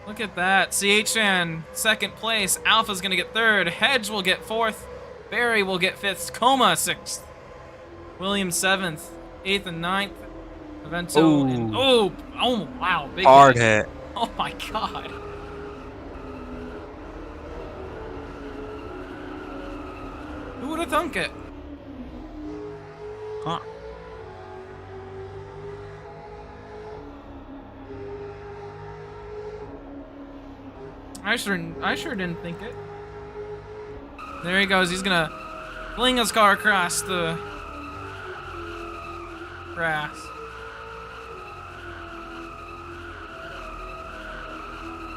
Speaker 1: Look at that. CHN 2nd place. Alpha's gonna get 3rd. Hedge will get 4th. Barry will get 5th. Coma 6th. William 7th. 8th and 9th. Evento. And, oh wow. Big
Speaker 3: Hard
Speaker 1: hit.
Speaker 3: hit.
Speaker 1: Oh my god. Who would have thunk it?
Speaker 3: Huh.
Speaker 1: I sure didn't think it. There he goes. He's gonna fling his car across the grass.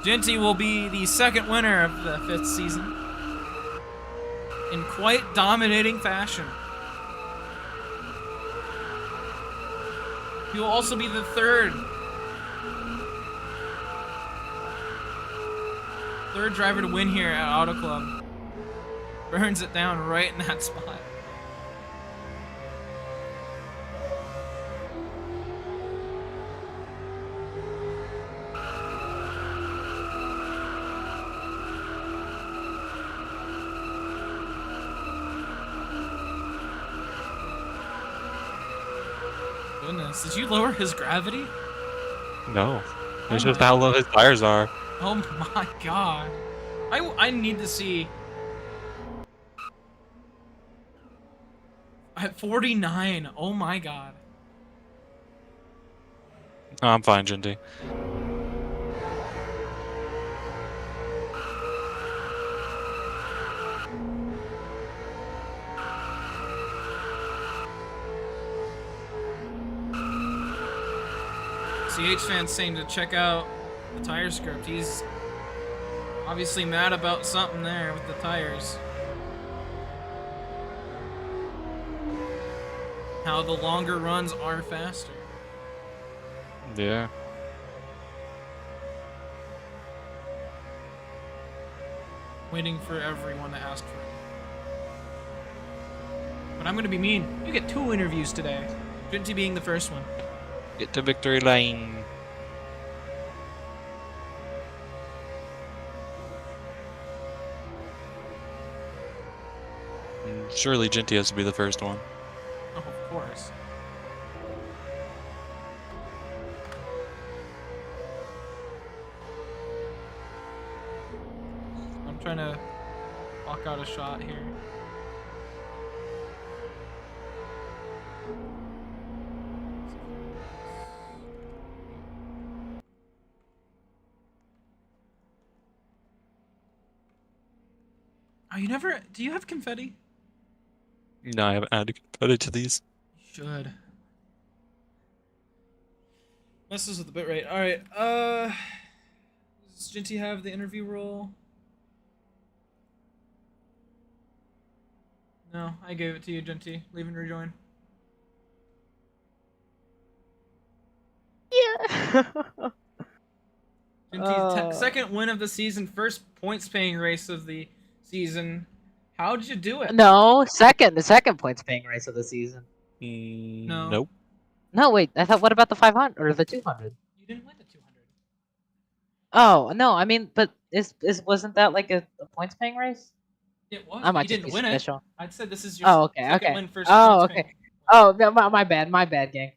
Speaker 1: Genty will be the second winner of the 5th season in quite dominating fashion. He will also be the third driver to win here at Auto Club. Burns it down right in that spot. Goodness, did you lower his gravity?
Speaker 3: No. It's
Speaker 1: Oh
Speaker 3: just
Speaker 1: my
Speaker 3: how low his tires are.
Speaker 1: Oh my god. I need to see. At 49, oh my god.
Speaker 3: No, I'm fine, Jinty.
Speaker 1: CH fans saying to check out the tire script. He's obviously mad about something there with the tires. How the longer runs are faster.
Speaker 3: Yeah.
Speaker 1: Waiting for everyone to ask for it. But I'm gonna be mean. You get 2 interviews today. Genty being the first one.
Speaker 3: Get to victory lane. Surely Jinty has to be the first one.
Speaker 1: Oh, of course. I'm trying to walk out a shot here. Oh, you never... Do you have confetti?
Speaker 3: No, I haven't added confetti to these.
Speaker 1: You should. Messes with the bitrate. Alright, does Jinty have the interview role? No, I gave it to you, Jinty. Leave and rejoin.
Speaker 6: Yeah.
Speaker 1: Jinty's second win of the season, first points paying race of the season. How did you do it?
Speaker 6: No, second. The second points paying race of the season.
Speaker 1: No.
Speaker 3: Nope.
Speaker 6: No, wait. I thought. What about the 500 or the 200?
Speaker 1: You didn't win the 200.
Speaker 6: Oh no, I mean, but wasn't that like a points paying race?
Speaker 1: It was.
Speaker 6: I
Speaker 1: But
Speaker 6: might
Speaker 1: you
Speaker 6: just
Speaker 1: didn't
Speaker 6: be
Speaker 1: win it.
Speaker 6: special.
Speaker 1: I'd said this is your
Speaker 6: Oh, okay,
Speaker 1: second
Speaker 6: okay.
Speaker 1: win, first
Speaker 6: Oh,
Speaker 1: points
Speaker 6: okay.
Speaker 1: paying.
Speaker 6: Oh, no, my bad, gang.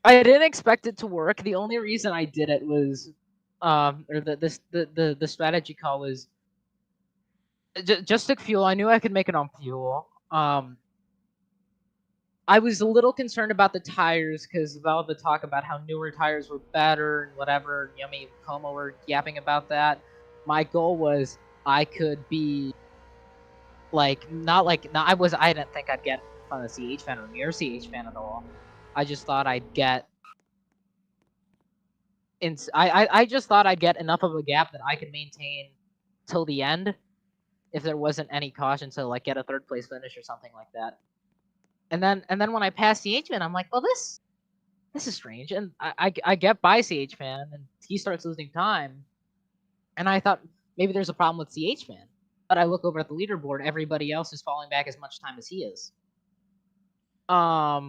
Speaker 6: I didn't expect it to work. The only reason I did it was, or the strategy call was, just took fuel. I knew I could make it on fuel. I was a little concerned about the tires because of all the talk about how newer tires were better and whatever. Yummy and Como were yapping about that. My goal was I could be I didn't think I'd get on the CH fan or near CH fan at all. I just thought I'd get I just thought I'd get enough of a gap that I could maintain till the end if there wasn't any caution to like get a 3rd place finish or something like that. And then when I pass CH fan, I'm like, well, this is strange. And I get by CH fan, and he starts losing time. And I thought maybe there's a problem with CH fan. But I look over at the leaderboard, everybody else is falling back as much time as he is. I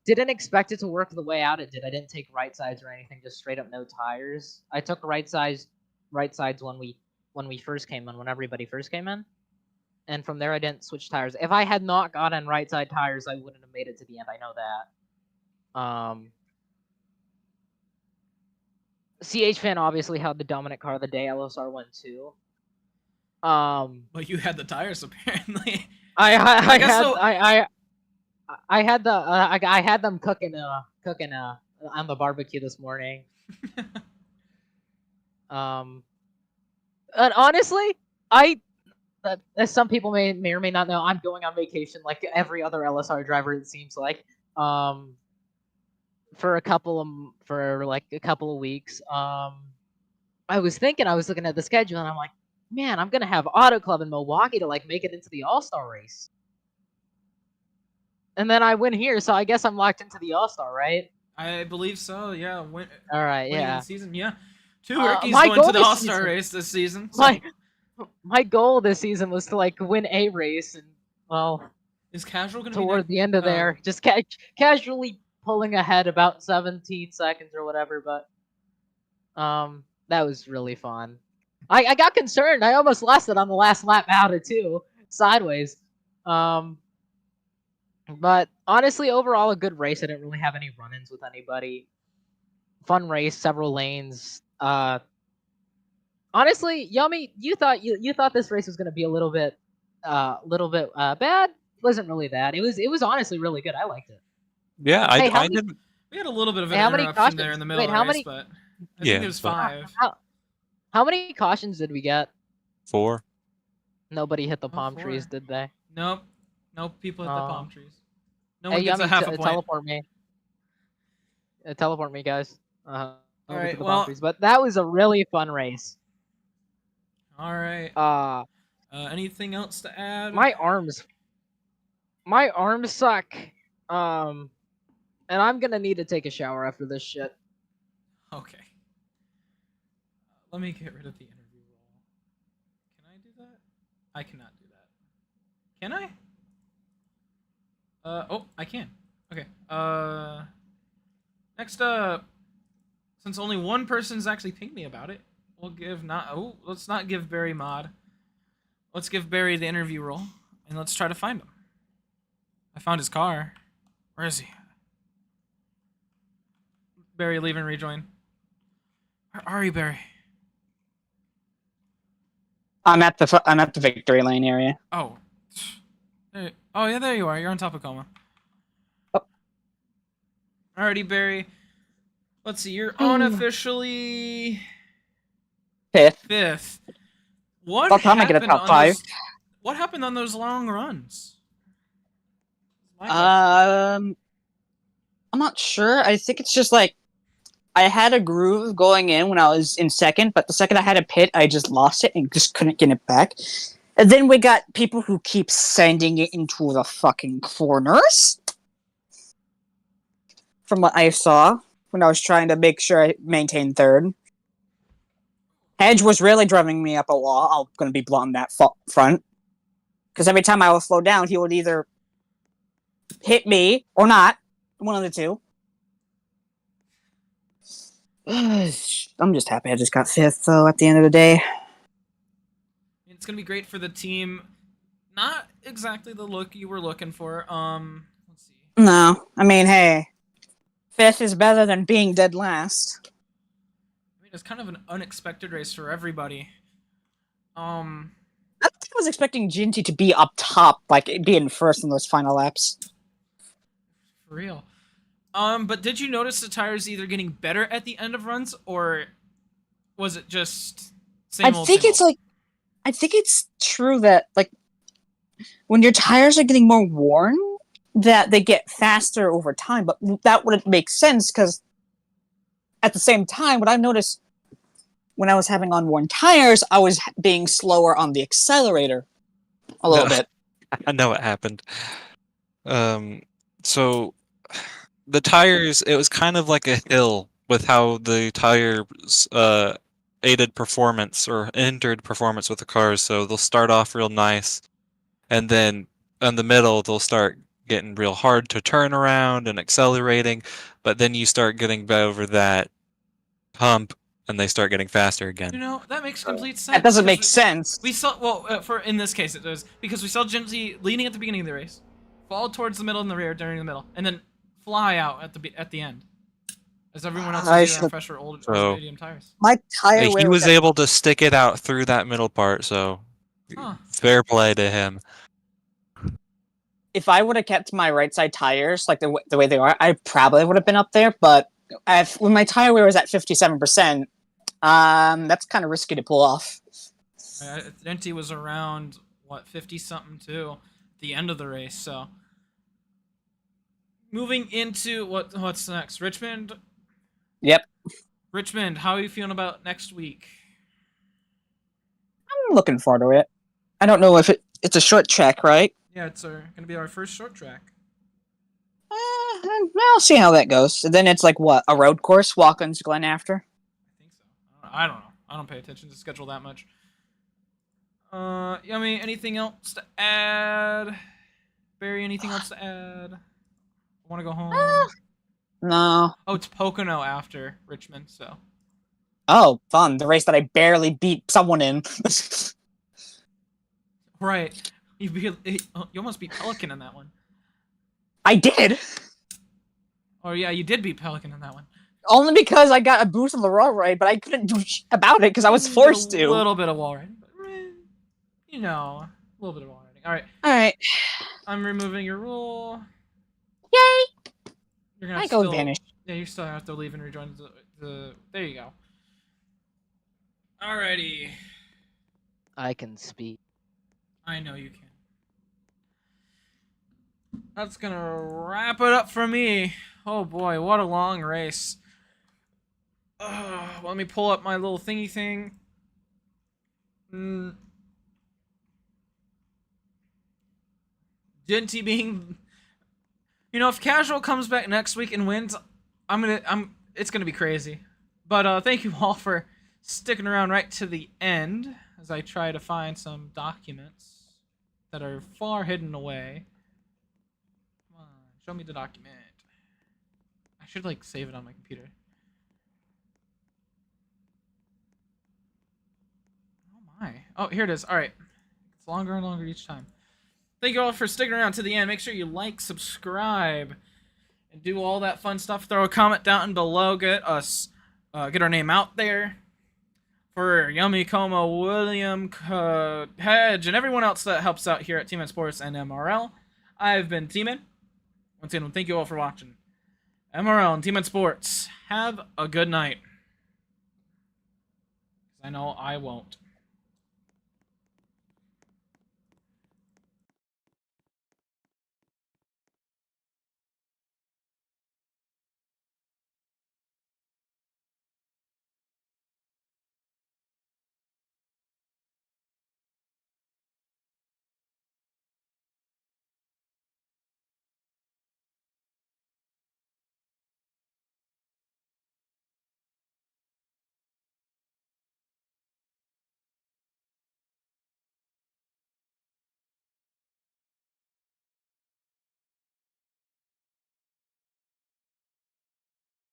Speaker 6: didn't expect it to work the way out it did. I didn't take right sides or anything, just straight up no tires. I took right sides when we first came in, when everybody first came in. And from there, I didn't switch tires. If I had not gotten right side tires, I wouldn't have made it to the end. I know that. CH fan obviously had the dominant car of the day. LSR won too.
Speaker 1: Well, you had the tires apparently.
Speaker 6: I I had the I had them cooking on the barbecue this morning. And honestly, as some people may or may not know, I'm going on vacation like every other LSR driver. It seems like for a couple of weeks. I was looking at the schedule, and I'm like, man, I'm gonna have Auto Club in Milwaukee to like make it into the All-Star race. And then I win here, so I guess I'm locked into the All-Star, right?
Speaker 1: I believe so. Yeah.
Speaker 6: All right,
Speaker 1: winning
Speaker 6: yeah.
Speaker 1: the season. Yeah. 2 rookies
Speaker 6: my
Speaker 1: going
Speaker 6: goal
Speaker 1: to the
Speaker 6: this
Speaker 1: All-Star
Speaker 6: season-
Speaker 1: race this season. So.
Speaker 6: My goal this season was to like win a race, and well,
Speaker 1: Is Casual going to be
Speaker 6: toward the end of there, just casually pulling ahead about 17 seconds or whatever. But that was really fun. I got concerned. I almost lost it on the last lap out of 2 sideways. But honestly, overall, a good race. I didn't really have any run-ins with anybody. Fun race, several lanes. Honestly, Yummy, you thought this race was gonna be a little bit bad. It wasn't really that. It was honestly really good. I liked it.
Speaker 3: Yeah,
Speaker 6: Hey,
Speaker 3: I didn't.
Speaker 1: We had a little bit of an
Speaker 6: How many
Speaker 1: interruption there
Speaker 6: cautions?
Speaker 1: in the middle
Speaker 6: Wait,
Speaker 1: of
Speaker 6: how
Speaker 1: the race,
Speaker 6: many-
Speaker 1: but I
Speaker 3: Yeah,
Speaker 1: think it was
Speaker 3: but-
Speaker 1: 5.
Speaker 6: How many cautions did we get?
Speaker 3: 4.
Speaker 6: Nobody hit the
Speaker 1: Oh,
Speaker 6: palm
Speaker 1: 4.
Speaker 6: trees, did they?
Speaker 1: Nope. Nope. People hit the
Speaker 6: Oh.
Speaker 1: palm trees. No
Speaker 6: Hey,
Speaker 1: one gets
Speaker 6: Yummy,
Speaker 1: a half a point.
Speaker 6: teleport me. Teleport me, guys. Nobody
Speaker 1: Alright,
Speaker 6: hit the
Speaker 1: well-
Speaker 6: palm trees, but that was a really fun race.
Speaker 1: All right. Anything else to add?
Speaker 6: My arms suck. And I'm gonna need to take a shower after this shit.
Speaker 1: Okay. Let me get rid of the interview roll. Can I do that? I cannot do that. Can I? Oh, I can. Okay. Next up, since only one person's actually pinged me about it, we'll give let's not give Barry mod. Let's give Barry the interview role, and let's try to find him. I found his car. Where is he? Barry, leave and rejoin. Where are you, Barry?
Speaker 7: I'm at the victory lane area.
Speaker 1: Oh. Oh, yeah, there you are. You're on top of Coma.
Speaker 7: Oh.
Speaker 1: Alrighty, Barry. Let's see. You're unofficially
Speaker 7: Fifth.
Speaker 1: 5th. What
Speaker 7: About time I get a
Speaker 1: happened
Speaker 7: top
Speaker 1: on
Speaker 7: 5.
Speaker 1: What happened on those long runs?
Speaker 7: I'm not sure. I think it's just like I had a groove going in when I was in second, but the second I had a pit, I just lost it and just couldn't get it back. And then we got people who keep sending it into the fucking corners. From what I saw when I was trying to make sure I maintained third. Hedge was really driving me up a wall. I'm going to be blunt on that front. Because every time I would slow down, he would either hit me or not. One of the two. I'm just happy I just got 5th, though, at the end of the day.
Speaker 1: It's gonna be great for the team. Not exactly the look you were looking for. Let's see.
Speaker 7: No. I mean, hey. 5th is better than being dead last.
Speaker 1: I mean, it's kind of an unexpected race for everybody.
Speaker 7: I was expecting Ginty to be up top, like, being first in those final laps.
Speaker 1: For real. But did you notice the tires either getting better at the end of runs, or was it just same old?
Speaker 7: I think it's true that, like, when your tires are getting more worn, that they get faster over time, but that wouldn't make sense, because at the same time, what I noticed when I was having unworn tires, I was being slower on the accelerator a little bit.
Speaker 3: I know what happened. So the tires, it was kind of like a hill with how the tires aided performance or hindered performance with the cars. So they'll start off real nice, and then in the middle they'll start getting real hard to turn around and accelerating, but then you start getting over that hump and they start getting faster again.
Speaker 1: You know, that makes complete sense.
Speaker 7: That doesn't make
Speaker 1: because
Speaker 7: sense.
Speaker 1: We saw, for in this case it does, because we saw Ginty leading at the beginning of the race, fall towards the middle and the rear during the middle, and then fly out at the end, as everyone else was either on fresh or old or medium tires.
Speaker 7: My tire
Speaker 3: He was able to stick it out through that middle part, so
Speaker 1: Huh.
Speaker 3: fair play to him.
Speaker 7: if I would have kept my right side tires like the way they are, I probably would have been up there. But when my tire wear was at 57%, that's kind of risky to pull off.
Speaker 1: Denti was around, what, 50-something too, at the end of the race, so. Moving into what's next? Richmond?
Speaker 7: Yep.
Speaker 1: Richmond, how are you feeling about next week?
Speaker 7: I'm looking forward to it. I don't know if it's a short track, right?
Speaker 1: Yeah, it's gonna be our first short track.
Speaker 7: I'll see how that goes. And then it's like what, a road course, Watkins Glen after?
Speaker 1: I think so. I don't know. I don't pay attention to the schedule that much. Yummy, anything else to add? Barry, anything else to add? Want to go home?
Speaker 7: No.
Speaker 1: Oh, it's Pocono after Richmond, so.
Speaker 7: Oh, fun. The race that I barely beat someone in.
Speaker 1: Right. You almost beat Pelican in that one.
Speaker 7: I did!
Speaker 1: Oh, yeah, you did beat Pelican in that one.
Speaker 7: Only because I got a boost on the wall ride, but I couldn't do about it because I was
Speaker 1: You did
Speaker 7: forced
Speaker 1: a
Speaker 7: to.
Speaker 1: little bit of wall riding, but, you know, a little bit of wall riding. All right.
Speaker 7: Alright.
Speaker 1: I'm removing your rule.
Speaker 7: Yay!
Speaker 1: You're gonna
Speaker 7: I go
Speaker 1: still,
Speaker 7: vanish.
Speaker 1: Yeah, you still have to leave and rejoin the. There you go. Alrighty.
Speaker 6: I can speak.
Speaker 1: I know you can. That's gonna wrap it up for me. Oh boy, what a long race. Let me pull up my little thingy thing. Genty being, if Casual comes back next week and wins, it's gonna be crazy. But thank you all for sticking around right to the end as I try to find some documents that are far hidden away. Come on, show me the document. I should save it on my computer. Oh my. Oh, here it is. All right. It's longer and longer each time. Thank you all for sticking around to the end. Make sure you like, subscribe, and do all that fun stuff. Throw a comment down below. Get our name out there. For Yummy, Como, William, Hedge, and everyone else that helps out here at Tman Sports and MRL, I've been Tman. Once again, thank you all for watching. MRL and Tman Sports, have a good night. 'Cause I know I won't.